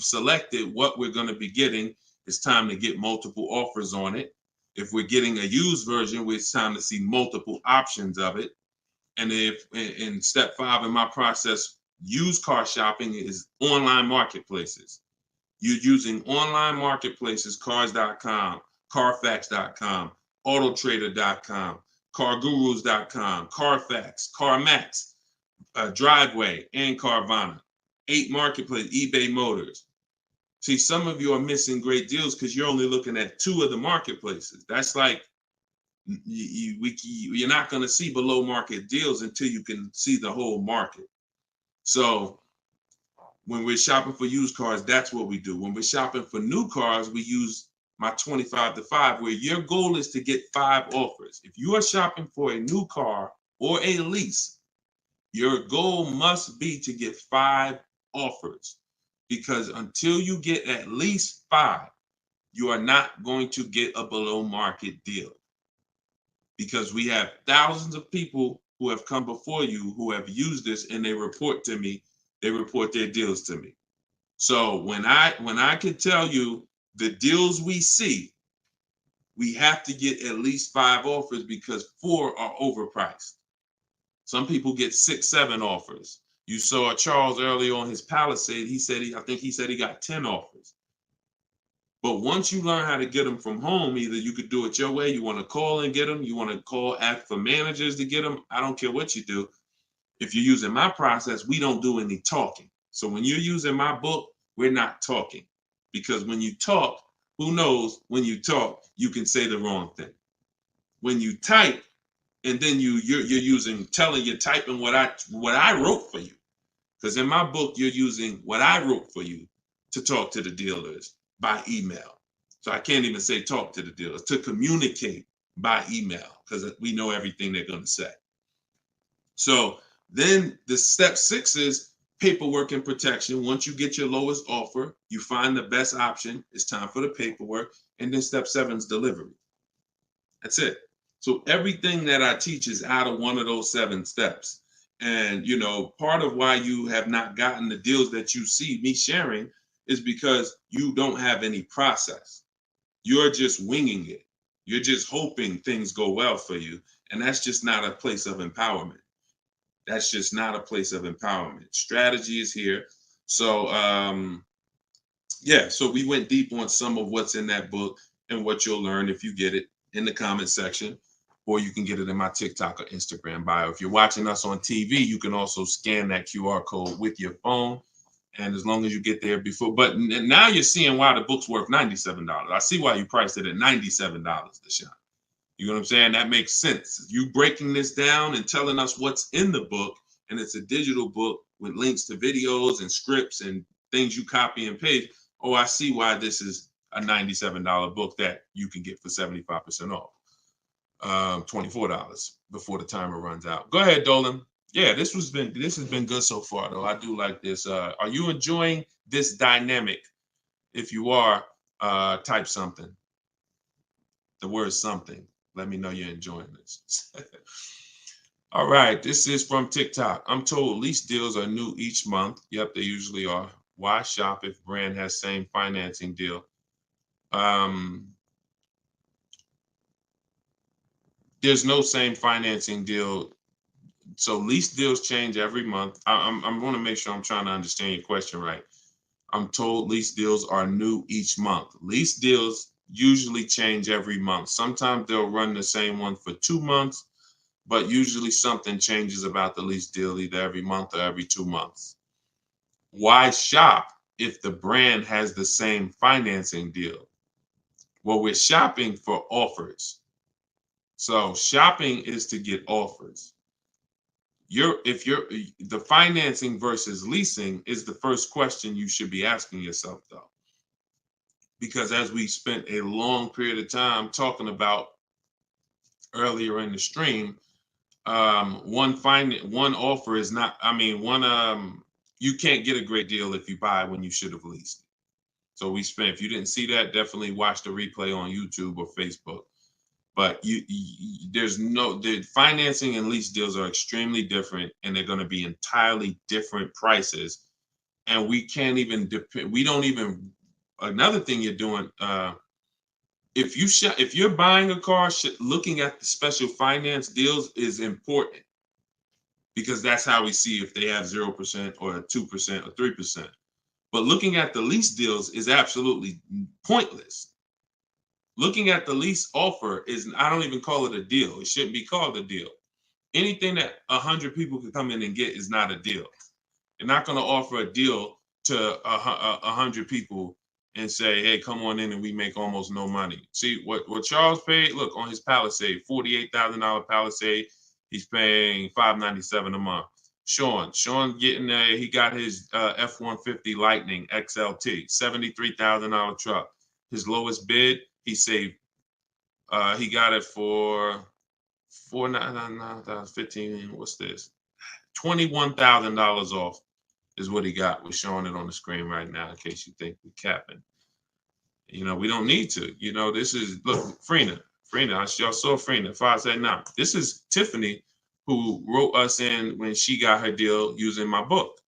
selected what we're going to be getting, it's time to get multiple offers on it. If we're getting a used version, it's time to see multiple options of it. And if in step 5 in my process, used car shopping is online marketplaces. You're using online marketplaces, cars.com, carfax.com, autotrader.com, cargurus.com, Carfax, CarMax, Driveway, and Carvana. 8 marketplaces, eBay Motors. See, some of you are missing great deals because you're only looking at 2 of the marketplaces. That's like you're not going to see below market deals until you can see the whole market. So when we're shopping for used cars, that's what we do. When we're shopping for new cars, we use my 25 to 5, where your goal is to get 5 offers. If you are shopping for a new car or a lease, your goal must be to get 5 offers, because until you get at least 5, you are not going to get a below market deal. Because we have thousands of people who have come before you who have used this, and they report to me, they report their deals to me. So when I can tell you the deals we see, we have to get at least 5 offers, because 4 are overpriced. Some people get 6, 7 offers. You saw Charles earlier on his Palisade. I think he said he got 10 offers. But once you learn how to get them from home, either you could do it your way, you want to call and get them, you want to call, ask for managers to get them. I don't care what you do. If you're using my process, we don't do any talking. So when you're using my book, we're not talking. Because when you talk, who knows, when you talk, you can say the wrong thing. When you type, and then you're typing what I wrote for you. Because in my book, you're using what I wrote for you to talk to the dealers by email. So I can't even say talk to the dealers, to communicate by email, because we know everything they're going to say. So then the step 6 is paperwork and protection. Once you get your lowest offer, you find the best option. It's time for the paperwork. And then step 7 is delivery. That's it. So everything that I teach is out of one of those 7 steps. And, part of why you have not gotten the deals that you see me sharing is because you don't have any process. You're just winging it. You're just hoping things go well for you. And that's just not a place of empowerment. That's just not a place of empowerment. Strategy is here. So, so we went deep on some of what's in that book and what you'll learn if you get it in the comment section, or you can get it in my TikTok or Instagram bio. If you're watching us on TV, you can also scan that QR code with your phone. And as long as you get there before, but now you're seeing why the book's worth $97. I see why you priced it at $97, Deshone. You know what I'm saying? That makes sense. You breaking this down and telling us what's in the book, and it's a digital book with links to videos and scripts and things you copy and paste. Oh, I see why this is a $97 book that you can get for 75% off. $24 before the timer runs out. Go ahead, Dolan. Yeah, this has been good so far, though. I do like this. Are you enjoying this dynamic? If you are, type something. The word something. Let me know you're enjoying this. All right, this is from TikTok. I'm told lease deals are new each month. Yep, they usually are. Why shop if brand has same financing deal? There's no same financing deal. So lease deals change every month. I'm going to make sure I'm trying to understand your question right. I'm told lease deals are new each month. Lease deals usually change every month. Sometimes they'll run the same one for 2 months, but usually something changes about the lease deal either every month or every 2 months. Why shop if the brand has the same financing deal? Well, we're shopping for offers. So shopping is to get offers. The financing versus leasing is the first question you should be asking yourself, though. Because as we spent a long period of time talking about earlier in the stream, one offer is not, you can't get a great deal if you buy when you should have leased. So if you didn't see that, definitely watch the replay on YouTube or Facebook. But the financing and lease deals are extremely different, and they're going to be entirely different prices. And we can't even depend. We don't even. Another thing you're doing, if you're buying a car, looking at the special finance deals is important, because that's how we see if they have 0% or 2% or 3%. But looking at the lease deals is absolutely pointless. Looking at the lease offer is, I don't even call it a deal. It shouldn't be called a deal. Anything that 100 people can come in and get is not a deal. You're not going to offer a deal to 100 people and say, hey, come on in and we make almost no money. See, what Charles paid, look, on his Palisade, $48,000 Palisade, he's paying $597 a month. Sean getting he got his F-150 Lightning XLT, $73,000 truck. His lowest bid, he saved, he got it for $4,999, what's this? $21,000 off is what he got. We're showing it on the screen right now in case you think we're capping. We don't need to. This is, look, Frina, y'all saw Frina, 579. This is Tiffany, who wrote us in when she got her deal using my book.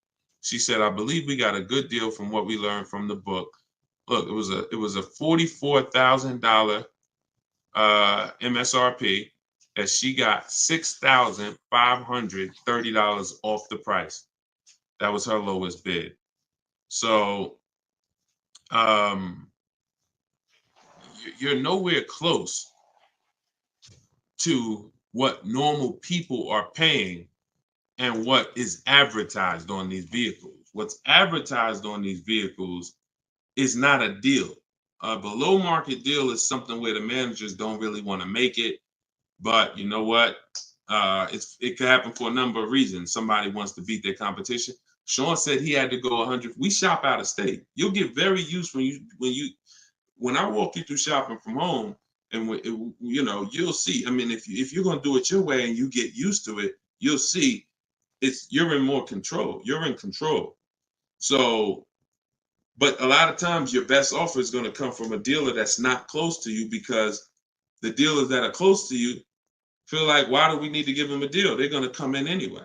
She said, I believe we got a good deal from what we learned from the book. Look, it was a $44,000 MSRP that she got $6,530 off the price. That was her lowest bid. So you're nowhere close to what normal people are paying and what is advertised on these vehicles. What's advertised on these vehicles is not a deal. A below market deal is something where the managers don't really want to make it. But you know what? It could happen for a number of reasons. Somebody wants to beat their competition. Sean said he had to go 100. We shop out of state. You'll get very used when I walk you through shopping from home, and you'll see. I mean, if you're gonna do it your way and you get used to it, you'll see you're in more control. You're in control. So, but a lot of times your best offer is going to come from a dealer that's not close to you, because the dealers that are close to you feel like, why do we need to give them a deal? They're going to come in anyway.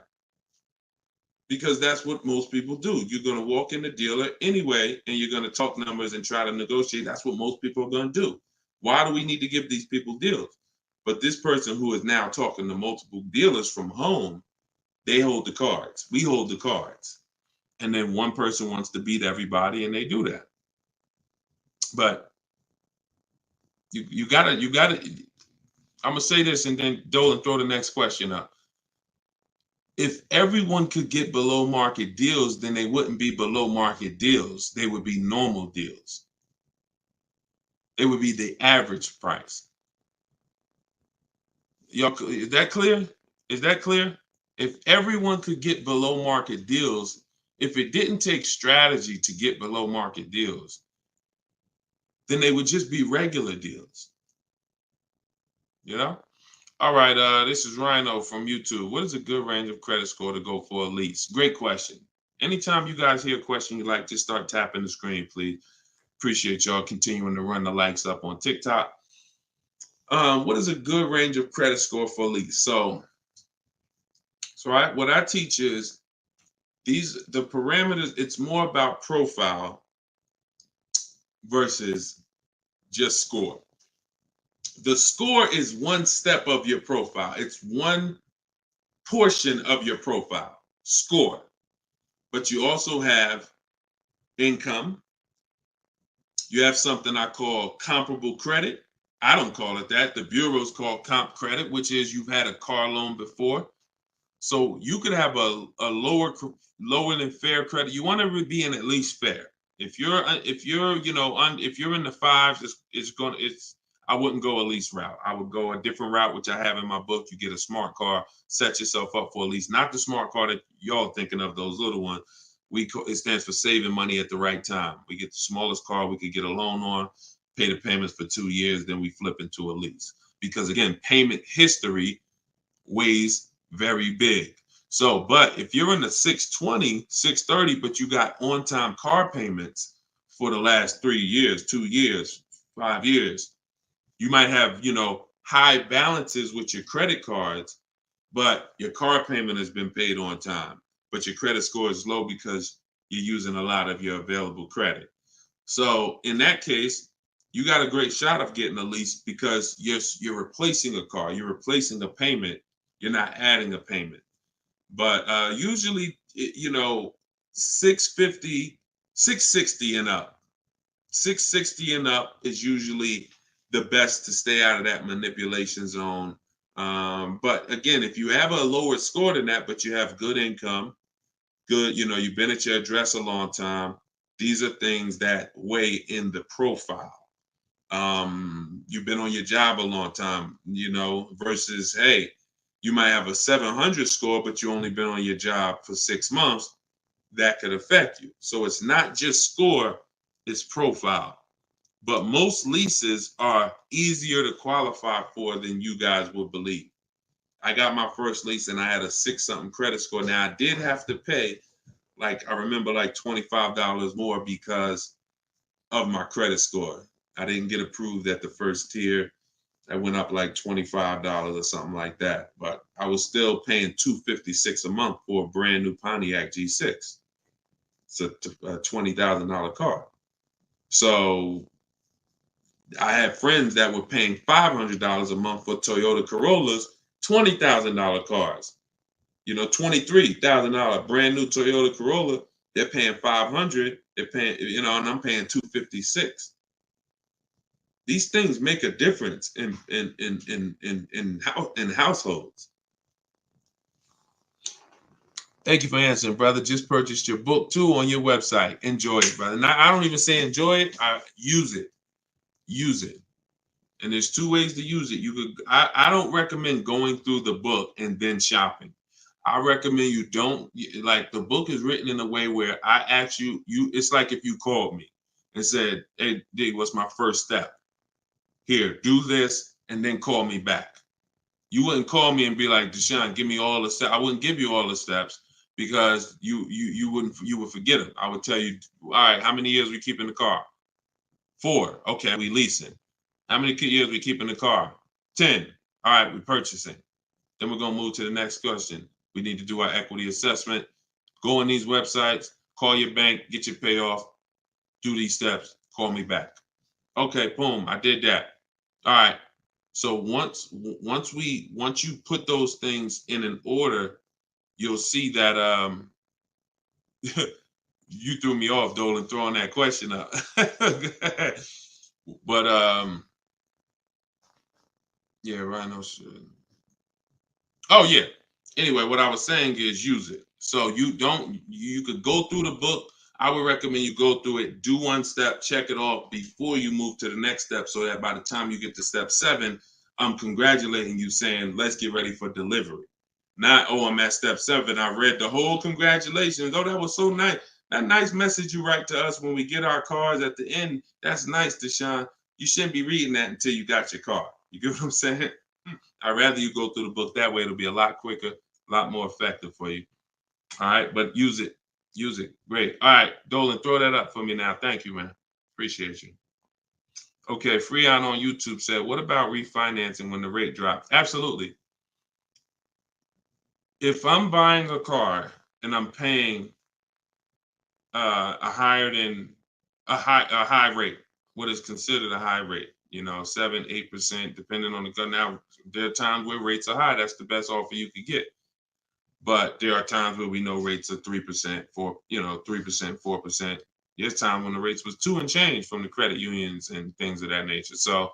Because that's what most people do. You're going to walk in the dealer anyway, and you're going to talk numbers and try to negotiate. That's what most people are going to do. Why do we need to give these people deals? But this person who is now talking to multiple dealers from home, they hold the cards. We hold the cards. And then one person wants to beat everybody, and they do that. But you gotta, I'm going to say this, and then Dolan, throw the next question up. If everyone could get below market deals, then they wouldn't be below market deals. They would be normal deals. It would be the average price. Y'all, is that clear? Is that clear? If everyone could get below market deals, if it didn't take strategy to get below market deals, then they would just be regular deals. All right, this is Rhino from YouTube. What is a good range of credit score to go for a lease? Great question. Anytime you guys hear a question you like, just start tapping the screen, please. Appreciate y'all continuing to run the likes up on TikTok. What is a good range of credit score for a lease? So what I teach is the parameters. It's more about profile versus just score. The score is one step of your profile. It's one portion of your profile, score. But you also have income. You have something I call comparable credit. I don't call it that. The bureaus call comp credit, which is you've had a car loan before. So you could have a lower than fair credit. You want to be in at least fair. If you're in the fives, I wouldn't go a lease route. I would go a different route, which I have in my book. You get a smart car, set yourself up for a lease. Not the smart car that y'all thinking of, those little ones. It stands for saving money at the right time. We get the smallest car we could get a loan on, pay the payments for 2 years, then we flip into a lease. Because again, payment history weighs very big. So, but if you're in the 620, 630, but you got on-time car payments for the last 3 years, 2 years, 5 years, you might have, high balances with your credit cards, but your car payment has been paid on time, but your credit score is low because you're using a lot of your available credit. So in that case, you got a great shot of getting a lease because you're replacing a car, you're replacing a payment, you're not adding a payment. But usually, 650, 660 and up. 660 and up is usually the best to stay out of that manipulation zone. But again, if you have a lower score than that, but you have good income, good, you've been at your address a long time, these are things that weigh in the profile. You've been on your job a long time, versus, hey, you might have a 700 score, but you only been on your job for 6 months. That could affect you. So it's not just score, it's profile. But most leases are easier to qualify for than you guys would believe. I got my first lease and I had a 6-something credit score. Now I did have to pay, I remember $25 more because of my credit score. I didn't get approved at the first tier. I went up $25 or something like that. But I was still paying $256 a month for a brand new Pontiac G6. It's a $20,000 car. So I had friends that were paying $500 a month for Toyota Corollas, $20,000 cars. $23,000 brand new Toyota Corolla. They're paying $500. They're paying, and I'm paying $256. These things make a difference in households. Thank you for answering, brother. Just purchased your book too on your website. Enjoy it, brother. Now, I don't even say enjoy it. I use it. Use it. And there's 2 ways to use it. I don't recommend going through the book and then shopping. I recommend you don't, the book is written in a way where I ask you, it's like if you called me and said, hey, D, what's my first step? Here, do this, and then call me back. You wouldn't call me and be like, Deshone, give me all the steps. I wouldn't give you all the steps because you would forget them. I would tell you, all right, how many years we keep in the car? 4. Okay, we leasing. How many years we keep in the car? 10. All right, we purchasing. Then we're gonna move to the next question. We need to do our equity assessment. Go on these websites, call your bank, get your payoff, do these steps, call me back. Okay, boom, I did that. All right. So once you put those things in an order, you'll see that you threw me off, Dolan, throwing that question up. But yeah, Rhino should. Oh yeah. Anyway, what I was saying is use it. So you could go through the book. I would recommend you go through it, do 1 step, check it off before you move to the next step, so that by the time you get to step 7, I'm congratulating you, saying, let's get ready for delivery. Not, oh, I'm at step 7. I read the whole congratulations. Oh, that was so nice. That nice message you write to us when we get our cars at the end. That's nice, Deshone. You shouldn't be reading that until you got your car. You get what I'm saying? I'd rather you go through the book that way. It'll be a lot quicker, a lot more effective for you. All right, but use it. Use it. Great. All right, Dolan, throw that up for me now. Thank you, man. Appreciate you. Okay, Freon on YouTube said, what about refinancing when the rate drops? Absolutely. If I'm buying a car and I'm paying a high rate, what is considered a high rate, 7-8%, depending on the gun. Now, there are times where rates are high. That's the best offer you could get. But there are times where we know rates are 3%, 3%, 4%. There's time when the rates was 2 and change from the credit unions and things of that nature. So,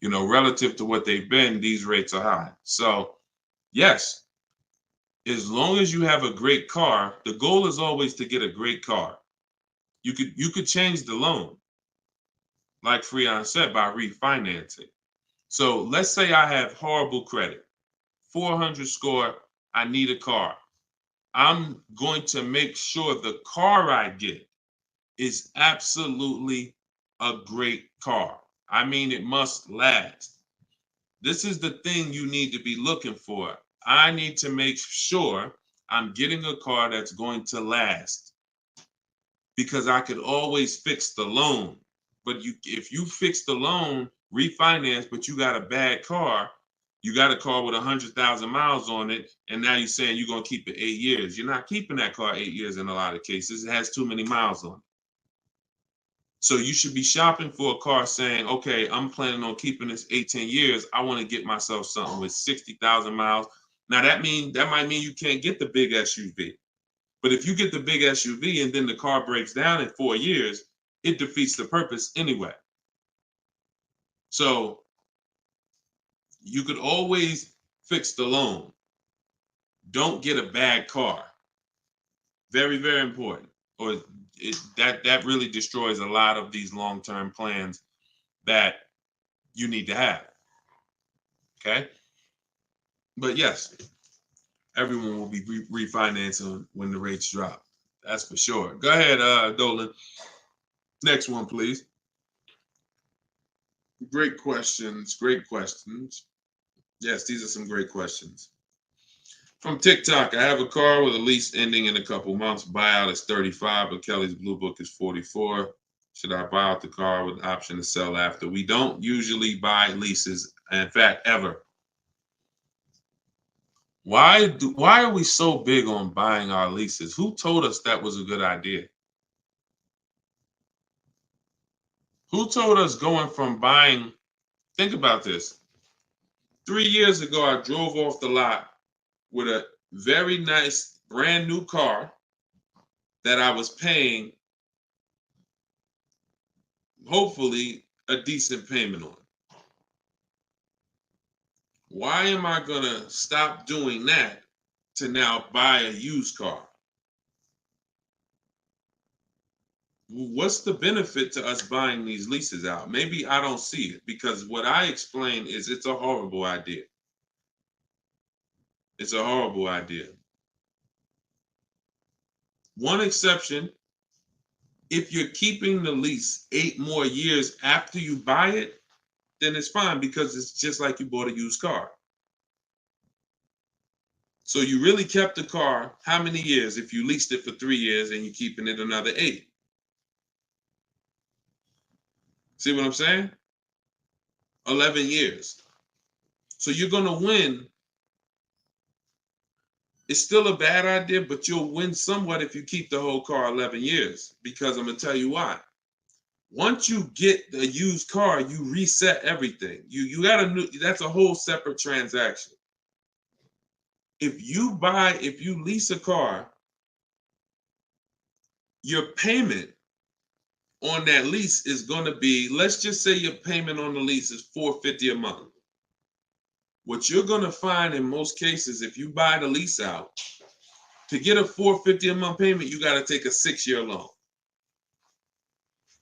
relative to what they've been, these rates are high. So, yes, as long as you have a great car, the goal is always to get a great car. You could change the loan, like Freon said, by refinancing. So let's say I have horrible credit, 400 score, I need a car. I'm going to make sure the car I get is absolutely a great car. I mean, it must last. This is the thing you need to be looking for. I need to make sure I'm getting a car that's going to last, because I could always fix the loan. But if you fix the loan, refinance, but you got a bad car. You got a car with 100,000 miles on it, and now you're saying you're going to keep it 8 years. You're not keeping that car 8 years in a lot of cases. It has too many miles on it. So you should be shopping for a car saying, okay, I'm planning on keeping this 18 years. I want to get myself something with 60,000 miles. Now that might mean you can't get the big SUV. But if you get the big SUV and then the car breaks down in 4 years, it defeats the purpose anyway. So you could always fix the loan. Don't get a bad car. Very, very important. Or that really destroys a lot of these long-term plans that you need to have. Okay? But yes, everyone will be refinancing when the rates drop. That's for sure. Go ahead, Dolan. Next one, please. Great questions. Great questions. Yes, these are some great questions. From TikTok, I have a car with a lease ending in a couple months. Buyout is 35, but Kelly's Blue Book is 44. Should I buy out the car with the option to sell after? We don't usually buy leases, in fact, ever. Why are we so big on buying our leases? Who told us that was a good idea? Who told us going from buying? Think about this. 3 years ago, I drove off the lot with a very nice brand new car that I was paying, hopefully, a decent payment on. Why am I going to stop doing that to now buy a used car? What's the benefit to us buying these leases out? Maybe I don't see it, because what I explain is it's a horrible idea. It's a horrible idea. One exception, if you're keeping the lease 8 more years after you buy it, then it's fine, because it's just like you bought a used car. So you really kept the car how many years if you leased it for 3 years and you're keeping it another 8? See what I'm saying? 11 years. So you're going to win. It's still a bad idea, but you'll win somewhat if you keep the whole car 11 years, because I'm going to tell you why. Once you get the used car, you reset everything. You got that's a whole separate transaction. If you lease a car, your payment on that lease is going to be, let's just say your payment on the lease is $450 a month. What you're going to find in most cases, if you buy the lease out, to get a $450 a month payment, you got to take a 6-year loan.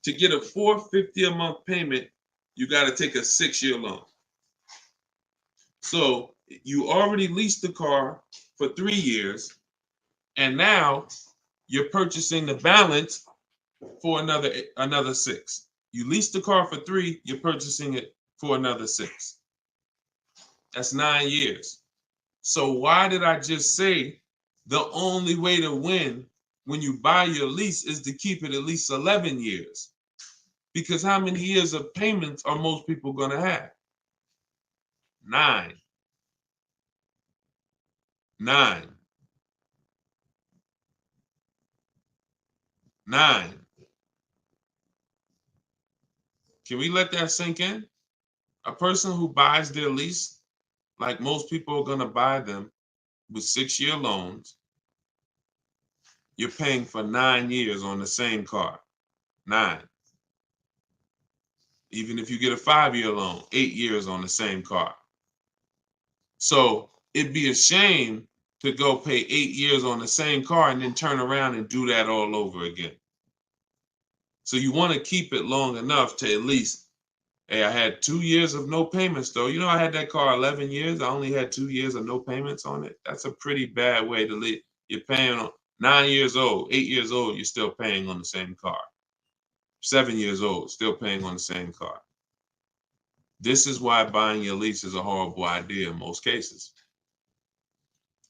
To get a $450 a month payment, you got to take a 6-year loan. So you already leased the car for 3 years, and now you're purchasing the balance for another 6. You leased the car for 3, you're purchasing it for another 6. That's 9 years. So why did I just say the only way to win when you buy your lease is to keep it at least 11 years? Because how many years of payments are most people going to have? 9. 9. 9. Can we let that sink in? A person who buys their lease, like most people are going to buy them with 6-year loans, you're paying for 9 years on the same car. 9. Even if you get a 5-year loan, 8 years on the same car. So it'd be a shame to go pay 8 years on the same car and then turn around and do that all over again. So you want to keep it long enough to at least, hey, I had 2 years of no payments though. I had that car 11 years. I only had 2 years of no payments on it. That's a pretty bad way to live. You're paying on 9 years old, 8 years old, you're still paying on the same car. 7 years old, still paying on the same car. This is why buying your lease is a horrible idea in most cases.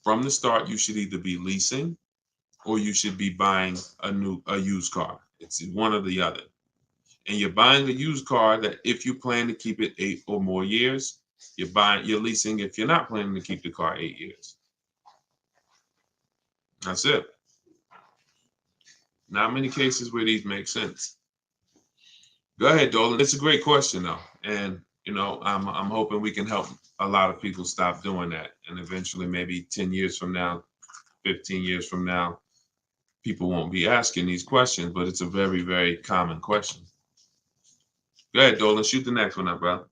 From the start, you should either be leasing or you should be buying a used car. It's one or the other. and you're buying a used car that if you plan to keep it 8 or more years, you're leasing if you're not planning to keep the car 8 years. That's it. Not many cases where these make sense. Go ahead, Dolan. It's a great question though. And I'm hoping we can help a lot of people stop doing that. And eventually maybe 10 years from now, 15 years from now, people won't be asking these questions, but it's a very, very common question. Go ahead, Dolan. Shoot the next one up, brother.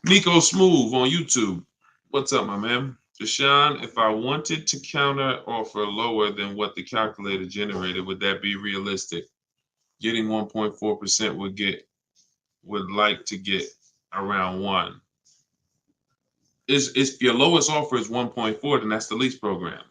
Nico Smooth on YouTube. What's up, my man? Deshone, if I wanted to counter offer lower than what the calculator generated, would that be realistic? Getting 1.4% would like to get around 1. If your lowest offer is 1.4, then that's the lease program.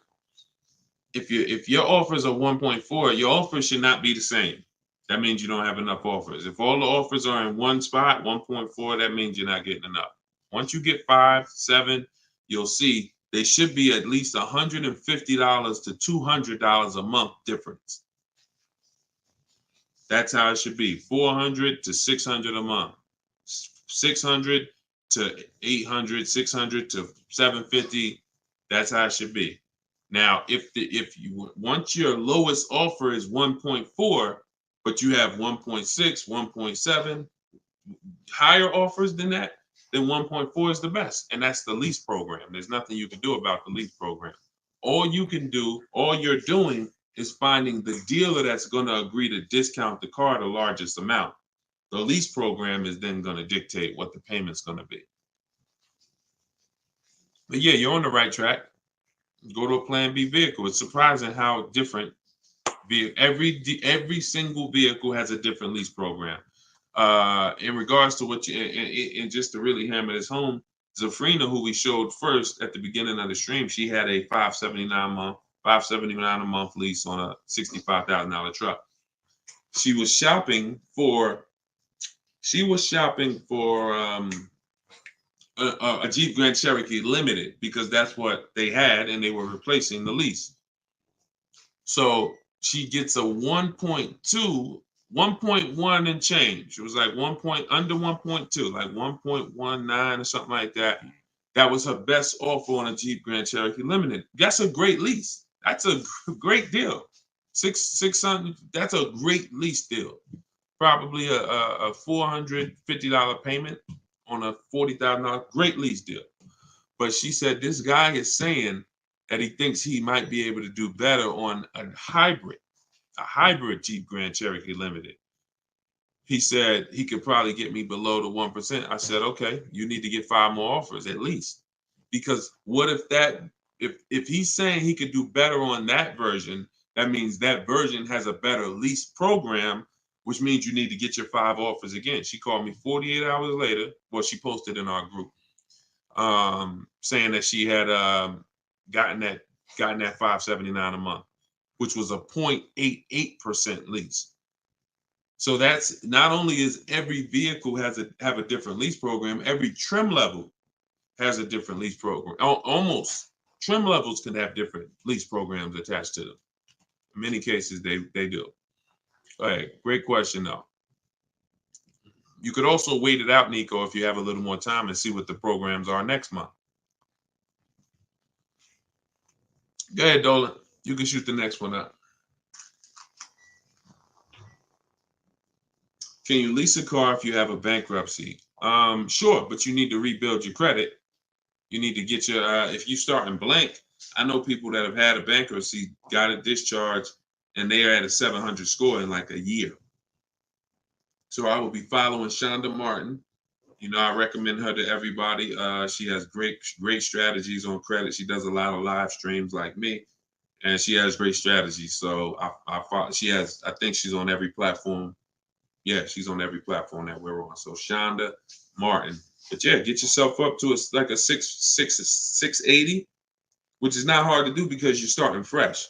If your offers are 1.4, your offers should not be the same. That means you don't have enough offers. If all the offers are in one spot, 1.4, that means you're not getting enough. Once you get 5, 7, you'll see they should be at least $150 to $200 a month difference. That's how it should be. 400 to 600 a month. 600 to 800, 600 to 750. That's how it should be. Now, if you once your lowest offer is 1.4, but you have 1.6, 1.7, higher offers than that, then 1.4 is the best. And that's the lease program. There's nothing you can do about the lease program. All you're doing is finding the dealer that's going to agree to discount the car the largest amount. The lease program is then going to dictate what the payment's going to be. But yeah, you're on the right track. Go to a Plan B vehicle. It's surprising how different every single vehicle has a different lease program. In regards to what and just to really hammer this home, Zafrina, who we showed first at the beginning of the stream, she had a $579 a month lease on a $65,000 truck. She was shopping for a Jeep Grand Cherokee Limited because that's what they had and they were replacing the lease. So she gets a 1.1 and change. It was like under 1.2, like 1.19 or something like that. That was her best offer on a Jeep Grand Cherokee Limited. That's a great lease. That's a great deal. 600. That's a great lease deal. Probably a $450 payment on a $40,000. Great lease deal. But she said this guy is saying that he thinks he might be able to do better on a hybrid Jeep Grand Cherokee Limited. He said he could probably get me below the 1%. I said, okay, you need to get 5 more offers at least. Because what if he's saying he could do better on that version, that means that version has a better lease program, which means you need to get your 5 offers again. She called me 48 hours later. Well, she posted in our group saying that she had gotten that $579 a month, which was a 0.88% lease. So that's not only is every vehicle have a different lease program, every trim level has a different lease program. Almost trim levels can have different lease programs attached to them. In many cases, they do. All right, great question though. You could also wait it out, Nico, if you have a little more time and see what the programs are next month. Go ahead, Dolan. You can shoot the next one up. Can you lease a car if you have a bankruptcy? Sure, but you need to rebuild your credit. You need to get your, if you start in blank, I know people that have had a bankruptcy, got a discharge, and they are at a 700 score in like a year. So I will be following Shonda Martin. I recommend her to everybody. She has great strategies on credit. She does a lot of live streams like me, and she has great strategies. So I think she's on every platform. Yeah, she's on every platform that we're on. So Shonda Martin. But yeah, get yourself up to like a 680, which is not hard to do because you're starting fresh.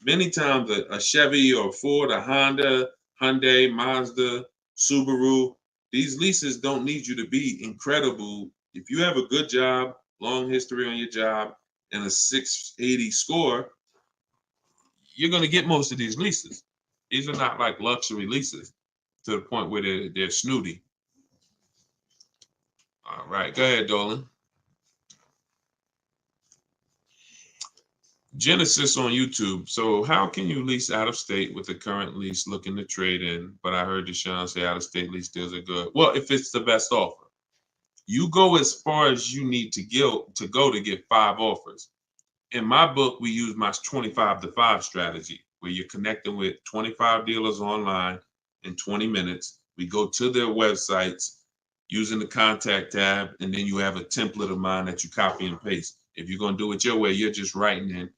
Many times a Chevy or Ford, a Honda, Hyundai, Mazda, Subaru, these leases don't need you to be incredible. If you have a good job, long history on your job, and a 680 score, you're going to get most of these leases. These are not like luxury leases to the point where they're snooty. All right, go ahead, Dolan. Genesis on YouTube. So how can you lease out of state with the current lease looking to trade in? But I heard Deshone say out of state lease deals are good. Well, if it's the best offer, you go as far as you need to go to get 5 offers. In my book, we use my 25 to 5 strategy, where you're connecting with 25 dealers online in 20 minutes. We go to their websites using the contact tab, and then you have a template of mine that you copy and paste. If you're going to do it your way, you're just writing in,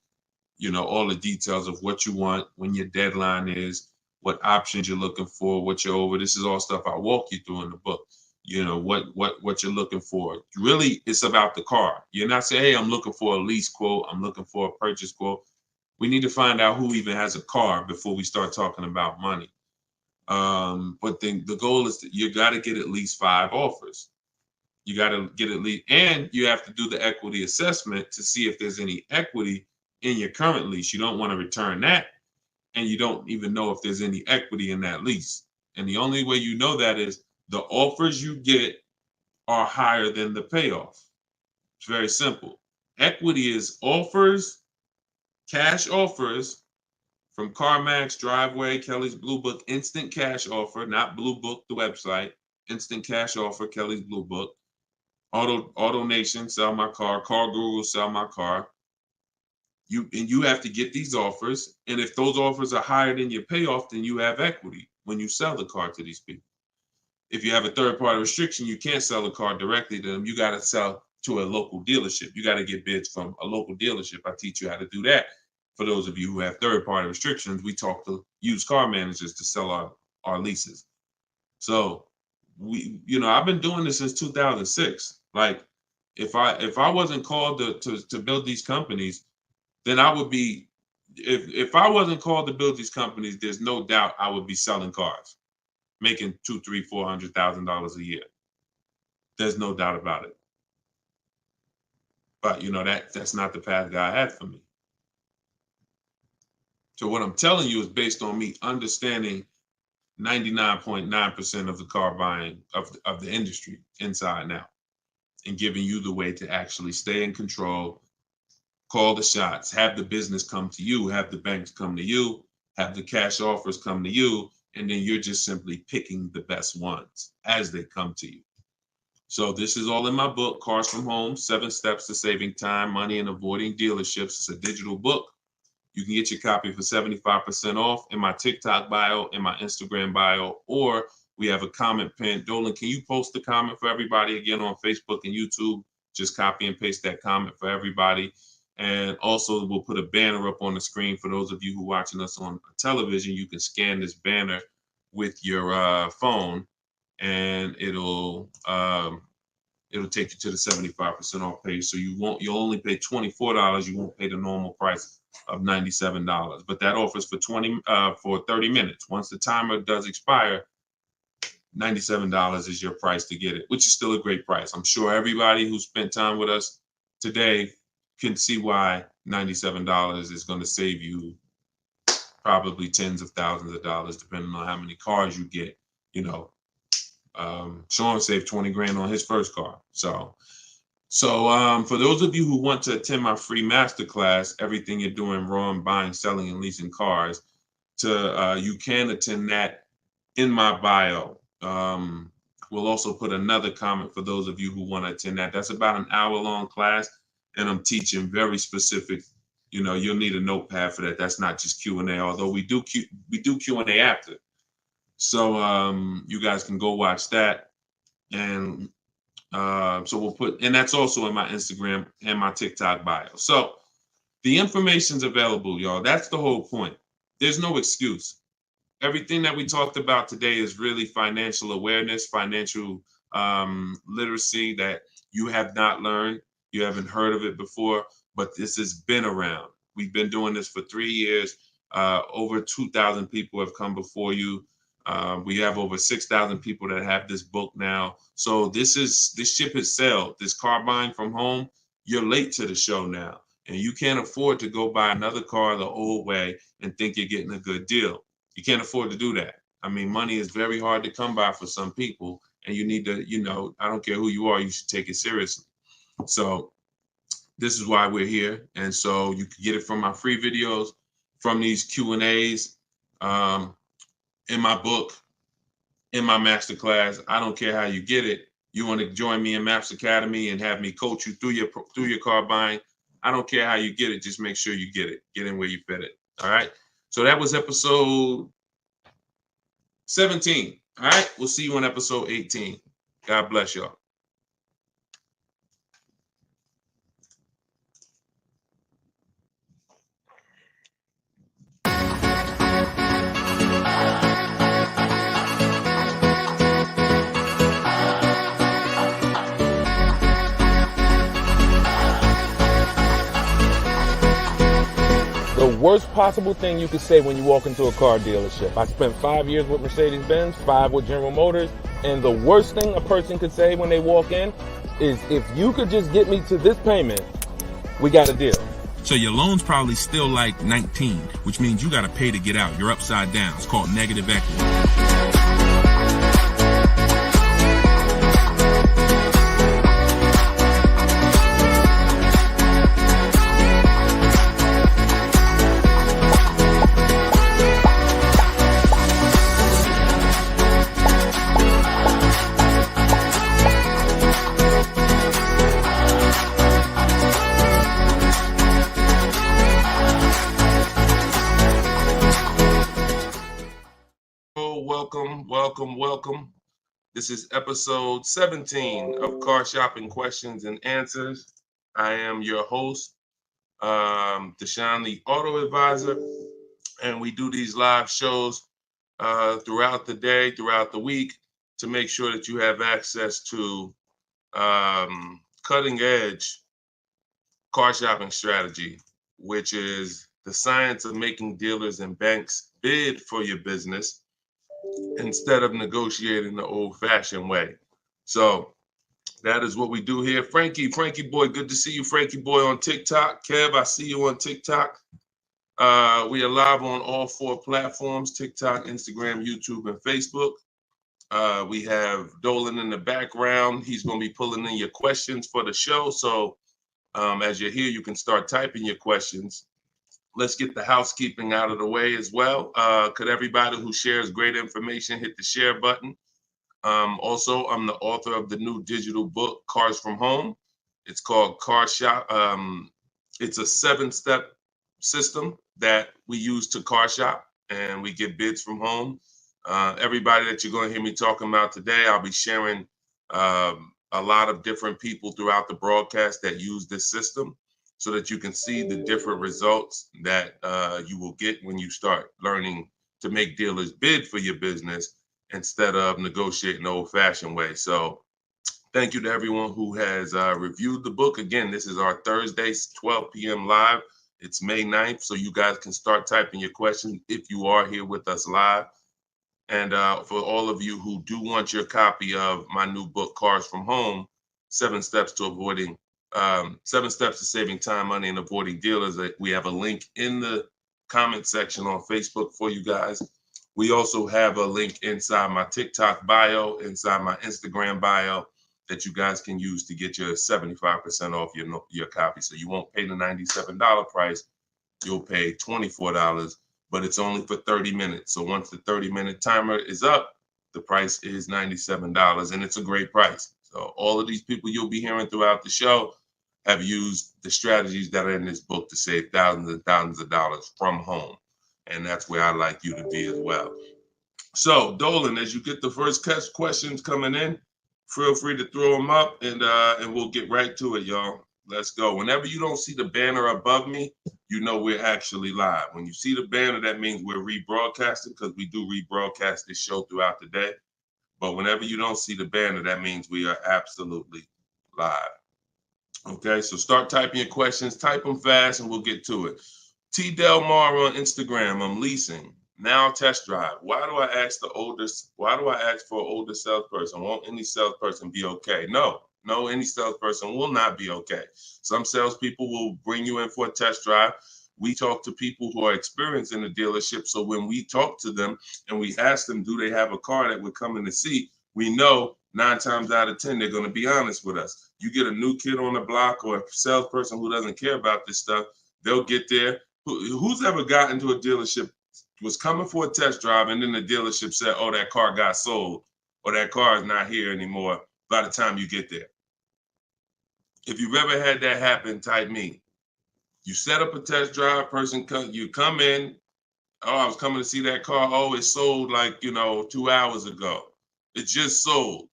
all the details of what you want, when your deadline is, what options you're looking for, what you're over. This is all stuff I walk you through in the book. What you're looking for. Really, it's about the car. You're not saying, hey, I'm looking for a lease quote, I'm looking for a purchase quote. We need to find out who even has a car before we start talking about money. But then the goal is that you got to get at least 5 offers. You got to get at least, and you have to do the equity assessment to see if there's any equity in your current lease. You don't want to return that, and you don't even know if there's any equity in that lease. And the only way you know that is the offers you get are higher than the payoff. It's very simple. Equity is offers, cash offers from CarMax, Driveway, Kelly's Blue Book, instant cash offer, not Blue Book, the website, instant cash offer, Kelly's Blue Book, Auto Nation, sell my car, Car Guru, sell my car. You have to get these offers, and if those offers are higher than your payoff, then you have equity when you sell the car to these people. If you have a third-party restriction, you can't sell the car directly to them. You got to sell to a local dealership. You got to get bids from a local dealership. I teach you how to do that. For those of you who have third-party restrictions, we talk to used car managers to sell our leases. So I've been doing this since 2006. Like, if I wasn't called to build these companies, then I would be. If I wasn't called to build these companies, there's no doubt I would be selling cars, making $200,000, $300,000, $400,000 a year. There's no doubt about it. But that's not the path God had for me. So what I'm telling you is based on me understanding 99.9% of the car buying of the industry inside and out, and giving you the way to actually stay in control, call the shots, have the business come to you, have the banks come to you, have the cash offers come to you, and then you're just simply picking the best ones as they come to you. So this is all in my book, Cars from Home, 7 Steps to Saving Time, Money, and Avoiding Dealerships. It's a digital book. You can get your copy for 75% off in my TikTok bio, in my Instagram bio, or we have a comment pin. Dolan, can you post the comment for everybody again on Facebook and YouTube? Just copy and paste that comment for everybody. And also we'll put a banner up on the screen for those of you who are watching us on television. You can scan this banner with your phone, and it'll take you to the 75% off page. So you'll only pay $24. You won't pay the normal price of $97. But that offers for 30 minutes. Once the timer does expire, $97 is your price to get it, which is still a great price. I'm sure everybody who spent time with us today can see why $97 is going to save you probably tens of thousands of dollars, depending on how many cars you get. Sean saved 20 grand on his first car. So for those of you who want to attend my free masterclass, Everything You're Doing Wrong, Buying, Selling, and Leasing Cars, you can attend that in my bio. We'll also put another comment for those of you who want to attend that. That's about an hour-long class, and I'm teaching very specific. You'll need a notepad for that. That's not just Q&A, although we do Q&A after. So you guys can go watch that, and so we'll put, and that's also in my Instagram and my TikTok bio. So the information's available, y'all. That's the whole point. There's no excuse. Everything that we talked about today is really financial awareness, financial literacy that you have not learned. You haven't heard of it before, but this has been around. We've been doing this for 3 years. Over 2,000 people have come before you. We have over 6,000 people that have this book now. So this ship has sailed. This car buying from home, you're late to the show now. And you can't afford to go buy another car the old way and think you're getting a good deal. You can't afford to do that. I mean, money is very hard to come by for some people, and you need to, I don't care who you are, you should take it seriously. So this is why we're here. And so you can get it from my free videos, from these Q&As, in my book, in my masterclass. I don't care how you get it. You want to join me in Maps Academy and have me coach you through your car buying. I don't care how you get it. Just make sure you get it. Get in where you fit it. All right. So that was episode 17. All right. We'll see you on episode 18. God bless y'all. The worst possible thing you could say when you walk into a car dealership. I spent 5 years with Mercedes-Benz, 5 with General Motors, and the worst thing a person could say when they walk in is, if you could just get me to this payment, we got a deal. So your loan's probably still like 19, which means you got to pay to get out. You're upside down. It's called negative equity. Welcome. This is episode 17 of Car Shopping Questions and Answers. I am your host, Deshone the Auto Advisor, and we do these live shows throughout the day, throughout the week, to make sure that you have access to cutting edge car shopping strategy, which is the science of making dealers and banks bid for your business instead of negotiating the old-fashioned way. So that is what we do here. Frankie boy, good to see you, Frankie boy, on TikTok. Kev, I see you on TikTok. We are live on all 4 platforms: TikTok, Instagram, YouTube, and Facebook. We have Dolan in the background. He's going to be pulling in your questions for the show. So as you're here, you can start typing your questions. Let's get the housekeeping out of the way as well. Could everybody who shares great information hit the share button? Also, I'm the author of the new digital book, Cars from Home. It's called Car Shop. It's a 7-step system that we use to car shop, and we get bids from home. Everybody that you're going to hear me talking about today, I'll be sharing a lot of different people throughout the broadcast that use this system, so that you can see the different results that you will get when you start learning to make dealers bid for your business instead of negotiating the old-fashioned way. So thank you to everyone who has reviewed the book. Again, this is our Thursday, 12 p.m. live. It's May 9th, so you guys can start typing your questions if you are here with us live. And for all of you who do want your copy of my new book, Cars from Home, 7 Steps to Saving Time, Money, and Avoiding Dealers, we have a link in the comment section on Facebook for you guys. We also have a link inside my TikTok bio, inside my Instagram bio, that you guys can use to get your 75% off your copy. So you won't pay the $97 price. You'll pay $24, but it's only for 30 minutes. So once the 30-minute timer is up, the price is $97, and it's a great price. So all of these people you'll be hearing throughout the show have used the strategies that are in this book to save thousands and thousands of dollars from home. And that's where I'd like you to be as well. So, Dolan, as you get the first questions coming in, feel free to throw them up, and we'll get right to it, y'all. Let's go. Whenever you don't see the banner above me, you know we're actually live. When you see the banner, that means we're rebroadcasting, because we do rebroadcast this show throughout the day. But whenever you don't see the banner, that means we are absolutely live. Okay, so start typing your questions. Type them fast, and we'll get to it. T. Del Mar on Instagram. I'm leasing. Now test drive. Why do I ask for an older salesperson? Won't any salesperson be okay? No, any salesperson will not be okay. Some salespeople will bring you in for a test drive. we talk to people who are experienced in the dealership. So when we talk to them and we ask them, do they have a car that we're coming to see? We know 9 times out of 10, they're going to be honest with us. You get a new kid on the block or a salesperson who doesn't care about this stuff, they'll get there. Who's ever gotten to a dealership, was coming for a test drive, and then the dealership said, oh, that car got sold, or that car is not here anymore by the time you get there? If you've ever had that happen, type me. You set up a test drive, you come in, oh, I was coming to see that car. Oh, it sold like, 2 hours ago. It just sold.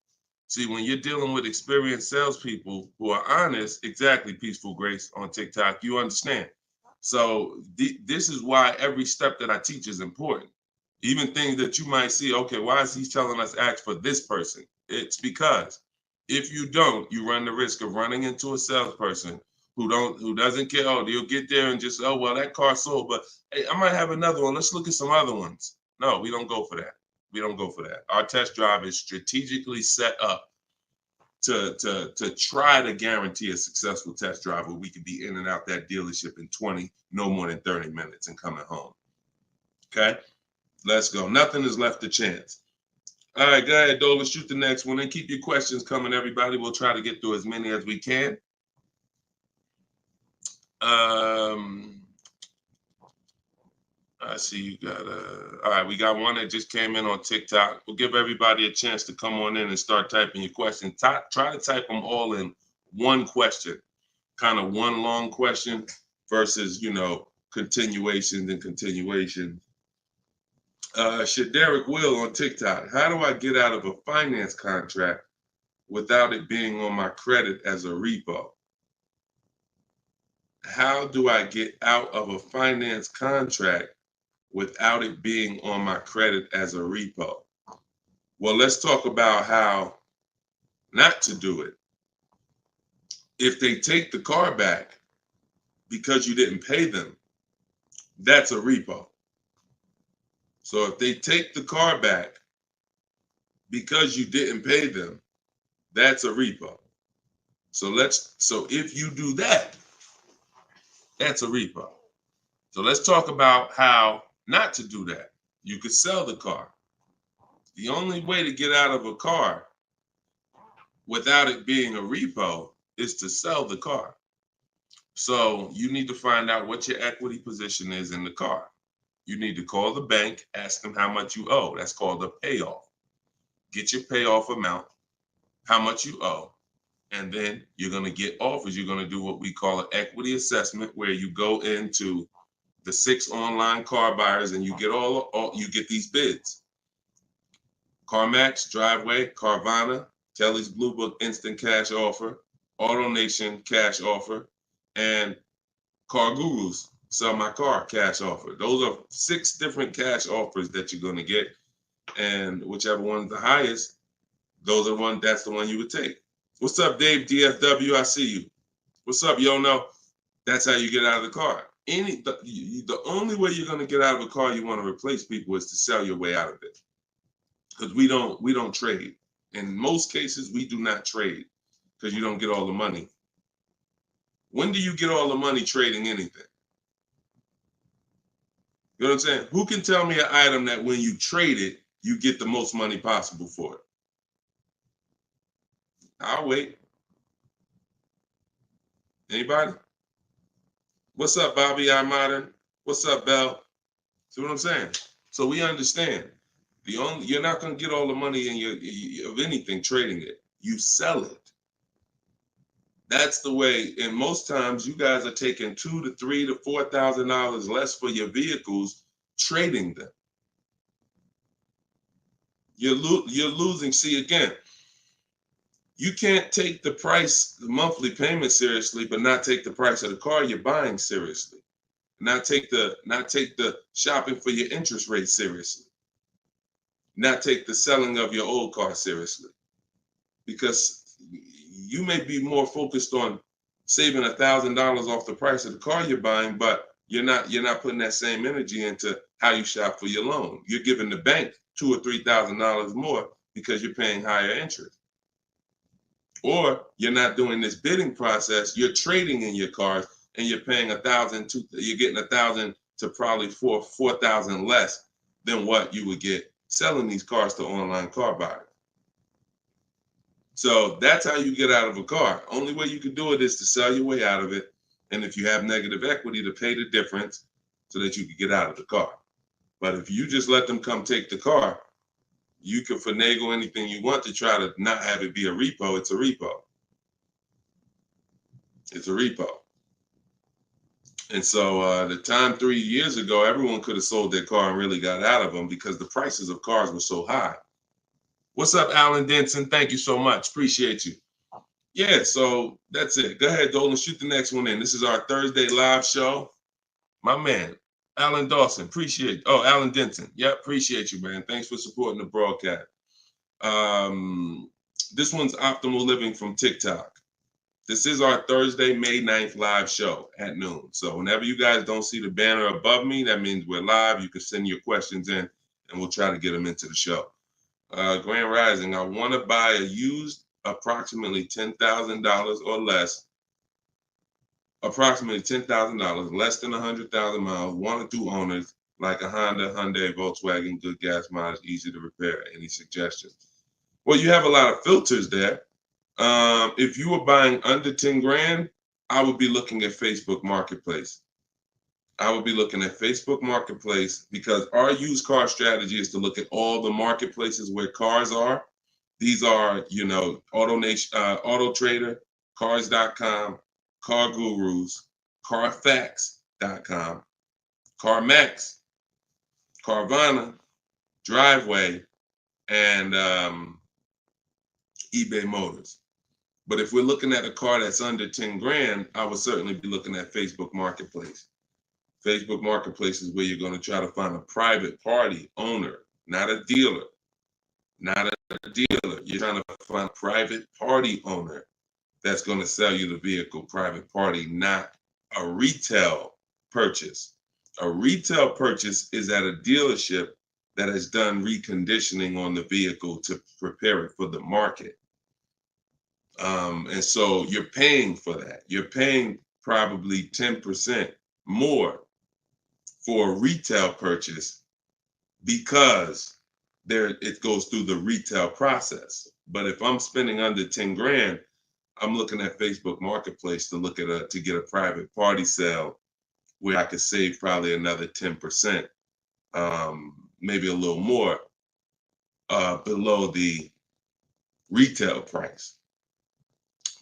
See, when you're dealing with experienced salespeople who are honest, exactly, Peaceful Grace on TikTok, you understand. So this is why every step that I teach is important. Even things that you might see, okay, why is he telling us ask for this person? It's because if you don't, you run the risk of running into a salesperson who doesn't care. Oh, you'll get there and just, oh, well, that car sold, but hey, I might have another one. Let's look at some other ones. No, we don't go for that. We don't go for that. Our test drive is strategically set up to try to guarantee a successful test drive where we can be in and out that dealership in 20, no more than 30 minutes and coming home. Okay, let's go. Nothing is left to chance. All right, go ahead, Dola, shoot the next one and keep your questions coming, everybody. We'll try to get through as many as we can. I see you got all right, we got one that just came in on TikTok. We'll give everybody a chance to come on in and start typing your questions. Try to type them all in one question, kind of one long question versus, continuations and continuations. Shaderick Will on TikTok. How do I get out of a finance contract without it being on my credit as a repo? How do I get out of a finance contract without it being on my credit as a repo? Well, let's talk about how not to do it. If they take the car back because you didn't pay them, that's a repo. So if they take the car back because you didn't pay them, that's a repo. So if you do that, that's a repo. So let's talk about how not to do that. You could sell the car. The only way to get out of a car without it being a repo is to sell the car. So you need to find out what your equity position is in the car. You need to call the bank, ask them how much you owe. That's called a payoff. Get your payoff amount, how much you owe, and then you're going to get offers. You're going to do what we call an equity assessment, where you go into the 6 online car buyers and you get you get these bids. CarMax, Driveway, Carvana, Kelly's Blue Book Instant Cash Offer, AutoNation Cash Offer, and Car Guru's Sell My Car Cash Offer. Those are 6 different cash offers that you're going to get, and whichever one's the highest, that's the one you would take. What's up, Dave DFW? I see you. What's up, Yono? That's how you get out of the car. The only way you're going to get out of a car you want to replace people is to sell your way out of it. Because we don't trade. In most cases, we do not trade because you don't get all the money. When do you get all the money trading anything? You know what I'm saying? Who can tell me an item that when you trade it, you get the most money possible for it? I'll wait. Anybody? What's up, Bobby I Modern? What's up, Bell? See what I'm saying? So we understand. You're not going to get all the money of anything trading it. You sell it. That's the way. And most times you guys are taking $2,000 to $3,000 to $4,000 less for your vehicles, trading them. You're losing. See, again, you can't take the price, the monthly payment seriously, but not take the price of the car you're buying seriously. Not take the shopping for your interest rate seriously. Not take the selling of your old car seriously. Because you may be more focused on saving $1,000 off the price of the car you're buying, but you're not putting that same energy into how you shop for your loan. You're giving the bank $2,000 or $3,000 more because you're paying higher interest. Or you're not doing this bidding process. You're trading in your cars and you're paying $1,000, you're getting $1,000 to probably $4,000 less than what you would get selling these cars to online car buyers. So that's how you get out of a car. Only way you can do it is to sell your way out of it. And if you have negative equity, to pay the difference so that you can get out of the car. But if you just let them come take the car, you can finagle anything you want to try to not have it be a repo. It's a repo. It's a repo. And so the time 3 years ago, everyone could have sold their car and really got out of them because the prices of cars were so high. What's up, Alan Denson? Thank you so much. Appreciate you. Yeah, so that's it. Go ahead, Dolan, shoot the next one in. This is our Thursday live show. My man, Alan Dawson, appreciate. Oh, Alan Denton. Yep, appreciate you, man. Thanks for supporting the broadcast. This one's Optimal Living from TikTok. This is our Thursday, May 9th live show at noon. So whenever you guys don't see the banner above me, that means we're live. You can send your questions in, and we'll try to get them into the show. Grand Rising, I want to buy a used approximately $10,000 or less. Approximately $10,000, less than 100,000 miles, 1 or 2 owners, like a Honda, Hyundai, Volkswagen, good gas mileage, easy to repair. Any suggestions? Well, you have a lot of filters there. If you were buying under 10 grand, I would be looking at Facebook Marketplace. I would be looking at Facebook Marketplace because our used car strategy is to look at all the marketplaces where cars are. These are, AutoNation, Auto Trader, Cars.com, Car Gurus, Carfax.com, CarMax, Carvana, Driveway, and eBay Motors. But if we're looking at a car that's under 10 grand, I would certainly be looking at Facebook Marketplace. Facebook Marketplace is where you're going to try to find a private party owner, not a dealer. Not a dealer. You're trying to find a private party owner that's going to sell you the vehicle, private party, not a retail purchase. A retail purchase is at a dealership that has done reconditioning on the vehicle to prepare it for the market. And so you're paying for that. You're paying probably 10% more for a retail purchase because it goes through the retail process. But if I'm spending under 10 grand, I'm looking at Facebook Marketplace to get a private party sale where I could save probably another 10%, maybe a little more below the retail price.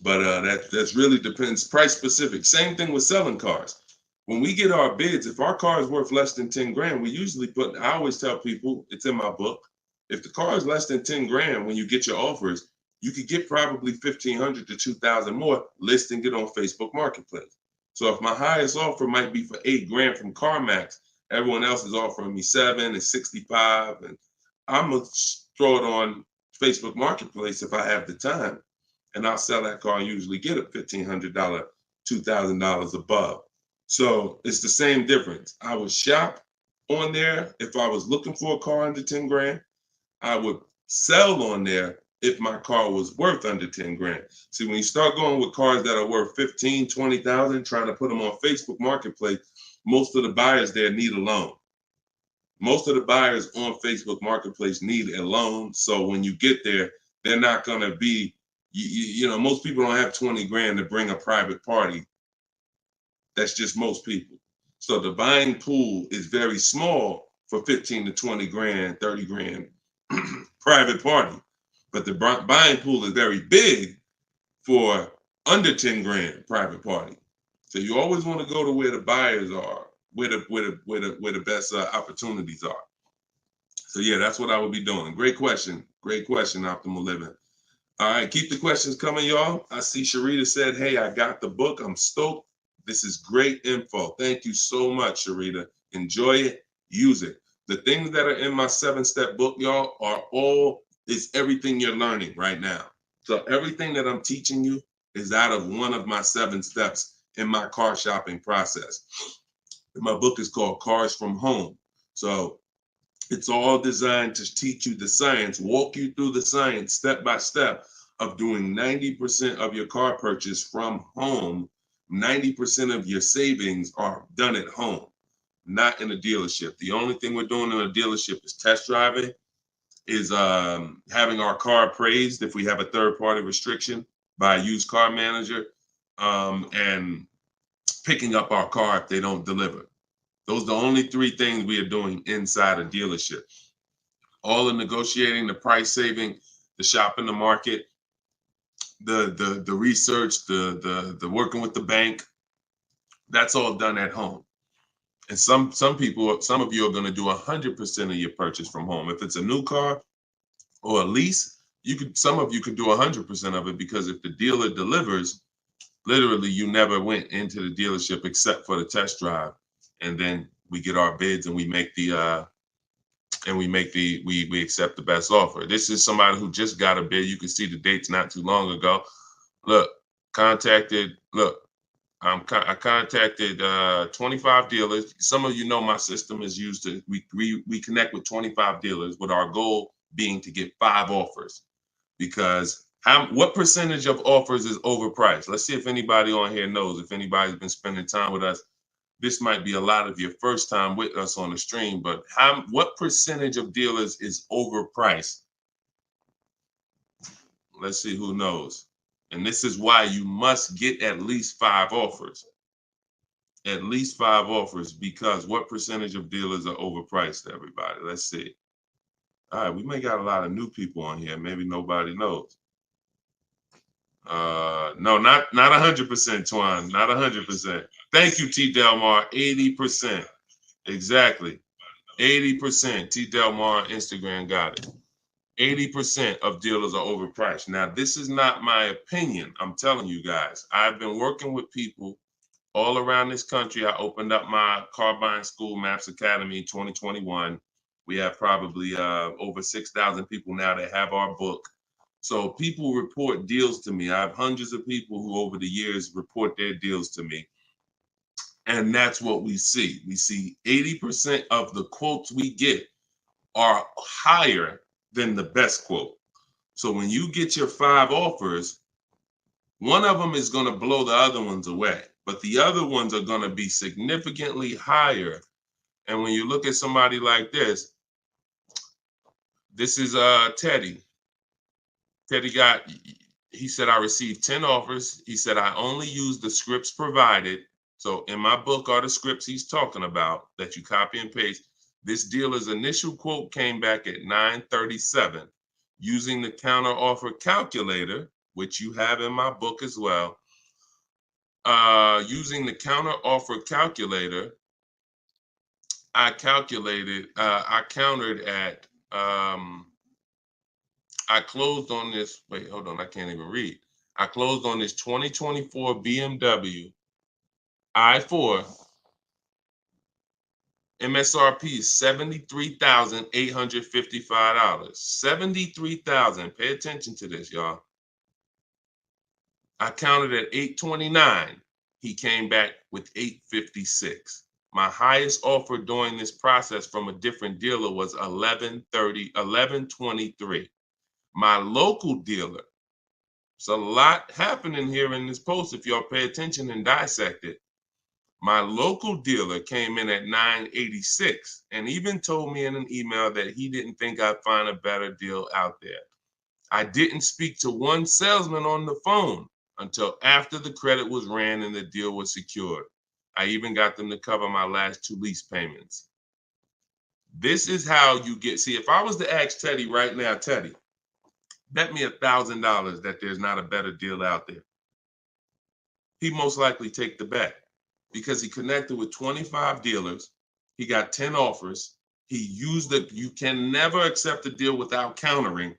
But that's really depends, price specific. Same thing with selling cars. When we get our bids, if our car is worth less than 10 grand, we usually I always tell people, it's in my book, if the car is less than 10 grand, when you get your offers, you could get probably 1,500 to 2,000 more listing it on Facebook Marketplace. So if my highest offer might be for 8 grand from CarMax, everyone else is offering me 7 and 65, and I'm gonna throw it on Facebook Marketplace if I have the time, and I'll sell that car and usually get a $1,500, $2,000 above. So it's the same difference. I would shop on there if I was looking for a car under 10 grand. I would sell on there if my car was worth under 10 grand. See, when you start going with cars that are worth 15, 20,000, trying to put them on Facebook Marketplace, most of the buyers there need a loan. Most of the buyers on Facebook Marketplace need a loan. So when you get there, they're not going to be, most people don't have 20 grand to bring a private party. That's just most people. So the buying pool is very small for 15 to 20 grand, 30 grand private party. But the buying pool is very big for under 10 grand private party. So you always want to go to where the buyers are, where the best opportunities are. So yeah, that's what I would be doing. Great question, Optimal Living. All right, keep the questions coming, y'all. I see Sharita said, hey, I got the book. I'm stoked. This is great info. Thank you so much, Sharita. Enjoy it, use it. The things that are in my 7-step book, y'all, is everything you're learning right now. So everything that I'm teaching you is out of one of my 7 steps in my car shopping process. My book is called Cars from Home. So it's all designed to teach you the science, walk you through the science step by step of doing 90% of your car purchase from home 90% of your savings are done at home, not in a dealership. The only thing we're doing in a dealership is test driving, is having our car appraised if we have a third-party restriction by a used car manager, and picking up our car if they don't deliver. Those are the only three things we are doing inside a dealership. All the negotiating, the price saving, the shopping the market, the research, the working with the bank, that's all done at home. And some people, some of you are going to do 100% of your purchase from home. If it's a new car or a lease, some of you could do 100% of it, because if the dealer delivers, literally you never went into the dealership except for the test drive, and then we get our bids and we make the we accept the best offer. This is somebody who just got a bid. You can see the dates not too long ago. Look, I contacted 25 dealers. Some of you know my system is used to, we connect with 25 dealers, with our goal being to get 5 offers. Because what percentage of offers is overpriced? Let's see if anybody on here knows. If anybody's been spending time with us, this might be a lot of your first time with us on the stream, but what percentage of dealers is overpriced? Let's see who knows. And this is why you must get at least 5 offers. At least 5 offers, because what percentage of dealers are overpriced, everybody? Let's see. All right, we may got a lot of new people on here. Maybe nobody knows. No, not 100%, Twan. Not 100%. Thank you, T. Delmar. 80%. Exactly. 80%. T. Delmar Instagram got it. 80% of dealers are overpriced. Now, this is not my opinion. I'm telling you guys. I've been working with people all around this country. I opened up my car buying school, Maps Academy, 2021. We have probably over 6,000 people now that have our book. So people report deals to me. I have hundreds of people who over the years report their deals to me. And that's what we see. We see 80% of the quotes we get are higher than the best quote. So when you get your 5 offers, one of them is going to blow the other ones away, but the other ones are going to be significantly higher. And when you look at somebody like this is Teddy. Teddy he said, I received 10 offers. He said, I only use the scripts provided. So in my book are the scripts he's talking about that you copy and paste. This dealer's initial quote came back at 937. Using the counter offer calculator, which you have in my book as well. Using the counter offer calculator, I countered at, I closed on this, wait, hold on, I can't even read. I closed on this 2024 BMW i4. MSRP is $73,855. $73,000. Pay attention to this, y'all. I counted at 829. He came back with 856. My highest offer during this process from a different dealer was 1123. My local dealer, there's a lot happening here in this post if y'all pay attention and dissect it. My local dealer came in at 986 and even told me in an email that he didn't think I'd find a better deal out there. I didn't speak to one salesman on the phone until after the credit was ran and the deal was secured. I even got them to cover my last 2 lease payments. This is how you get, see, if I was to ask Teddy right now, Teddy, bet me $1,000 that there's not a better deal out there. He'd most likely take the bet because he connected with 25 dealers. He got 10 offers. He used it. You can never accept a deal without countering,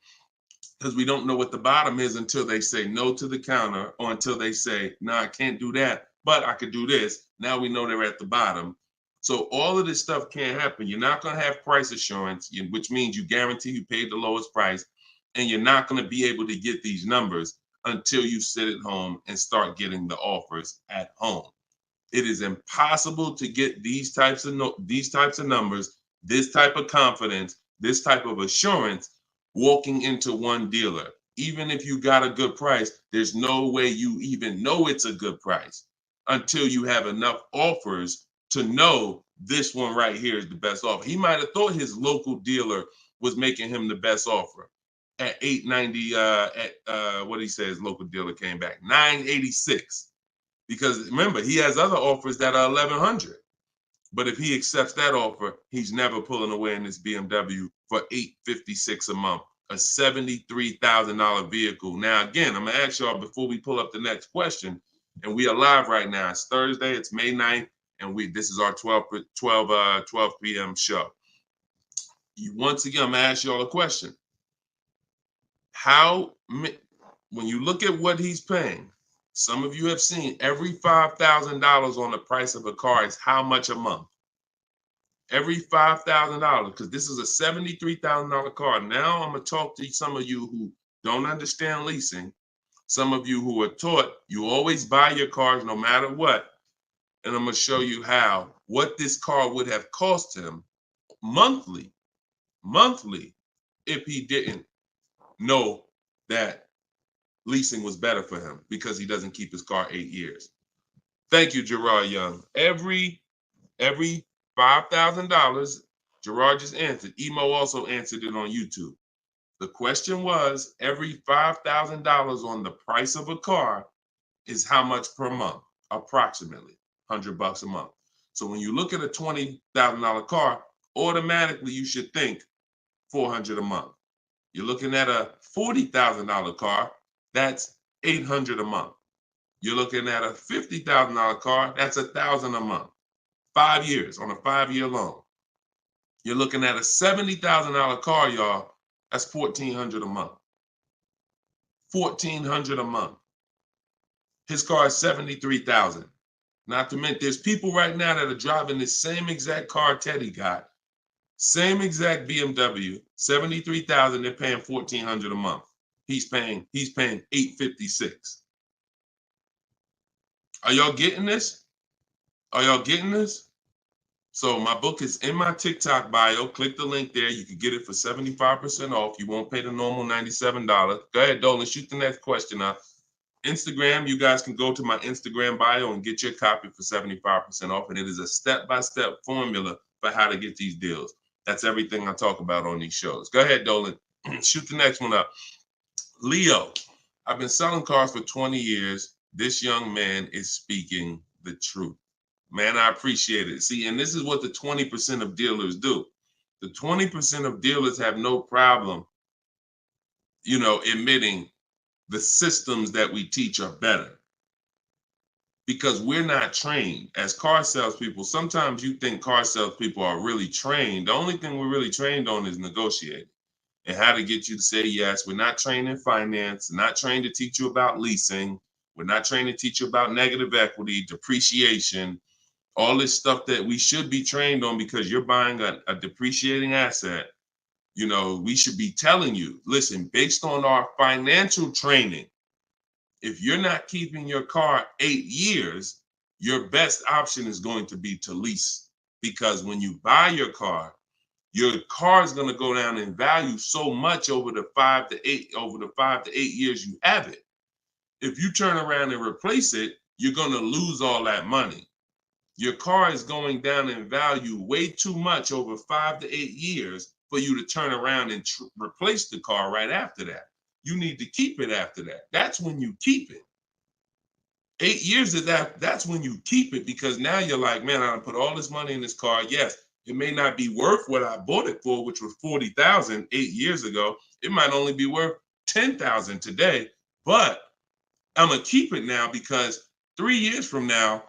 because we don't know what the bottom is until they say no to the counter, or until they say, no, I can't do that, but I could do this. Now we know they're at the bottom. So all of this stuff can't happen. You're not going to have price assurance, which means you guarantee you paid the lowest price, and you're not going to be able to get these numbers until you sit at home and start getting the offers at home. It is impossible to get these types of numbers, this type of confidence, this type of assurance walking into one dealer. Even if you got a good price, there's no way you even know it's a good price until you have enough offers to know this one right here is the best offer. He might have thought his local dealer was making him the best offer at 890. What he says, local dealer came back 986, because remember he has other offers that are 1100. But if he accepts that offer, he's never pulling away in this BMW for $856 a month, a $73,000 vehicle. Now, again, I'm gonna ask y'all before we pull up the next question, and we are live right now. It's Thursday, it's May 9th, and this is our 12 p.m. show. Once again, I'm gonna ask y'all a question. When you look at what he's paying, some of you have seen every $5,000 on the price of a car is how much a month? Every $5,000, because this is a $73,000 car. Now I'm going to talk to some of you who don't understand leasing, some of you who are taught you always buy your cars no matter what, and I'm going to show you what this car would have cost him monthly, if he didn't know that leasing was better for him because he doesn't keep his car 8 years. Thank you, Gerard Young. Every $5,000, Gerard just answered. Emo also answered it on YouTube. The question was, every $5,000 on the price of a car is how much per month? Approximately $100 a month. So when you look at a $20,000 car, automatically you should think $400 a month. You're looking at a $40,000 car, that's $800 a month. You're looking at a $50,000 car, that's $1,000 a month. 5 years on a 5-year loan. You're looking at a $70,000 car, y'all. That's $1,400 a month. $1,400 a month. His car is $73,000. Not to mention, there's people right now that are driving this same exact car Teddy got, same exact BMW, $73,000. They're paying $1,400 a month. He's paying $856. Are y'all getting this? Are y'all getting this? So my book is in my TikTok bio. Click the link there. You can get it for 75% off. You won't pay the normal $97. Go ahead, Dolan, shoot the next question up. Instagram, you guys can go to my Instagram bio and get your copy for 75% off. And it is a step-by-step formula for how to get these deals. That's everything I talk about on these shows. Go ahead, Dolan. Shoot the next one up. Leo, I've been selling cars for 20 years. This young man is speaking the truth. Man, I appreciate it. See, and this is what the 20% of dealers do. The 20% of dealers have no problem, admitting the systems that we teach are better. Because we're not trained as car salespeople. Sometimes you think car salespeople are really trained. The only thing we're really trained on is negotiating and how to get you to say yes. We're not trained in finance, not trained to teach you about leasing. We're not trained to teach you about negative equity, depreciation, all this stuff that we should be trained on because you're buying a depreciating asset. We should be telling you, listen, based on our financial training, if you're not keeping your car 8 years, your best option is going to be to lease. Because when you buy your car is going to go down in value so much over the 5 to 8 years you have it. If you turn around and replace it, you're going to lose all that money. Your car is going down in value way too much over 5 to 8 years for you to turn around and replace the car right after that. You need to keep it after that. That's when you keep it. 8 years of that's when you keep it, because now you're like, man, I put all this money in this car. Yes, it may not be worth what I bought it for, which was $40,000 8 years ago. It might only be worth $10,000 today, but I'm gonna keep it now because 3 years from now,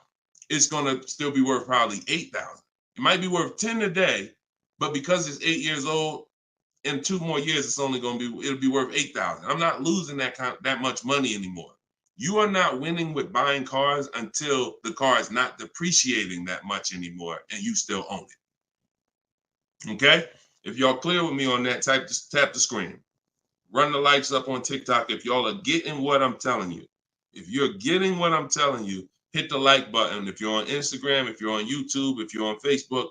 it's gonna still be worth probably $8,000. It might be worth 10 today, but because it's 8 years old, in 2 more years, it'll be worth $8,000. I'm not losing that much money anymore. You are not winning with buying cars until the car is not depreciating that much anymore and you still own it. Okay? If y'all clear with me on that, just tap the screen. Run the likes up on TikTok if y'all are getting what I'm telling you. If you're getting what I'm telling you, hit the like button. If you're on Instagram, if you're on YouTube, if you're on Facebook,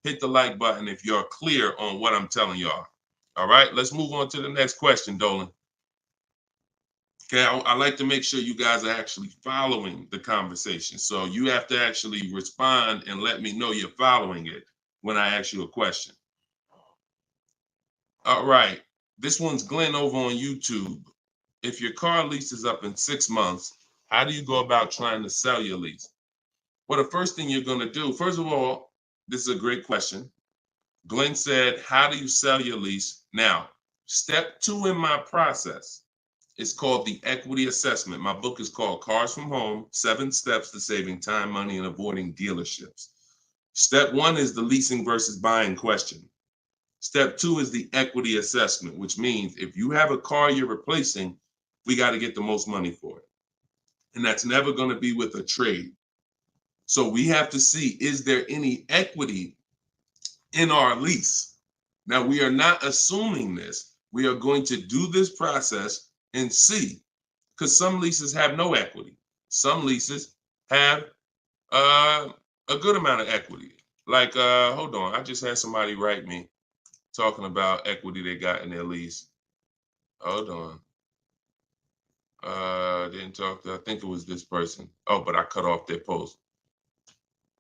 hit the like button if you're clear on what I'm telling y'all. All right, let's move on to the next question, Dolan. Okay, I like to make sure you guys are actually following the conversation. So you have to actually respond and let me know you're following it when I ask you a question. All right, this one's Glenn over on YouTube. If your car lease is up in 6 months, how do you go about trying to sell your lease? Well, the first thing you're going to do, first of all, this is a great question. Glenn said, how do you sell your lease? Now, step 2 in my process is called the equity assessment. My book is called Cars from Home, 7 Steps to Saving Time, Money, and Avoiding Dealerships. Step 1 is the leasing versus buying question. Step 2 is the equity assessment, which means if you have a car you're replacing, we got to get the most money for it. And that's never going to be with a trade. So we have to see, is there any equity in our lease? Now, we are not assuming this. We are going to do this process and see, because some leases have no equity. Some leases have a good amount of equity. Like, hold on, I just had somebody write me talking about equity they got in their lease. Hold on. Didn't talk to, I think it was this person. Oh, but I cut off their post.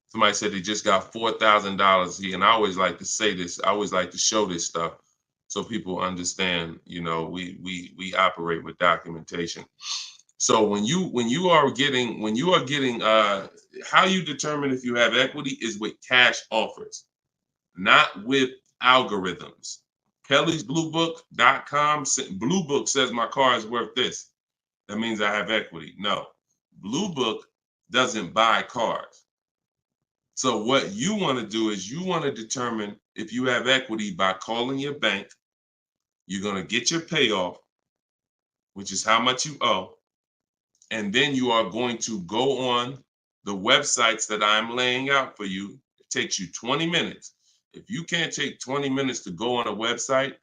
Somebody said they just got $4,000 and I always like to say this. I always like to show this stuff so people understand. You know, we operate with documentation. So when you are getting how you determine if you have equity is with cash offers, not with algorithms. Kelly's bluebook.com. Blue Book says my car is worth this. That means I have equity. No, Blue Book doesn't buy cars. So what you want to do is you want to determine if you have equity by calling your bank. You're going to get your payoff, which is how much you owe. And then you are going to go on the websites that I'm laying out for you. It takes you 20 minutes. If you can't take 20 minutes to go on a website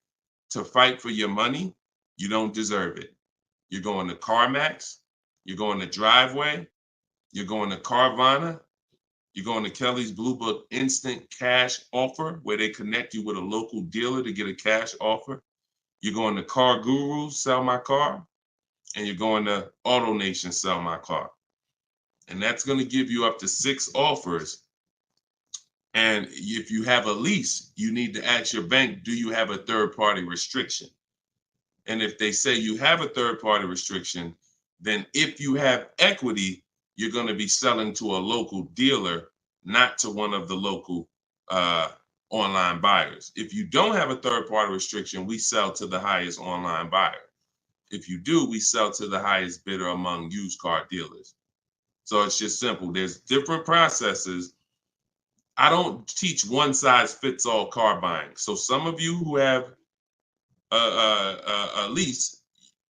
to fight for your money, you don't deserve it. You're going to CarMax, you're going to Driveway, you're going to Carvana, you're going to Kelly's Blue Book Instant Cash Offer, where they connect you with a local dealer to get a cash offer. You're going to Car Guru, Sell My Car, and you're going to AutoNation, Sell My Car. And that's going to give you up to 6 offers. And if you have a lease, you need to ask your bank, do you have a third-party restriction? And if they say you have a third-party restriction, then if you have equity, you're going to be selling to a local dealer, not to one of the local online buyers. If you don't have a third-party restriction, we sell to the highest online buyer. If you do, we sell to the highest bidder among used car dealers. So it's just simple. There's different processes. I don't teach one size fits all car buying. So some of you who have a lease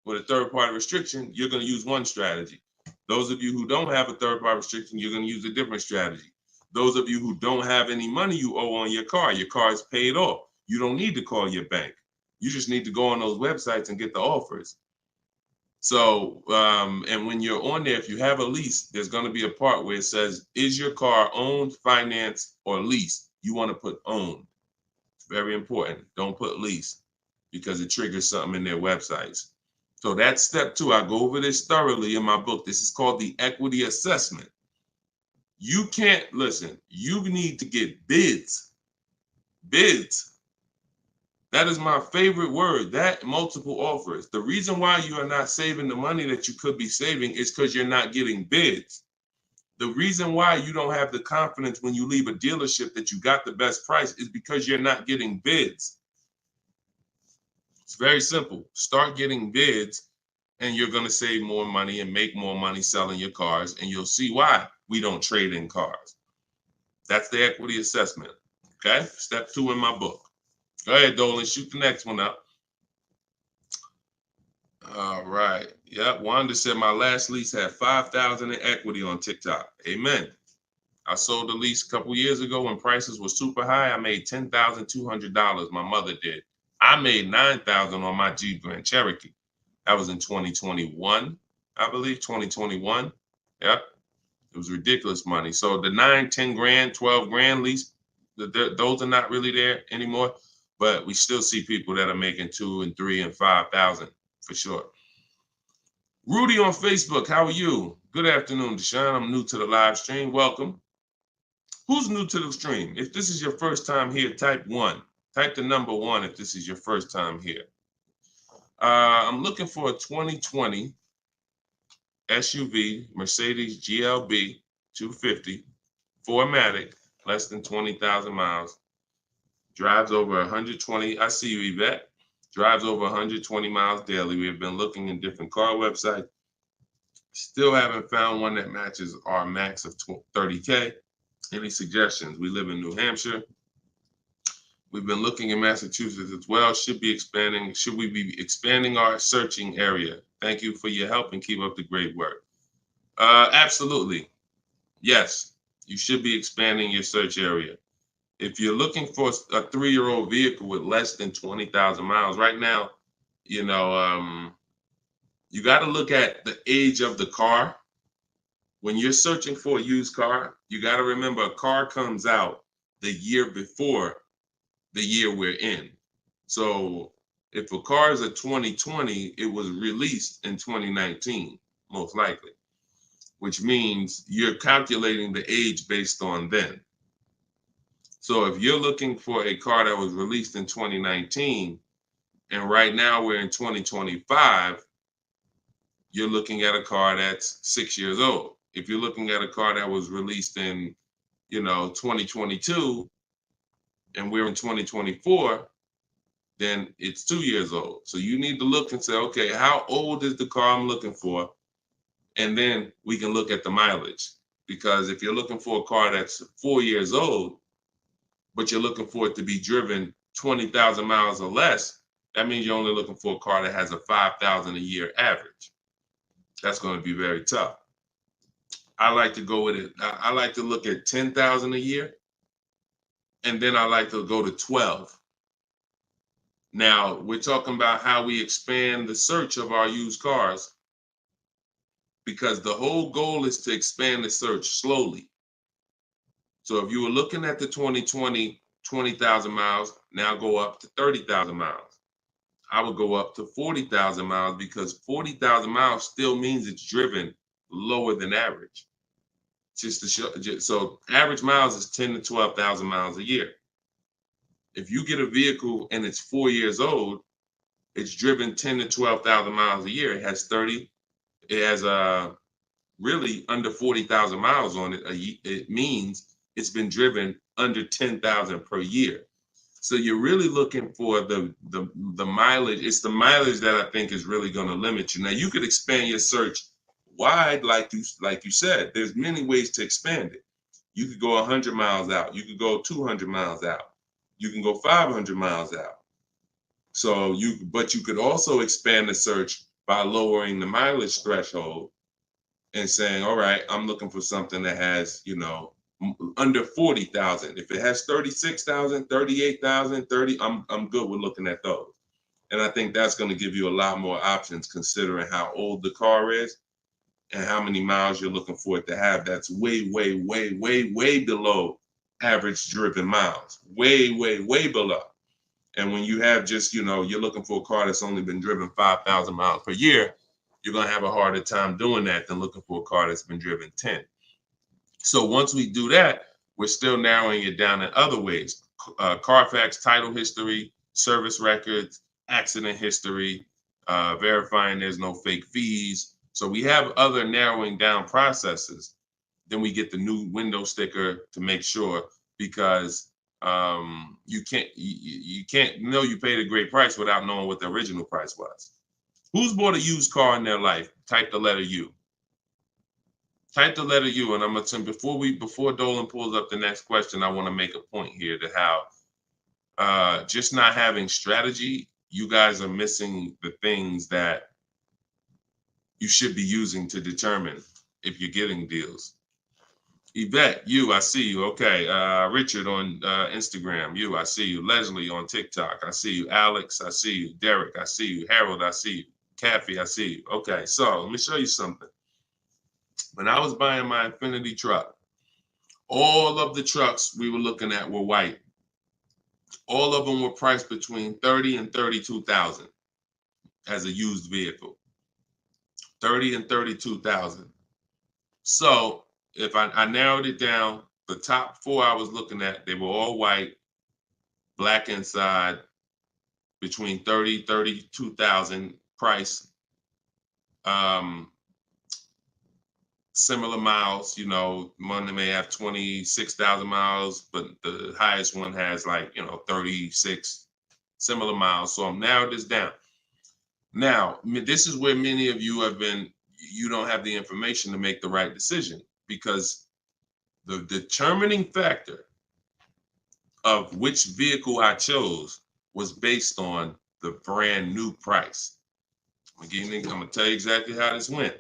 with a third-party restriction, you're going to use one strategy. Those of you who don't have a third-party restriction, you're going to use a different strategy. Those of you who don't have any money you owe on your car is paid off. You don't need to call your bank. You just need to go on those websites and get the offers. So, and when you're on there, if you have a lease, there's going to be a part where it says, is your car owned, financed, or leased? You want to put owned. It's very important. Don't put lease because it triggers something in their websites. So that's step 2. I go over this thoroughly in my book. This is called the equity assessment. You can't, listen, you need to get bids. Bids. That is my favorite word, that multiple offers. The reason why you are not saving the money that you could be saving is because you're not getting bids. The reason why you don't have the confidence when you leave a dealership that you got the best price is because you're not getting bids. It's very simple. Start getting bids and you're going to save more money and make more money selling your cars. And you'll see why we don't trade in cars. That's the equity assessment. Okay. Step 2 in my book. Go ahead, Dolan. Shoot the next one up. All right. Yep. Wanda said my last lease had 5,000 in equity on TikTok. Amen. I sold the lease a couple years ago when prices were super high. I made $10,200. My mother did. I made $9,000 on my Jeep Grand Cherokee. That was in 2021, I believe, 2021. Yep. It was ridiculous money. So the 9, 10 grand, 12 grand lease, those are not really there anymore. But we still see people that are making 2 and 3 and 5,000 for sure. Rudy on Facebook, how are you? Good afternoon, Deshone. I'm new to the live stream. Welcome. Who's new to the stream? If this is your first time here, type 1. Type the number 1 if this is your first time here. I'm looking for a 2020 SUV, Mercedes GLB 250, 4MATIC, less than 20,000 miles. Drives over 120. I see you, Yvette. Drives over 120 miles daily. We have been looking in different car websites. Still haven't found one that matches our max of 30K. Any suggestions? We live in New Hampshire. We've been looking in Massachusetts as well. Should we be expanding our searching area? Thank you for your help and keep up the great work. Absolutely. Yes, you should be expanding your search area. If you're looking for a 3-year-old vehicle with less than 20,000 miles, right now, you got to look at the age of the car. When you're searching for a used car, you got to remember a car comes out the year before the year we're in. So if a car is a 2020, it was released in 2019, most likely, which means you're calculating the age based on then. So if you're looking for a car that was released in 2019, and right now we're in 2025, you're looking at a car that's 6 years old. If you're looking at a car that was released in, 2022, and we're in 2024, then it's 2 years old. So you need to look and say, okay, how old is the car I'm looking for? And then we can look at the mileage. Because if you're looking for a car that's 4 years old, but you're looking for it to be driven 20,000 miles or less, that means you're only looking for a car that has a 5,000 a year average. That's going to be very tough. I like to go with it. I like to look at 10,000 a year, and then I like to go to 12. Now, we're talking about how we expand the search of our used cars, because the whole goal is to expand the search slowly. So if you were looking at the 2020, 20,000 miles, now go up to 30,000 miles. I would go up to 40,000 miles, because 40,000 miles still means it's driven lower than average. Just to show, so average miles is 10 to 12,000 miles a year. If you get a vehicle and it's 4 years old, it's driven 10 to 12,000 miles a year. It has really under 40,000 miles on it. It means it's been driven under 10,000 per year. So you're really looking for the mileage. It's the mileage that I think is really going to limit you. Now you could expand your search wide, like you said. There's many ways to expand it. You could go 100 miles out. You could go 200 miles out. You can go 500 miles out. So but you could also expand the search by lowering the mileage threshold and saying, all right, I'm looking for something that has, under 40,000. If it has 36,000, 38,000, 30, I'm good with looking at those. And I think that's going to give you a lot more options, considering how old the car is and how many miles you're looking for it to have. That's way, way, way, way, way below average driven miles. Way, way, way below. And when you have just, you're looking for a car that's only been driven 5,000 miles per year, you're going to have a harder time doing that than looking for a car that's been driven 10. So once we do that, we're still narrowing it down in other ways. Carfax title history, service records, accident history, verifying there's no fake fees. So we have other narrowing down processes. Then we get the new window sticker to make sure, because you can't know you paid a great price without knowing what the original price was. Who's bought a used car in their life? Type the letter U. Type the letter U, and I'm gonna before Dolan pulls up the next question, I want to make a point here to how just not having strategy, you guys are missing the things that you should be using to determine if you're getting deals. Yvette, I see you. Okay. Richard on Instagram, I see you. Leslie on TikTok, I see you. Alex, I see you. Derek, I see you. Harold, I see you. Kathy, I see you. Okay, so let me show you something. When I was buying my Infinity truck, all of the trucks we were looking at were white. All of them were priced between 30 and 32,000 as a used vehicle. 30 and 32,000. So if I narrowed it down, the top four I was looking at, they were all white, black inside, between 30, 32,000 price. Similar miles, one may have 26,000 miles, but the highest one has 36 similar miles. So I'm narrowed this down. Now, this is where many of you you don't have the information to make the right decision, because the determining factor of which vehicle I chose was based on the brand new price. I'm gonna tell you exactly how this went.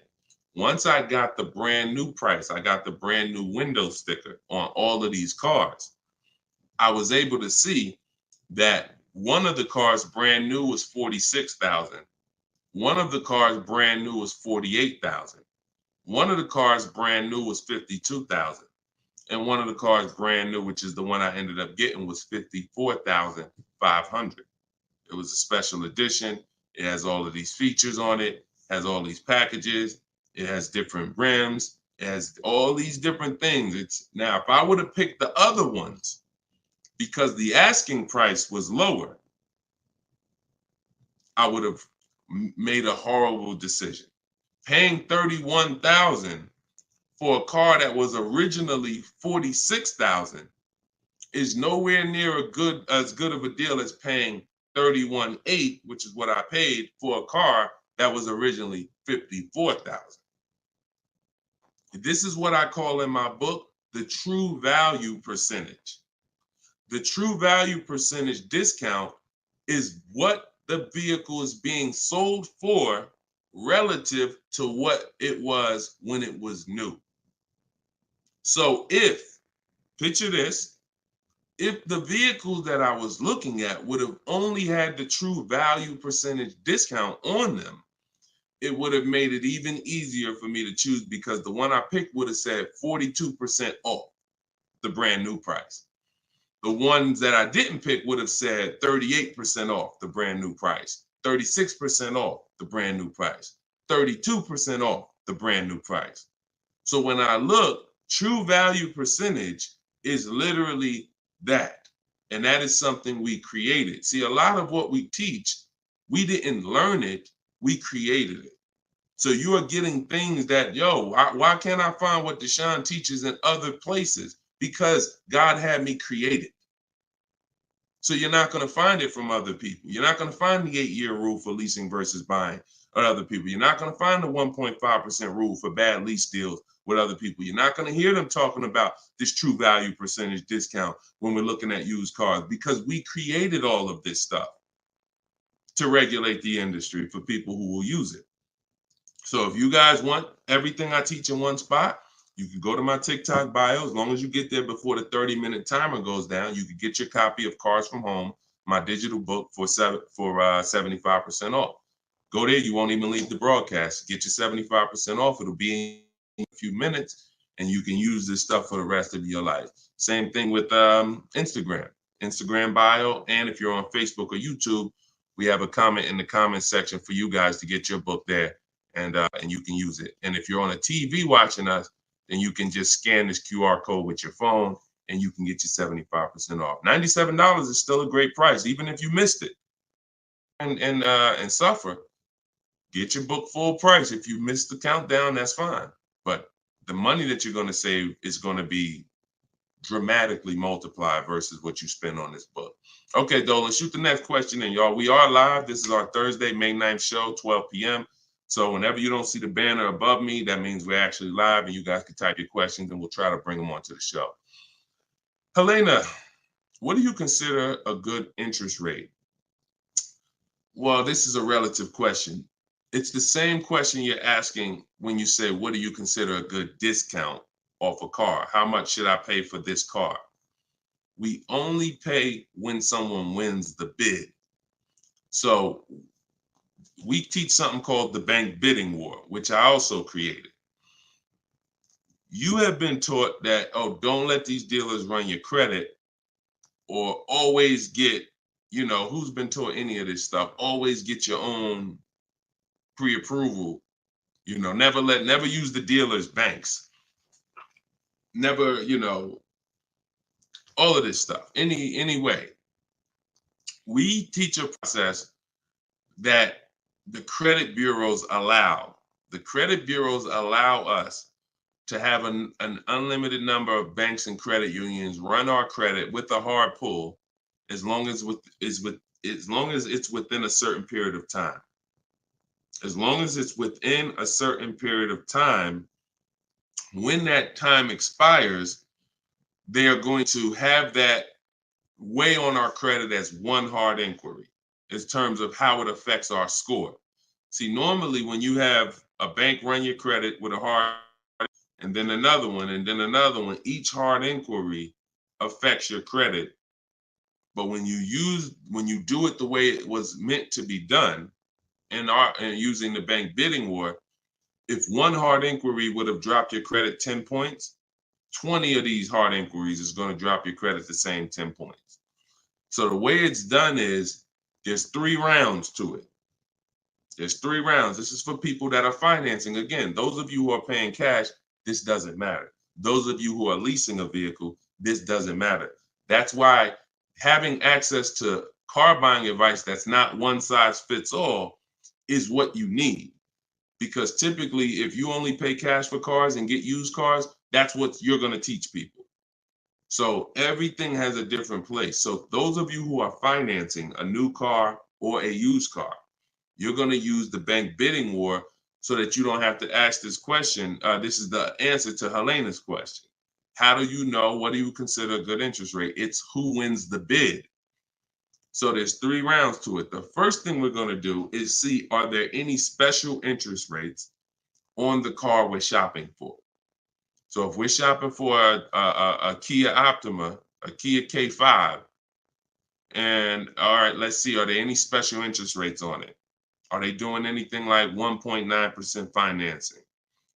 Once I got the brand new price, I got the brand new window sticker on all of these cars, I was able to see that one of the cars brand new was 46,000. One of the cars brand new was 48,000. One of the cars brand new was 52,000. And one of the cars brand new, which is the one I ended up getting, was 54,500. It was a special edition. It has all of these features on it, has all these packages. It has different rims. It has all these different things. Now, if I would have picked the other ones, because the asking price was lower, I would have made a horrible decision. Paying 31,000 for a car that was originally 46,000 is nowhere near as good of a deal as paying 31,800, which is what I paid for a car that was originally 54,000. This is what I call in my book the true value percentage. The true value percentage discount is what the vehicle is being sold for relative to what it was when it was new. So picture this, if the vehicles that I was looking at would have only had the true value percentage discount on them, it would have made it even easier for me to choose, because the one I picked would have said 42% off the brand new price. The ones that I didn't pick would have said 38% off the brand new price, 36% off the brand new price, 32% off the brand new price. So when I look, true value percentage is literally that. And that is something we created. See, a lot of what we teach, we didn't learn it, we created it. So you are getting things that, why can't I find what Deshone teaches in other places? Because God had me create it. So you're not going to find it from other people. You're not going to find the 8-year rule for leasing versus buying with other people. You're not going to find the 1.5% rule for bad lease deals with other people. You're not going to hear them talking about this true value percentage discount when we're looking at used cars, because we created all of this stuff to regulate the industry for people who will use it. So if you guys want everything I teach in one spot, you can go to my TikTok bio. As long as you get there before the 30-minute timer goes down, you can get your copy of Cars from Home, my digital book, for 75% off. Go there. You won't even leave the broadcast. Get your 75% off. It'll be in a few minutes, and you can use this stuff for the rest of your life. Same thing with Instagram bio. And if you're on Facebook or YouTube, we have a comment in the comment section for you guys to get your book there, and you can use it. And if you're on a TV watching us, then you can just scan this QR code with your phone, and you can get your 75% off. $97 is still a great price, even if you missed it and suffer. Get your book full price. If you missed the countdown, that's fine. But the money that you're going to save is going to be dramatically multiplied versus what you spend on this book. Okay, Dolan, shoot the next question in, y'all. We are live. This is our Thursday, May 9th show, 12 p.m. So whenever you don't see the banner above me, that means we're actually live, and you guys can type your questions, and we'll try to bring them onto the show. Helena, what do you consider a good interest rate? Well, this is a relative question. It's the same question you're asking when you say, what do you consider a good discount off a car? How much should I pay for this car? We only pay when someone wins the bid. So we teach something called the bank bidding war, which I also created. You have been taught that, don't let these dealers run your credit, or always get, who's been taught any of this stuff? Always get your own pre-approval You know, never use the dealer's banks. Never, you know, all of this stuff. Any way. We teach a process that the credit bureaus allow. The credit bureaus allow us to have an unlimited number of banks and credit unions run our credit with a hard pull, as long as it's within a certain period of time. As long as it's within a certain period of time, when that time expires, they are going to have that weigh on our credit as one hard inquiry in terms of how it affects our score. See, normally when you have a bank run your credit with a hard and then another one, and then another one, each hard inquiry affects your credit. But when you do it the way it was meant to be done, and using the bank bidding war, if one hard inquiry would have dropped your credit 10 points, 20 of these hard inquiries is going to drop your credit the same 10 points. So the way it's done is there's 3 rounds to it. There's 3 rounds. This is for people that are financing. Again, those of you who are paying cash, this doesn't matter. Those of you who are leasing a vehicle, this doesn't matter. That's why having access to car buying advice that's not one size fits all is what you need. Because typically, if you only pay cash for cars and get used cars, that's what you're going to teach people. So everything has a different place. So those of you who are financing a new car or a used car, you're going to use the bank bidding war so that you don't have to ask this question. This is the answer to Helena's question. How do you know? What do you consider a good interest rate? It's who wins the bid. So there's 3 rounds to it. The first thing we're going to do is see, are there any special interest rates on the car we're shopping for? So if we're shopping for a Kia Optima, a Kia K5, and all right, let's see, are there any special interest rates on it? Are they doing anything like 1.9% financing?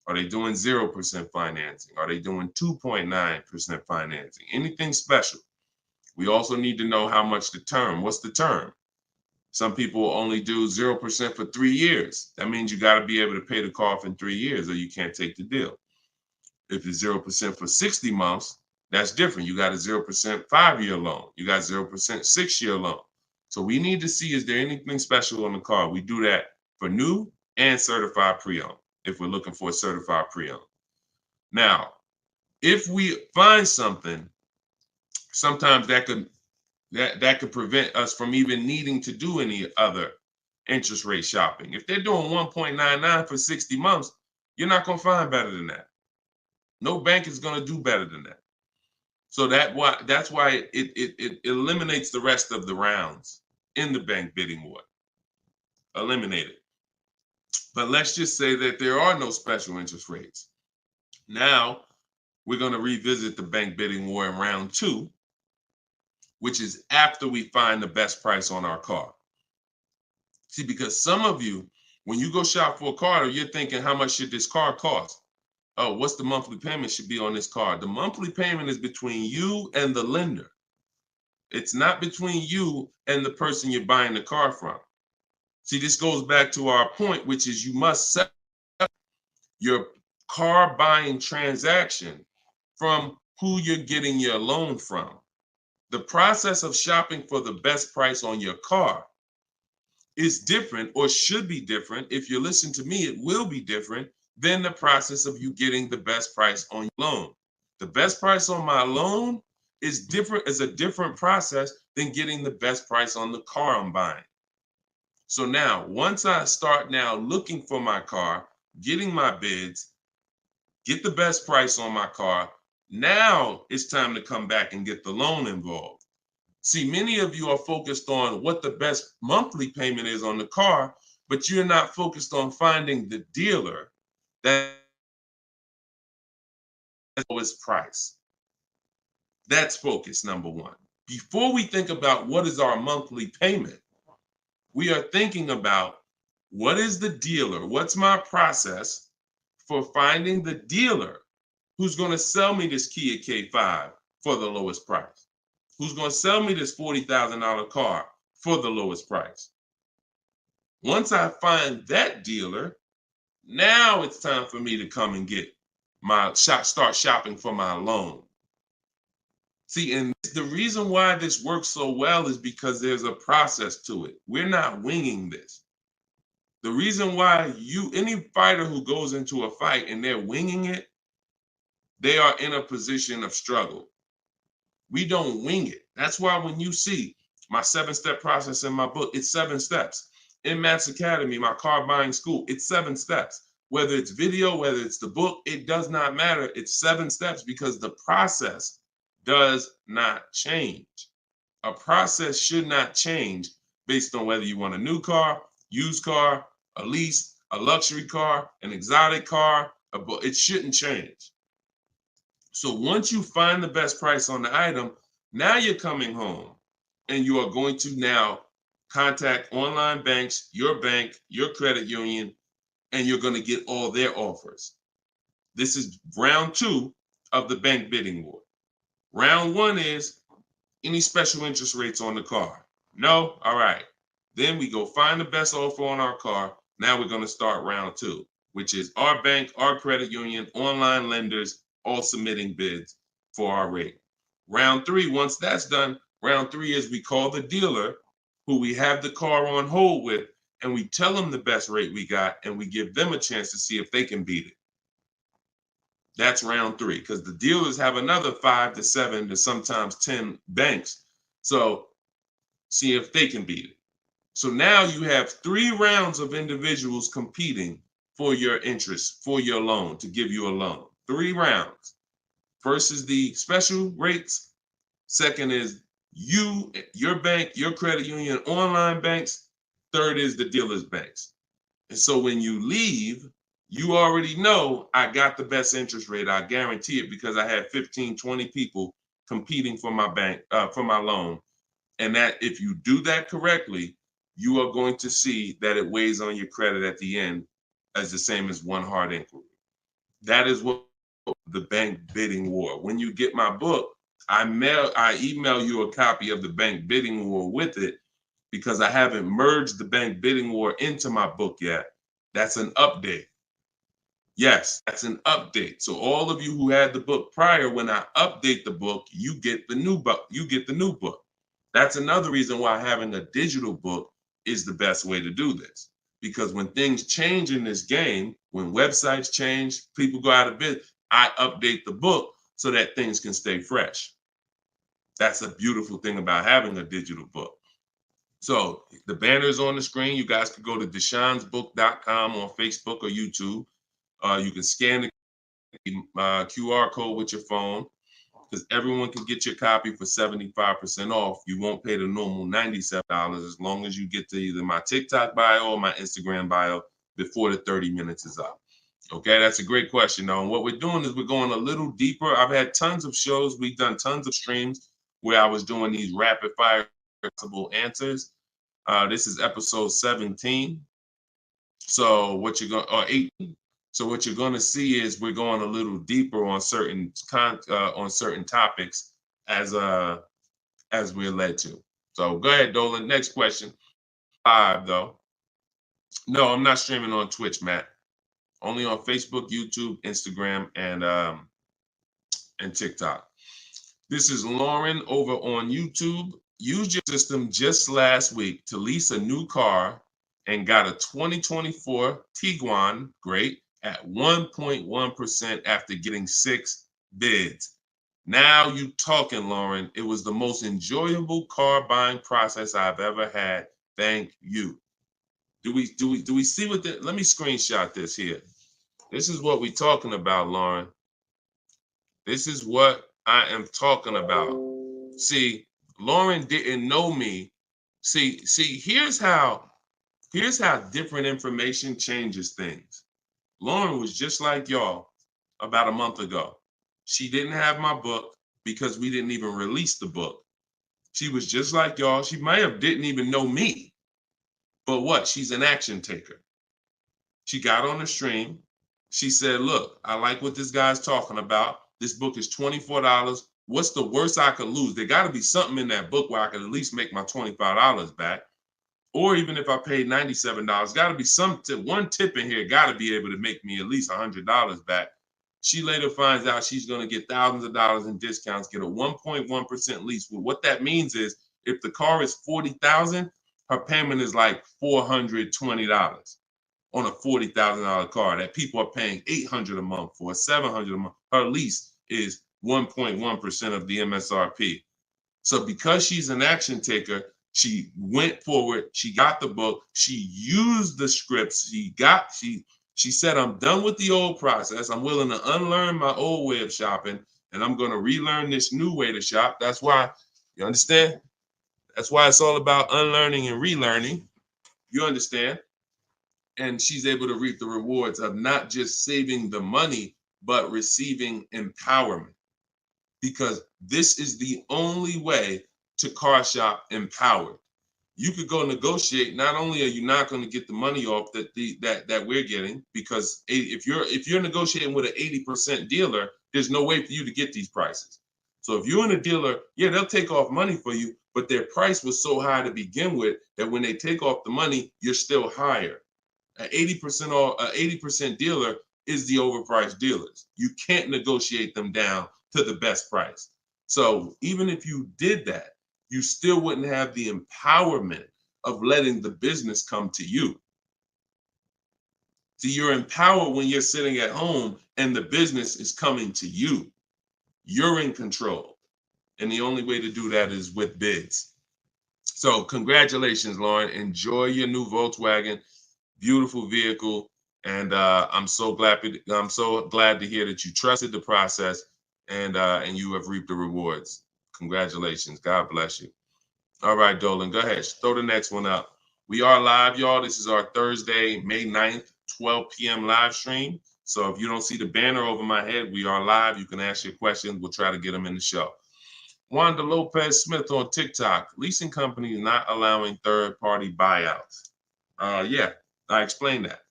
Are they doing 0% financing? Are they doing 2.9% financing? Anything special? We also need to know how much the term. What's the term? Some people only do 0% for 3 years. That means you got to be able to pay the car off in 3 years or you can't take the deal. If it's 0% for 60 months, that's different. You got a 0% 5-year loan. You got 0% 6-year loan. So we need to see, is there anything special on the car? We do that for new and certified pre-owned, if we're looking for a certified pre-owned. Now, if we find something, sometimes that could prevent us from even needing to do any other interest rate shopping. If they're doing 1.99 for 60 months, you're not going to find better than that. No bank is going to do better than that. So that's why it eliminates the rest of the rounds in the bank bidding war. Eliminate it. But let's just say that there are no special interest rates. Now we're going to revisit the bank bidding war in round 2, which is after we find the best price on our car. See, because some of you, when you go shop for a car, you're thinking, how much should this car cost? Oh, what's the monthly payment should be on this car? The monthly payment is between you and the lender. It's not between you and the person you're buying the car from. See, this goes back to our point, which is you must set up your car buying transaction from who you're getting your loan from. The process of shopping for the best price on your car is different, or should be different. If you listen to me, it will be different than the process of you getting the best price on your loan. The best price on my loan is a different process than getting the best price on the car I'm buying. So now, once I start now looking for my car, getting my bids, get the best price on my car, now it's time to come back and get the loan involved. See, many of you are focused on what the best monthly payment is on the car, but you're not focused on finding the dealer that is the lowest price. That's focus number 1. Before we think about what is our monthly payment, we are thinking about what is the dealer? What's my process for finding the dealer who's going to sell me this Kia K5 for the lowest price? Who's going to sell me this $40,000 car for the lowest price? Once I find that dealer, Now it's time for me to come and get start shopping for my loan. See, and the reason why this works so well is because there's a process to it. We're not winging this. The reason why any fighter who goes into a fight and they're winging it, they are in a position of struggle. We don't wing it. That's why when you see my 7-step process in my book, it's 7 steps. In Matt's Academy, my car buying school, it's 7 steps. Whether it's video, whether it's the book, it does not matter. It's 7 steps because the process does not change. A process should not change based on whether you want a new car, used car, a lease, a luxury car, an exotic car. It shouldn't change. So once you find the best price on the item, now you're coming home and you are going to now contact online banks, your bank, your credit union, and you're going to get all their offers. This is round 2 of the bank bidding war. Round 1 is any special interest rates on the car. No? All right. Then we go find the best offer on our car. Now we're going to start round 2, which is our bank, our credit union, online lenders, all submitting bids for our rate. Round 3, once that's done, round 3 is we call the dealer who we have the car on hold with, and we tell them the best rate we got, and we give them a chance to see if they can beat it. That's round 3, because the dealers have another 5 to 7 to sometimes 10 banks. So see if they can beat it. So now you have 3 rounds of individuals competing for your interest, for your loan, to give you a loan. 3 rounds. First is the special rates. Second is you, your bank, your credit union, online banks. Third is the dealer's banks. And so when you leave, you already know I got the best interest rate. I guarantee it because I had 15, 20 people competing for my bank, for my loan. And that if you do that correctly, you are going to see that it weighs on your credit at the end as the same as one hard inquiry. That is what the bank bidding war. When you get my book, I email you a copy of the bank bidding war with it because I haven't merged the bank bidding war into my book yet. That's an update. Yes, that's an update. So all of you who had the book prior, when I update the book, you get the new book. You get the new book. That's another reason why having a digital book is the best way to do this. Because when things change in this game, when websites change, people go out of business, I update the book so that things can stay fresh. That's a beautiful thing about having a digital book. So the banner is on the screen. You guys can go to deshonesbook.com on Facebook or YouTube. You can scan the QR code with your phone because everyone can get your copy for 75% off. You won't pay the normal $97 as long as you get to either my TikTok bio or my Instagram bio before the 30 minutes is up. Okay, that's a great question, though. And what we're doing is we're going a little deeper. I've had tons of shows. We've done tons of streams where I was doing these rapid fire answers. This is episode 17. So what you're going, or 18. So what you're going to see is we're going a little deeper on certain topics as we're led to. So go ahead, Dolan. Next question. 5 though. No, I'm not streaming on Twitch, Matt. Only on Facebook, YouTube, Instagram, and TikTok. This is Lauren over on YouTube. Used your system just last week to lease a new car and got a 2024 Tiguan, great, at 1.1% after getting 6 bids. Now you talking, Lauren. It was the most enjoyable car buying process I've ever had. Thank you. Do we see what let me screenshot this here. This is what we're talking about, Lauren. This is what I am talking about. See, Lauren didn't know me. See, here's how different information changes things. Lauren was just like y'all about a month ago. She didn't have my book because we didn't even release the book. She was just like y'all. She might have didn't even know me. But what? She's an action taker. She got on the stream. She said, look, I like what this guy's talking about. This book is $24. What's the worst I could lose? There got to be something in that book where I could at least make my $25 back. Or even if I paid $97, got to be some tip, one tip in here got to be able to make me at least $100 back. She later finds out she's going to get thousands of dollars in discounts, get a 1.1% lease. Well, what that means is if the car is $40,000, her payment is like $420 on a $40,000 car that people are paying $800 a month for, $700 a month. Her lease is 1.1% of the MSRP. So because she's an action taker, she went forward, she got the book, she used the scripts, she said, I'm done with the old process. I'm willing to unlearn my old way of shopping, and I'm going to relearn this new way to shop. That's why, you understand? That's why it's all about unlearning and relearning. You understand? And she's able to reap the rewards of not just saving the money, but receiving empowerment. Because this is the only way to car shop empowered. You could go negotiate. Not only are you not going to get the money off that we're getting, because if you're negotiating with an 80% dealer, there's no way for you to get these prices. So if you're in a dealer, yeah, they'll take off money for you, but their price was so high to begin with that when they take off the money, you're still higher. An 80% dealer is the overpriced dealers. You can't negotiate them down to the best price. So even if you did that, you still wouldn't have the empowerment of letting the business come to you. See, you're empowered when you're sitting at home and the business is coming to you. You're in control. And the only way to do that is with bids. So congratulations, Lauren. Enjoy your new Volkswagen. Beautiful vehicle. And I'm so glad to hear that you trusted the process and you have reaped the rewards. Congratulations. God bless you. All right, Dolan, go ahead. Throw the next one up. We are live, y'all. This is our Thursday, May 9th, 12 p.m. live stream. So if you don't see the banner over my head, we are live. You can ask your questions. We'll try to get them in the show. Wanda Lopez Smith on TikTok. Leasing companies not allowing third-party buyouts. Yeah, I explained that.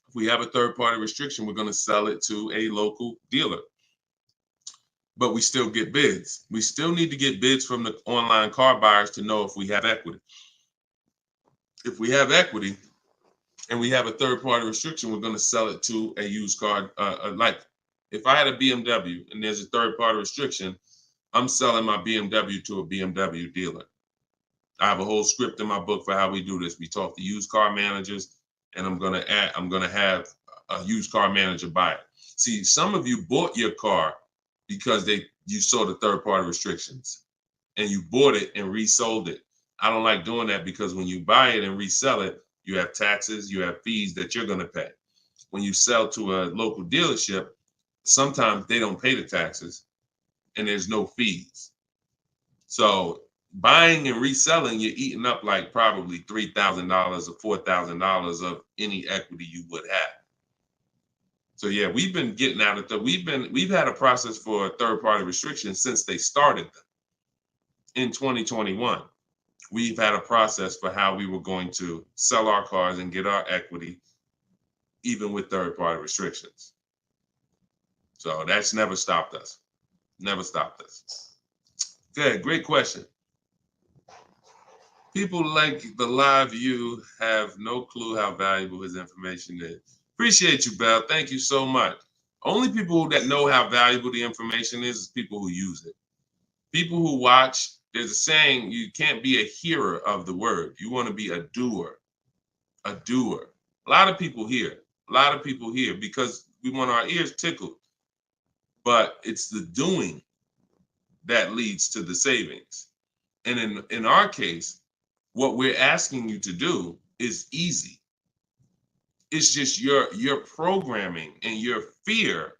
If we have a third-party restriction, we're going to sell it to a local dealer. But we still get bids. We still need to get bids from the online car buyers to know if we have equity. If we have equity and we have a third-party restriction, we're going to sell it to a used car. Like if I had a BMW and there's a third-party restriction, I'm selling my BMW to a BMW dealer. I have a whole script in my book for how we do this. We talk to used car managers, and I'm going to have a used car manager buy it. See, some of you bought your car because you saw the third-party restrictions and you bought it and resold it. I don't like doing that because when you buy it and resell it, you have taxes, you have fees that you're going to pay. When you sell to a local dealership, sometimes they don't pay the taxes and there's no fees. So buying and reselling, you're eating up like probably $3,000 or $4,000 of any equity you would have. So yeah, we've been getting out of the, we've had a process for third-party restrictions since they started them in 2021. We've had a process for how we were going to sell our cars and get our equity, even with third-party restrictions. So that's never stopped us. Never stopped us. Good, great question. People like the live view have no clue how valuable his information is. Appreciate you, Belle. Thank you so much. Only people that know how valuable the information is people who use it. People who watch, there's a saying, you can't be a hearer of the word. You want to be a doer. A doer. A lot of people hear. A lot of people hear because we want our ears tickled. But it's the doing that leads to the savings. And in our case, what we're asking you to do is easy. It's just your programming and your fear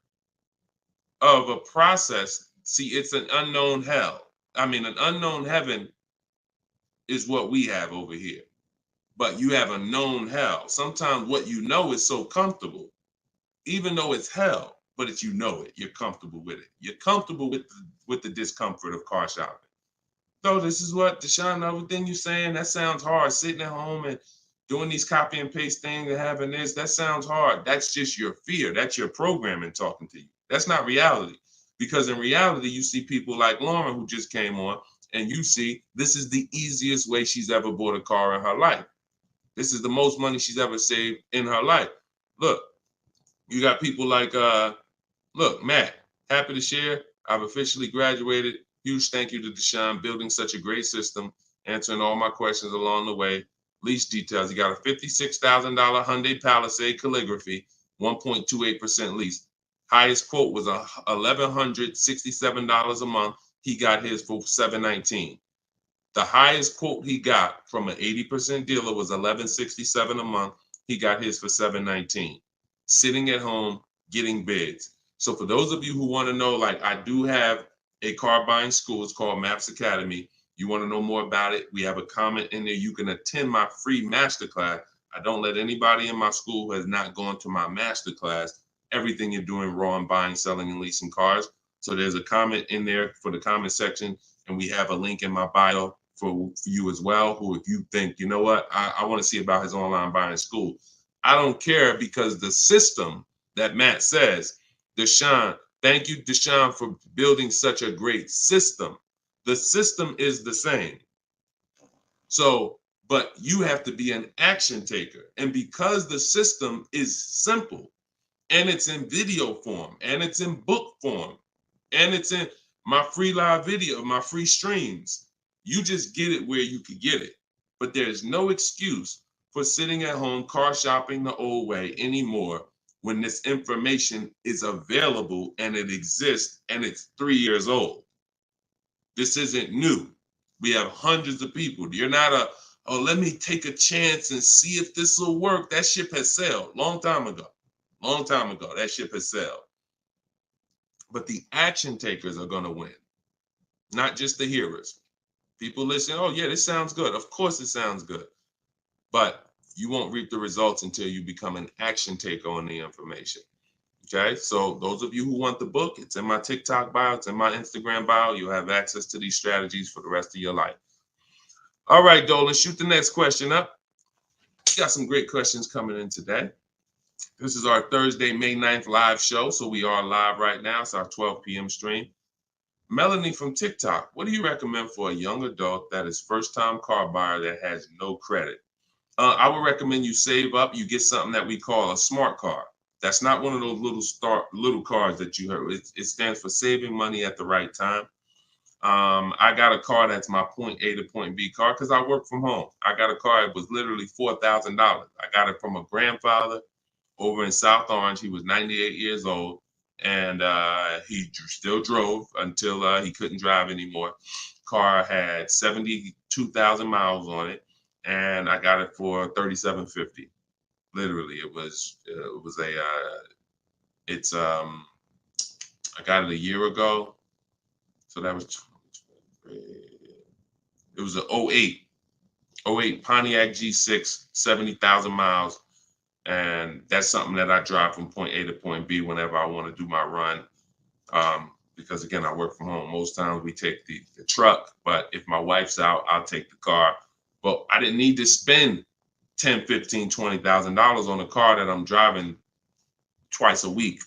of a process. See, it's an unknown hell. I mean, an unknown heaven is what we have over here. But you have a known hell. Sometimes what you know is so comfortable, even though it's hell, but it's, you know it. You're comfortable with it. You're comfortable with the discomfort of car shopping. So this is what, Deshone, everything you're saying, that sounds hard. Sitting at home and doing these copy and paste things and having this, that sounds hard. That's just your fear. That's your programming talking to you. That's not reality. Because in reality, you see people like Lauren who just came on, And you see, this is the easiest way she's ever bought a car in her life. This is the most money she's ever saved in her life. Look, you got people like, look, Matt, happy to share. I've officially graduated. Huge thank you to Deshone, building such a great system, answering all my questions along the way. Lease details. You got a $56,000 Hyundai Palisade calligraphy, 1.28% lease. Highest quote was $1,167 a month. He got his for $719. The highest quote he got from an 80% dealer was $1,167 a month. He got his for $719. Sitting at home, getting bids. So for those of you who want to know, like, I do have a car buying school. It's called Maps Academy. You want to know more about it? We have a comment in there. You can attend my free masterclass. I don't let anybody in my school who has not gone to my masterclass. Everything you're doing raw and buying, selling, and leasing cars. So there's a comment in there for the comment section, and we have a link in my bio for you as well, who, if you think, you know what, I want to see about his online buying school. I don't care, because the system that Matt says, Deshone, thank you, Deshone, for building such a great system. The system is the same. So, but you have to be an action taker. And because the system is simple, and it's in video form, and it's in book form, and it's in my free live video, my free streams, you just get it where you could get it. But there's no excuse for sitting at home car shopping the old way anymore when this information is available and it exists and it's 3 years old. This isn't new. We have hundreds of people. You're not oh, let me take a chance and see if this will work. That ship has sailed long time ago. Long time ago, that ship has sailed. But the action takers are going to win, not just the hearers. People listen, oh yeah, this sounds good. Of course it sounds good. But you won't reap the results until you become an action taker on the information. Okay, so those of you who want the book, it's in my TikTok bio, it's in my Instagram bio. You'll have access to these strategies for the rest of your life. All right, Dolan, shoot the next question up. We got some great questions coming in today. This is our Thursday, May 9th live show. So we are live right now. It's our 12 p.m. stream. Melanie from TikTok, what do you recommend for a young adult that is first-time car buyer that has no credit? I would recommend you save up. You get something that we call a smart car. That's not one of those little cars that you heard. It stands for saving money at the right time. I got a car that's my point A to point B car because I work from home. I got a car. It was literally $4,000. I got it from a grandfather over in South Orange. He was 98 years old, and he still drove until he couldn't drive anymore. Car had 72,000 miles on it, and I got it for $3,750. Literally, it was I got it a year ago, so that was it was an 08 Pontiac G6, 70,000 miles. And that's something that I drive from point A to point B whenever I want to do my run. Because again, I work from home. Most times we take the truck, but if my wife's out, I'll take the car. But I didn't need to spend $10,000, $15,000, $20,000 on a car that I'm driving twice a week.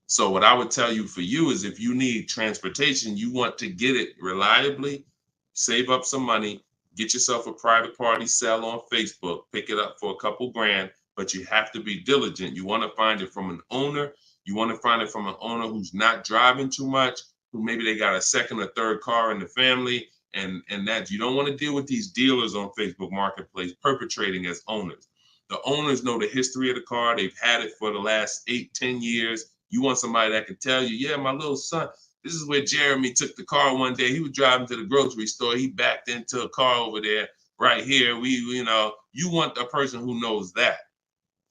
So what I would tell you for you is, if you need transportation, you want to get it reliably, save up some money, get yourself a private party sale on Facebook, pick it up for a couple grand, but you have to be diligent. You want to find it from an owner. You want to find it from an owner who's not driving too much, who maybe they got a second or third car in the family, and that you don't want to deal with these dealers on Facebook Marketplace perpetrating as owners. The owners know the history of the car. They've had it for the last 8-10 years. You want somebody that can tell you, yeah, my little son, this is where Jeremy took the car one day. He was driving to the grocery store. He backed into a car over there right here. You want a person who knows that,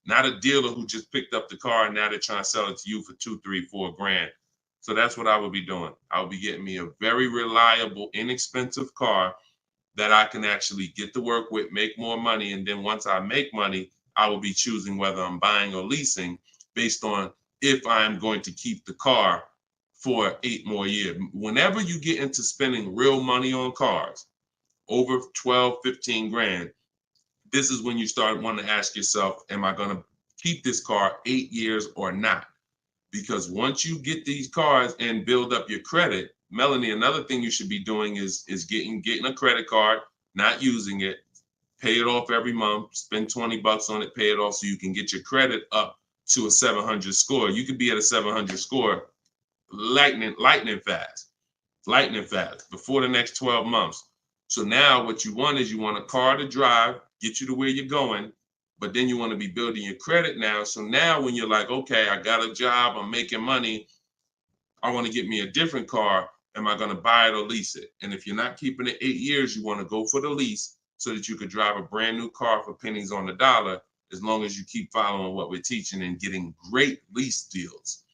not a dealer who just picked up the car and now they're trying to sell it to you for $2, $3, $4 grand. So that's what I would be doing. I would be getting me a very reliable, inexpensive car that I can actually get to work with, make more money. And then once I make money, I will be choosing whether I'm buying or leasing based on if I'm going to keep the car for 8 more years. Whenever you get into spending real money on cars, over 12, 15 grand, this is when you start wanting to ask yourself, am I going to keep this car 8 years or not? Because once you get these cars and build up your credit, Melanie, another thing you should be doing is getting a credit card, not using it, pay it off every month, spend $20 on it, pay it off so you can get your credit up to a 700 score. You could be at a 700 score lightning fast before the next 12 months. So now what you want is you want a car to drive, get you to where you're going, but then you want to be building your credit now. So now when you're like, okay, I got a job, I'm making money, I want to get me a different car. Am I going to buy it or lease it? And if you're not keeping it 8 years, you want to go for the lease so that you could drive a brand new car for pennies on the dollar, as long as you keep following what we're teaching and getting great lease deals.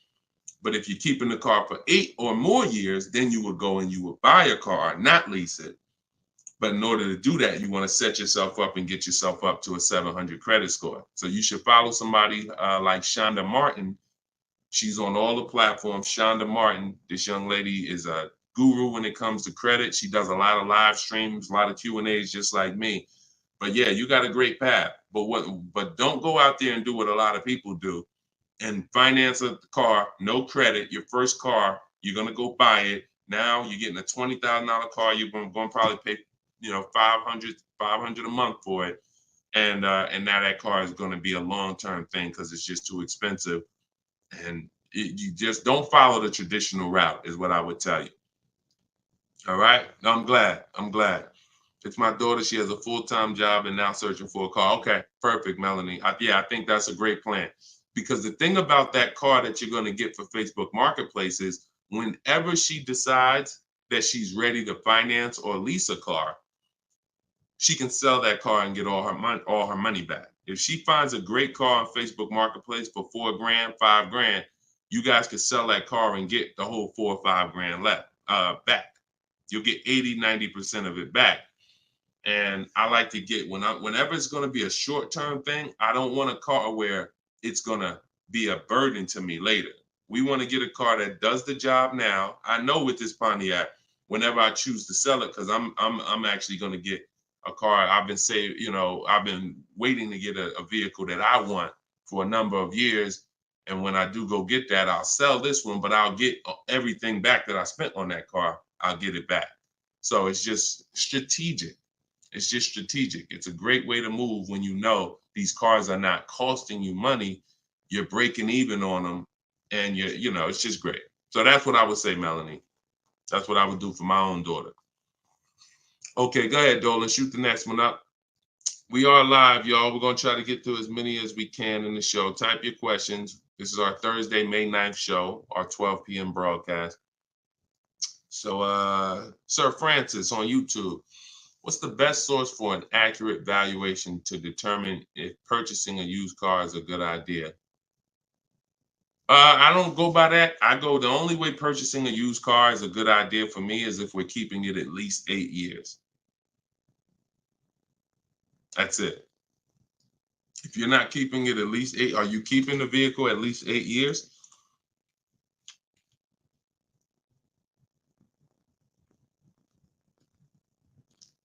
But if you're keeping the car for 8 or more years, then you would go and you would buy a car, not lease it. But in order to do that, you want to set yourself up and get yourself up to a 700 credit score. So you should follow somebody like Shonda Martin. She's on all the platforms. Shonda Martin, this young lady is a guru when it comes to credit. She does a lot of live streams, a lot of Q&As, just like me. But yeah, you got a great path. But don't go out there and do what a lot of people do and finance a car, no credit, your first car, you're gonna go buy it. Now you're getting a $20,000 car, you're gonna probably pay, $500 a month for it. And now that car is gonna be a long-term thing because it's just too expensive. And you just don't follow the traditional route is what I would tell you. All right, I'm glad. It's my daughter. She has a full-time job and now searching for a car. Okay, perfect, Melanie. I think that's a great plan. Because the thing about that car that you're going to get for Facebook Marketplace is whenever she decides that she's ready to finance or lease a car, she can sell that car and get all her money back. If she finds a great car on Facebook Marketplace for $4,000, $5,000, you guys can sell that car and get the whole $4,000 or $5,000 back. You'll get 80-90% of it back. And I like to get whenever it's going to be a short-term thing, I don't want a car where it's going to be a burden to me later. We want to get a car that does the job now. I know with this Pontiac, whenever I choose to sell it, because I'm actually going to get a car. I've been waiting to get a vehicle that I want for a number of years. And when I do go get that, I'll sell this one, but I'll get everything back that I spent on that car. I'll get it back. So it's just strategic. It's a great way to move when you know these cars are not costing you money. You're breaking even on them, and it's just great. So that's what I would say, Melanie. That's what I would do for my own daughter. Okay, go ahead, Dolan. Shoot the next one up. We are live, y'all. We're going to try to get through as many as we can in the show. Type your questions. This is our Thursday, May 9th show, our 12 p.m. broadcast. So, Sir Francis on YouTube. What's the best source for an accurate valuation to determine if purchasing a used car is a good idea? I don't go by that. The only way purchasing a used car is a good idea for me is if we're keeping it at least 8 years. That's it. If you're not keeping it at least 8, are you keeping the vehicle at least 8 years?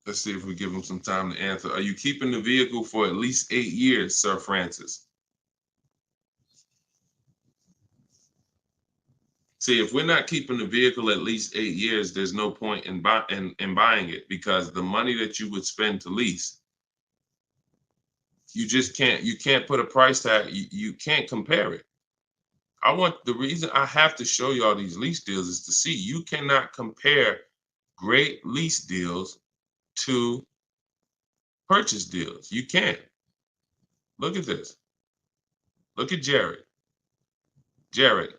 Let's see if we give him some time to answer. Are you keeping the vehicle for at least 8 years, Sir Francis? See, if we're not keeping the vehicle at least 8 years, there's no point in buying it, because the money that you would spend to lease, you can't put a price tag. You can't compare it. The reason I have to show y'all these lease deals is to see you cannot compare great lease deals to purchase deals. You can't. Look at this. Look at Jared. Jared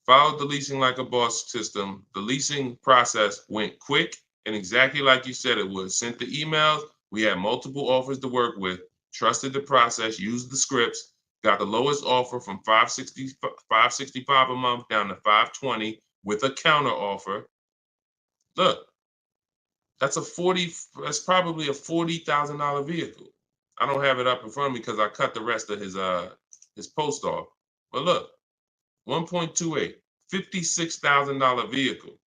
followed the leasing like a boss system. The leasing process went quick and exactly like you said it would. Sent the emails. We had multiple offers to work with. Trusted the process. Used the scripts. Got the lowest offer from $565 a month down to $520 with a counter offer. Look. That's probably a $40,000 vehicle. I don't have it up in front of me because I cut the rest of his post off. But look, 1.28, $56,000 vehicle.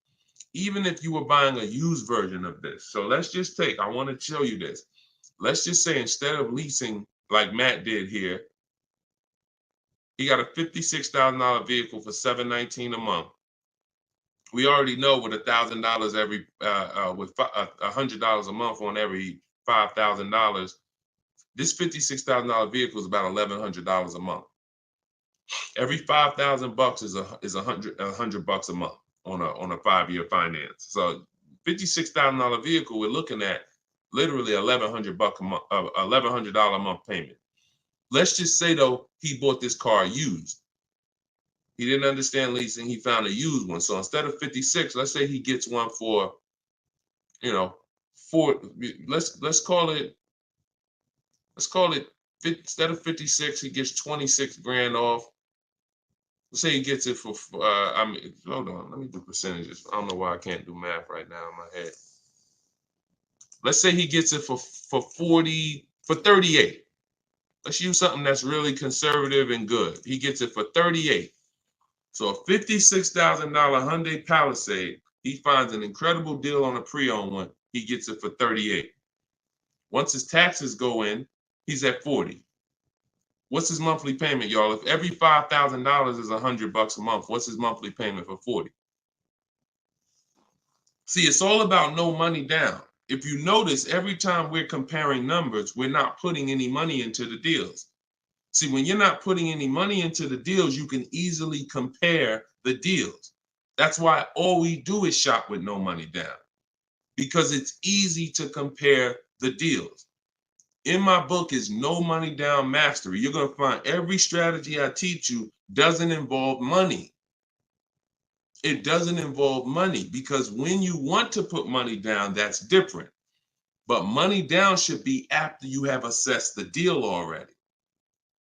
Even if you were buying a used version of this. So let's just I want to show you this. Let's just say instead of leasing like Matt did here, he got a $56,000 vehicle for $719 a month. We already know with $1,000 every, with $100 a month on every $5,000, this $56,000 vehicle is about $1,100 a month. Every 5,000 bucks is a hundred bucks a month on a 5-year finance. So $56,000 vehicle, we're looking at literally $1,100 a month, $1,100 a month payment. Let's just say though he bought this car used. He didn't understand leasing. He found a used one. So instead of 56, let's say he gets one for, you know, let's call it instead of 56, he gets 26 grand off. Let's say he gets it for, hold on, let me do percentages. I don't know why I can't do math right now in my head. Let's say he gets it for 38. Let's use something that's really conservative and good. He gets it for 38. So a $56,000 Hyundai Palisade, he finds an incredible deal on a pre-owned one. He gets it for 38. Once his taxes go in, he's at 40. What's his monthly payment, y'all? If every $5,000 is $100 a month, what's his monthly payment for 40? See, it's all about no money down. If you notice, every time we're comparing numbers, we're not putting any money into the deals. See, when you're not putting any money into the deals, you can easily compare the deals. That's why all we do is shop with no money down, because it's easy to compare the deals. In my book is No Money Down Mastery. You're going to find every strategy I teach you doesn't involve money. It doesn't involve money, because when you want to put money down, that's different. But money down should be after you have assessed the deal already.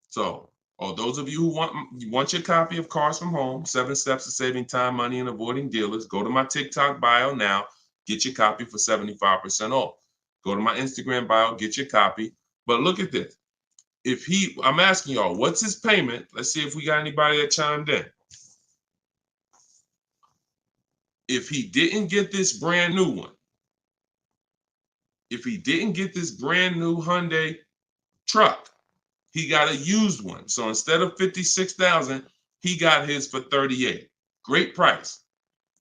So, those of you who want your copy of Cars from Home, 7 Steps to Saving Time, Money, and Avoiding Dealers, go to my TikTok bio now, get your copy for 75% off. Go to my Instagram bio, get your copy. But look at this. I'm asking y'all, what's his payment? Let's see if we got anybody that chimed in. If he didn't get this brand new one, if he didn't get this brand new Hyundai truck, he got a used one. So instead of 56,000, he got his for 38. Great price.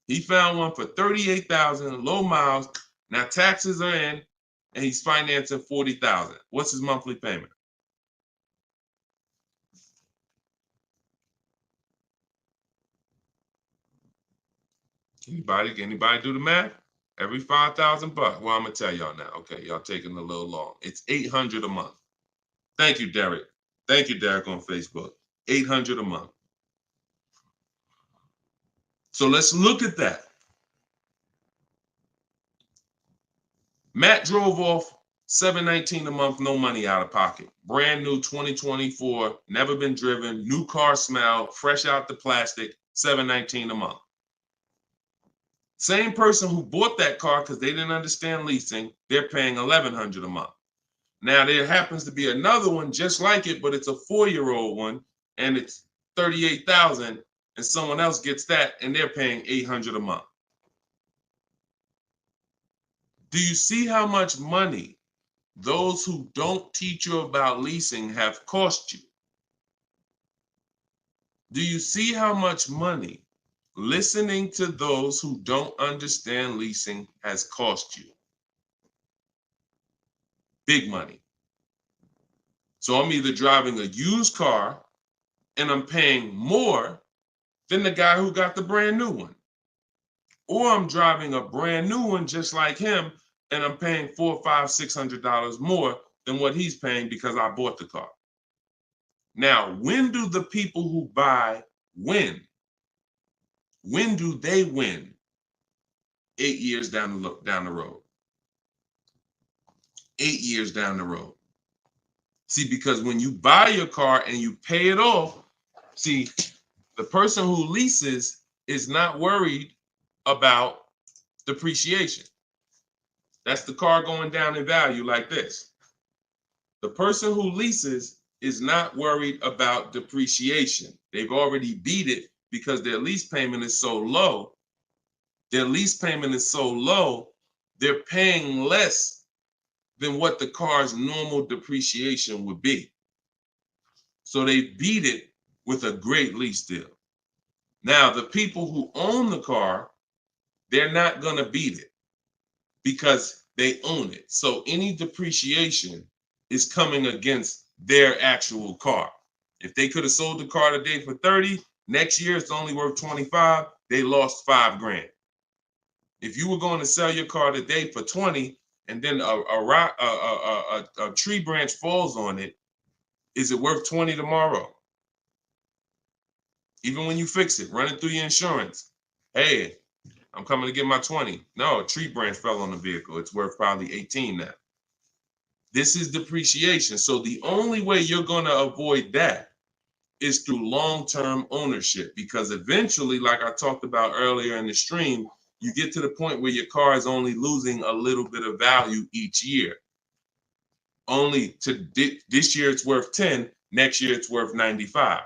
He found one for 38,000, low miles. Now taxes are in, and he's financing 40,000. What's his monthly payment? Anybody do the math? Every 5,000 bucks. Well, I'm gonna tell y'all now. Okay, y'all taking a little long. It's 800 a month. Thank you, Derek. Thank you, Derek, on Facebook. 800 a month. So let's look at that. Matt drove off $719 a month, no money out of pocket. Brand new 2024, never been driven, new car smell, fresh out the plastic, $719 a month. Same person who bought that car because they didn't understand leasing, they're paying $1,100 a month. Now there happens to be another one just like it, but it's a 4-year-old one, and it's $38,000, and someone else gets that, and they're paying $800 a month. Do you see how much money those who don't teach you about leasing have cost you? Do you see how much money listening to those who don't understand leasing has cost you? Big money. So I'm either driving a used car and I'm paying more than the guy who got the brand new one. Or I'm driving a brand new one just like him and I'm paying $400, $500, $600 more than what he's paying because I bought the car. Now, when do the people who buy win? When do they win? 8 years down the road. 8 years down the road. See, because when you buy your car and you pay it off, see, the person who leases is not worried about depreciation. That's the car going down in value like this. The person who leases is not worried about depreciation. They've already beat it because their lease payment is so low. Their lease payment is so low, they're paying less than what the car's normal depreciation would be. So they beat it with a great lease deal. Now, the people who own the car they're not going to beat it because they own it. So any depreciation is coming against their actual car. If they could have sold the car today for 30, next year it's only worth 25, they lost $5,000. If you were going to sell your car today for 20 and then a tree branch falls on it, is it worth 20 tomorrow? Even when you fix it, run it through your insurance. Hey, I'm coming to get my 20. No, a tree branch fell on the vehicle. It's worth probably 18 now. This is depreciation. So the only way you're going to avoid that is through long-term ownership, because eventually, like I talked about earlier in the stream, you get to the point where your car is only losing a little bit of value each year. Only to this year it's worth 10, next year it's worth 95.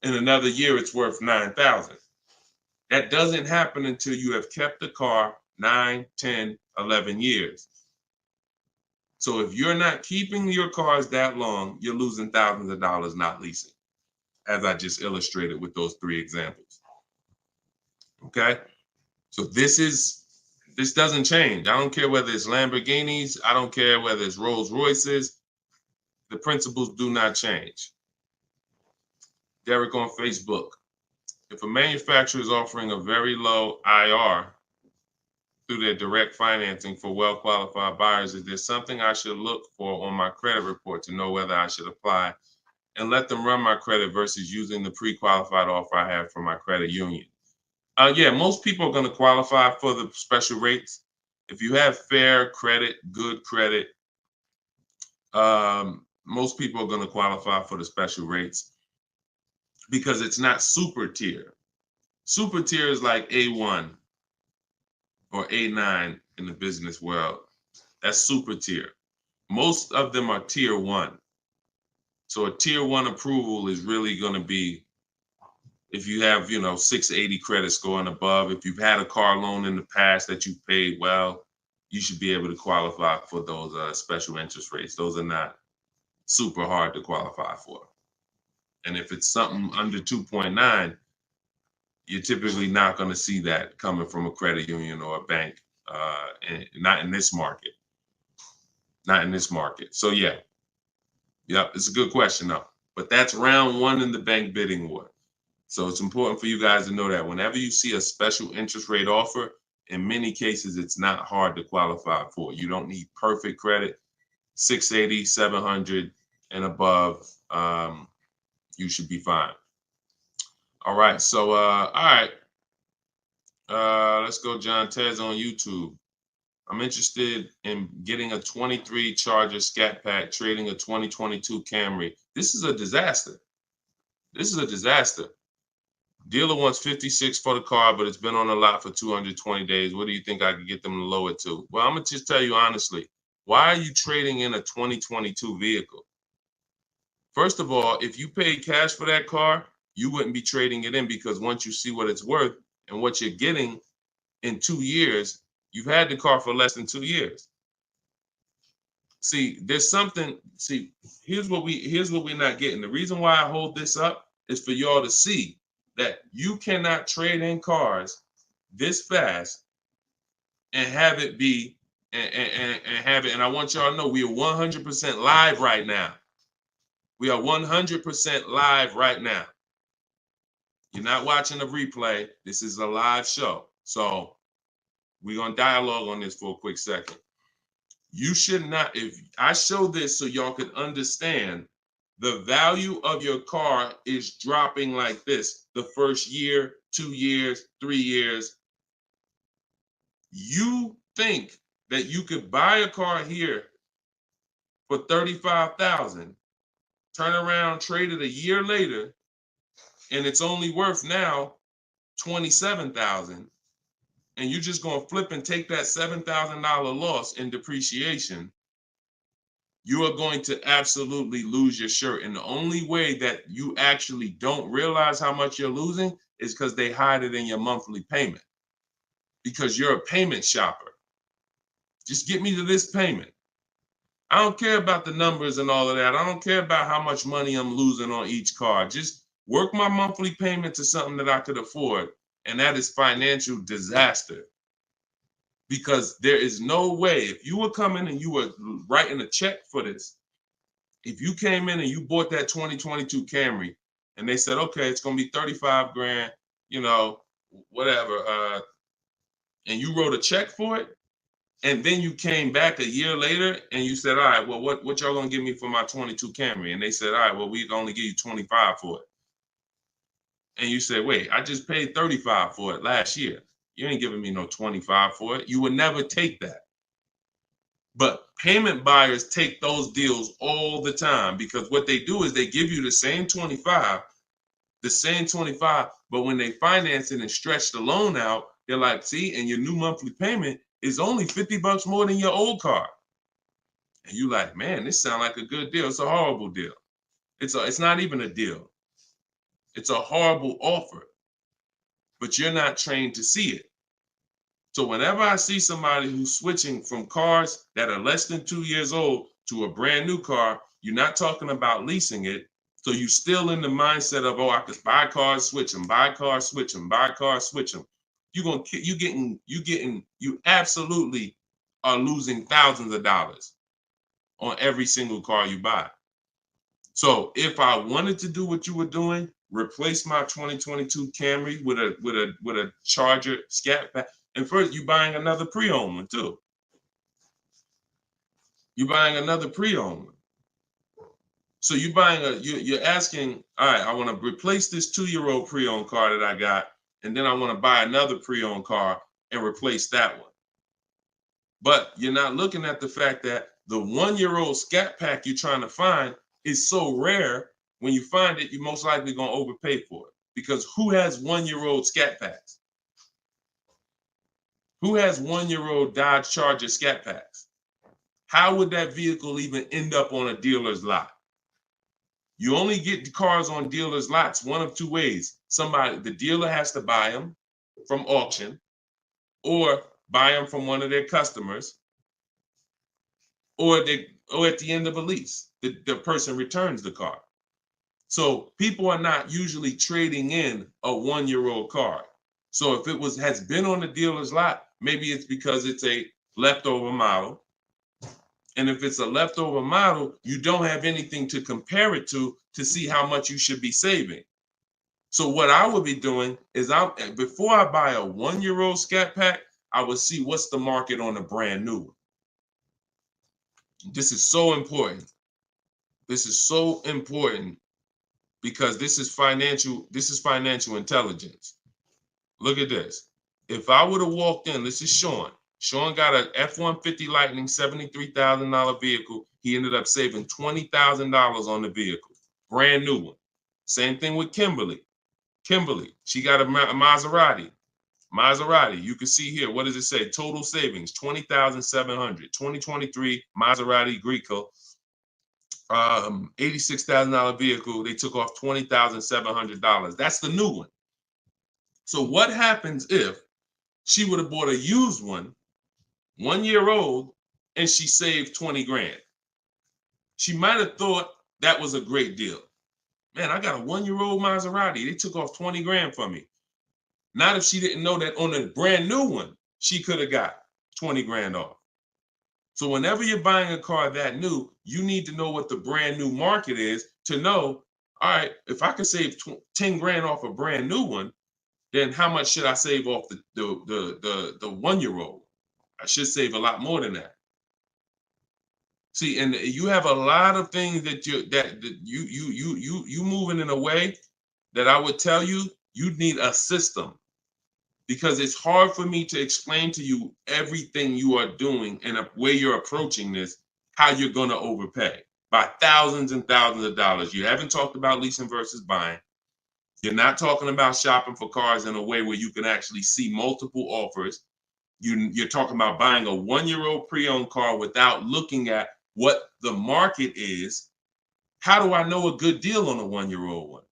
In another year it's worth 9,000. That doesn't happen until you have kept the car 9, 10, 11 years. So if you're not keeping your cars that long, you're losing thousands of dollars not leasing, as I just illustrated with those 3 examples. Okay? So this doesn't change. I don't care whether it's Lamborghinis. I don't care whether it's Rolls Royces. The principles do not change. Derek on Facebook. If a manufacturer is offering a very low IR through their direct financing for well-qualified buyers, is there something I should look for on my credit report to know whether I should apply and let them run my credit versus using the pre-qualified offer I have from my credit union? Yeah, most people are going to qualify for the special rates. If you have fair credit, good credit, most people are going to qualify for the special rates because it's not super tier. Super tier is like A1 or A9 in the business world. That's super tier. Most of them are tier 1. So a tier 1 approval is really going to be if you have, 680 credit score and above. If you've had a car loan in the past that you paid well, you should be able to qualify for those special interest rates. Those are not super hard to qualify for. And if it's something under 2.9, you're typically not going to see that coming from a credit union or a bank, not in this market. Not in this market. So yeah, it's a good question though. But that's round 1 in the bank bidding war. So it's important for you guys to know that whenever you see a special interest rate offer, in many cases, it's not hard to qualify for. You don't need perfect credit. 680, 700 and above, you should be fine. All right. So, all right. Let's go. John Tez on YouTube. I'm interested in getting a 23 Charger Scat Pack, trading a 2022 Camry. This is a disaster. This is a disaster. Dealer wants 56 for the car, but it's been on the lot for 220 days. What do you think I could get them to lower it to? Well, I'm going to just tell you honestly, why are you trading in a 2022 vehicle? First of all, if you paid cash for that car, you wouldn't be trading it in, because once you see what it's worth and what you're getting in 2 years, you've had the car for less than 2 years. See, there's something, here's what we're not getting. The reason why I hold this up is for y'all to see that you cannot trade in cars this fast and have it be and have it. And I want y'all to know we are 100% live right now. We are 100% live right now. You're not watching a replay. This is a live show. So we're going to dialogue on this for a quick second. You should not, if I show this so y'all could understand, the value of your car is dropping like this the first year, 2 years, 3 years. You think that you could buy a car here for $35,000, turn around, trade it a year later, and it's only worth now $27,000, and you're just going to flip and take that $7,000 loss in depreciation. You are going to absolutely lose your shirt. And the only way that you actually don't realize how much you're losing is because they hide it in your monthly payment, because you're a payment shopper. Just get me to this payment. I don't care about the numbers and all of that. I don't care about how much money I'm losing on each car. Just work my monthly payment to something that I could afford. And that is financial disaster. because there is no way, if you were coming and you were writing a check for this, if you came in and you bought that 2022 Camry and they said, okay, it's going to be 35 grand, you know, whatever, and you wrote a check for it, and then you came back a year later and you said, all right, well, what y'all going to give me for my 22 Camry? And they said, all right, well, we can only give you 25 for it. And you said, wait, I just paid 35 for it last year. You ain't giving me no 25 for it. You would never take that. But payment buyers take those deals all the time, because what they do is they give you the same 25, but when they finance it and stretch the loan out, they're like, see, and your new monthly payment is only $50 more than your old car. And you like, man, this sounds like a good deal. It's a horrible deal. It's not even a deal. It's a horrible offer, but you're not trained to see it. So whenever I see somebody who's switching from cars that are less than 2 years old to a brand new car, you're not talking about leasing it. So you're still in the mindset of, oh, I could buy cars, switch them, buy cars, switch them, buy cars, switch them. You absolutely are losing thousands of dollars on every single car you buy. So if I wanted to do what you were doing, replace my 2022 Camry with a Charger Scat Pack, and first you're buying another pre-owned one too. You're buying another pre-owned one. So you're asking, all right, I want to replace this 2-year-old pre-owned car that I got, and then I want to buy another pre-owned car and replace that one. But you're not looking at the fact that the 1-year-old Scat Pack you're trying to find is so rare. When you find it, you're most likely going to overpay for it, because who has 1-year-old Scat Packs? Who has 1-year-old Dodge Charger Scat Packs? How would that vehicle even end up on a dealer's lot? You only get the cars on dealers' lots one of two ways. The dealer has to buy them from auction, or buy them from one of their customers, or at the end of a lease, the person returns the car. So people are not usually trading in a 1-year-old car. So if it has been on the dealer's lot, maybe it's because it's a leftover model. And if it's a leftover model, you don't have anything to compare it to see how much you should be saving. So what I would be doing is, before I buy a 1-year-old Scat Pack, I would see what's the market on a brand new one. This is so important. This is so important, because this is financial intelligence. Look at this. If I would have walked in, this is Sean. Sean got an F-150 Lightning, $73,000 vehicle. He ended up saving $20,000 on the vehicle. Brand new one. Same thing with Kimberly. She got a Maserati. You can see here, what does it say? Total savings, $20,700. 2023 Maserati Greco. $86,000 vehicle. They took off $20,700. That's the new one. So what happens if she would have bought a used one, 1 year old, and she saved 20 grand? She might have thought that was a great deal. Man, I got a 1-year-old Maserati. They took off 20 grand for me. Not if she didn't know that on a brand new one, she could have got 20 grand off. So whenever you're buying a car that new, you need to know what the brand new market is to know, all right, if I can save 10 grand off a brand new one, then how much should I save off the 1-year-old? I should save a lot more than that. See, and you have a lot of things that you moving in a way that I would tell you need a system, because it's hard for me to explain to you everything you are doing and a way you're approaching this, how you're going to overpay by thousands and thousands of dollars. You haven't talked about leasing versus buying. You're not talking about shopping for cars in a way where you can actually see multiple offers. You're talking about buying a 1-year-old pre-owned car without looking at what the market is. How do I know a good deal on a 1-year-old one?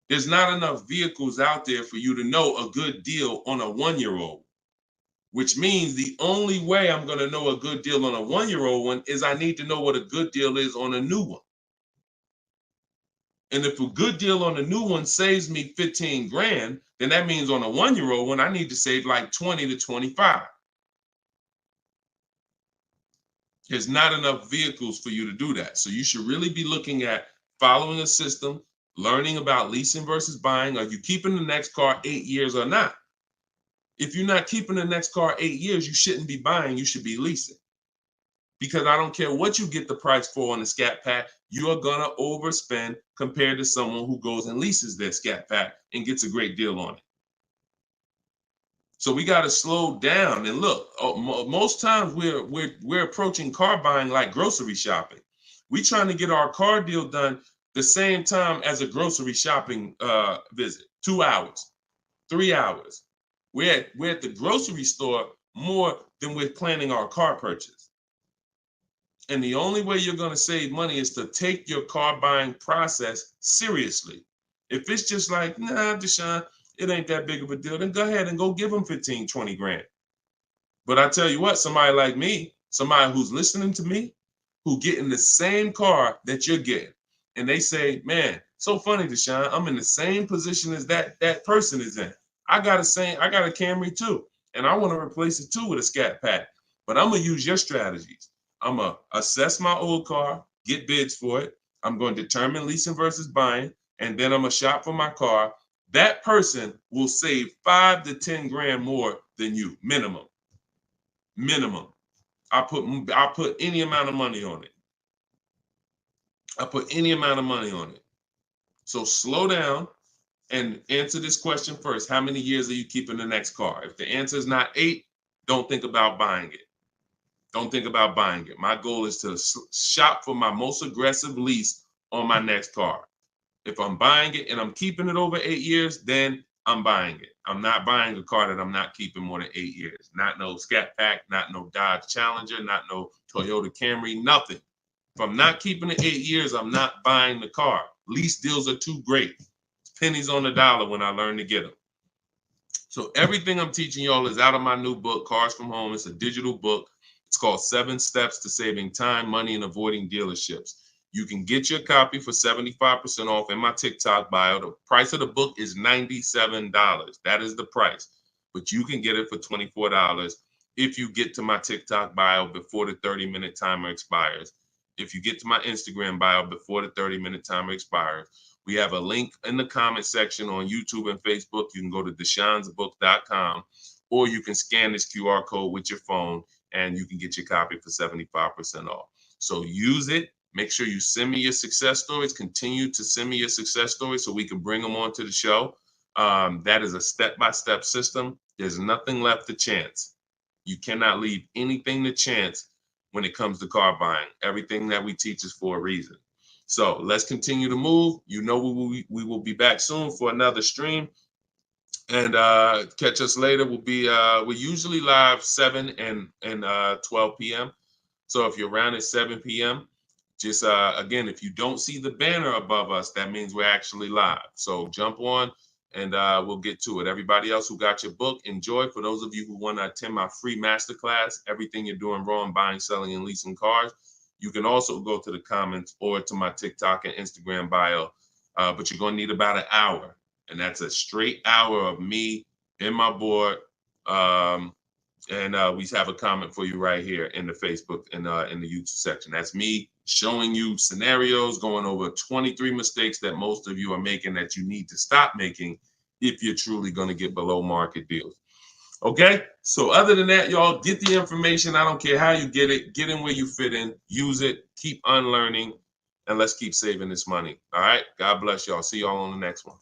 There's not enough vehicles out there for you to know a good deal on a 1-year-old, which means the only way I'm going to know a good deal on a 1-year-old one is I need to know what a good deal is on a new one. And if a good deal on a new one saves me 15 grand, then that means on a 1-year-old one, I need to save like 20 to 25. There's not enough vehicles for you to do that. So you should really be looking at following a system, learning about leasing versus buying. Are you keeping the next car 8 years or not? If you're not keeping the next car 8 years, you shouldn't be buying, you should be leasing. Because I don't care what you get the price for on the Scat Pack, you are gonna overspend compared to someone who goes and leases their Scat Pack and gets a great deal on it. So we got to slow down and look. Most times we're approaching car buying like grocery shopping. We trying to get our car deal done the same time as a grocery shopping visit. 2 hours, 3 hours. We're at the grocery store more than we're planning our car purchase. And the only way you're going to save money is to take your car buying process seriously. If it's just like, nah, Deshone, it ain't that big of a deal, then go ahead and go give them 15, 20 grand. But I tell you what, somebody like me, somebody who's listening to me, who getting the same car that you're getting, and they say, man, so funny, Deshone, I'm in the same position as that person is in. I got a Camry too, and I want to replace it too with a Scat Pack. But I'm gonna use your strategies. I'm gonna assess my old car, get bids for it. I'm going to determine leasing versus buying, and then I'm gonna shop for my car. That person will save 5 to 10 grand more than you, minimum. Minimum. I put any amount of money on it. So slow down and answer this question first. How many years are you keeping the next car? If the answer is not 8, don't think about buying it. Don't think about buying it. My goal is to shop for my most aggressive lease on my next car. If I'm buying it and I'm keeping it over 8 years, then I'm buying it. I'm not buying a car that I'm not keeping more than 8 years. Not no Scat Pack, not no Dodge Challenger, not no Toyota Camry, nothing. If I'm not keeping it 8 years, I'm not buying the car. Lease deals are too great. It's pennies on the dollar when I learn to get them. So everything I'm teaching y'all is out of my new book, Cars from Home. It's a digital book. It's called 7 Steps to Saving Time, Money, and Avoiding Dealerships. You can get your copy for 75% off in my TikTok bio. The price of the book is $97. That is the price. But you can get it for $24 if you get to my TikTok bio before the 30-minute timer expires. If you get to my Instagram bio before the 30-minute timer expires. We have a link in the comment section on YouTube and Facebook. You can go to deshonsbook.com, or you can scan this QR code with your phone and you can get your copy for 75% off. So use it. Make sure you send me your success stories. Continue to send me your success stories so we can bring them onto the show. That is a step-by-step system. There's nothing left to chance. You cannot leave anything to chance when it comes to car buying. Everything that we teach is for a reason. So let's continue to move. You know we will be back soon for another stream. And catch us later. We're usually live 7 and 12 p.m. So if you're around at 7 p.m., just again, if you don't see the banner above us, that means we're actually live. So jump on and we'll get to it. Everybody else who got your book, enjoy. For those of you who want to attend my free masterclass, Everything You're Doing Wrong, Buying, Selling, and Leasing Cars, you can also go to the comments or to my TikTok and Instagram bio. But you're going to need about an hour. And that's a straight hour of me in my board. And we have a comment for you right here in the Facebook and in the YouTube section. That's me showing you scenarios, going over 23 mistakes that most of you are making that you need to stop making if you're truly going to get below market deals. Okay, so other than that, y'all, get the information. I don't care how you get it. Get in where you fit in. Use it. Keep unlearning. And let's keep saving this money. All right, God bless y'all. See y'all on the next one.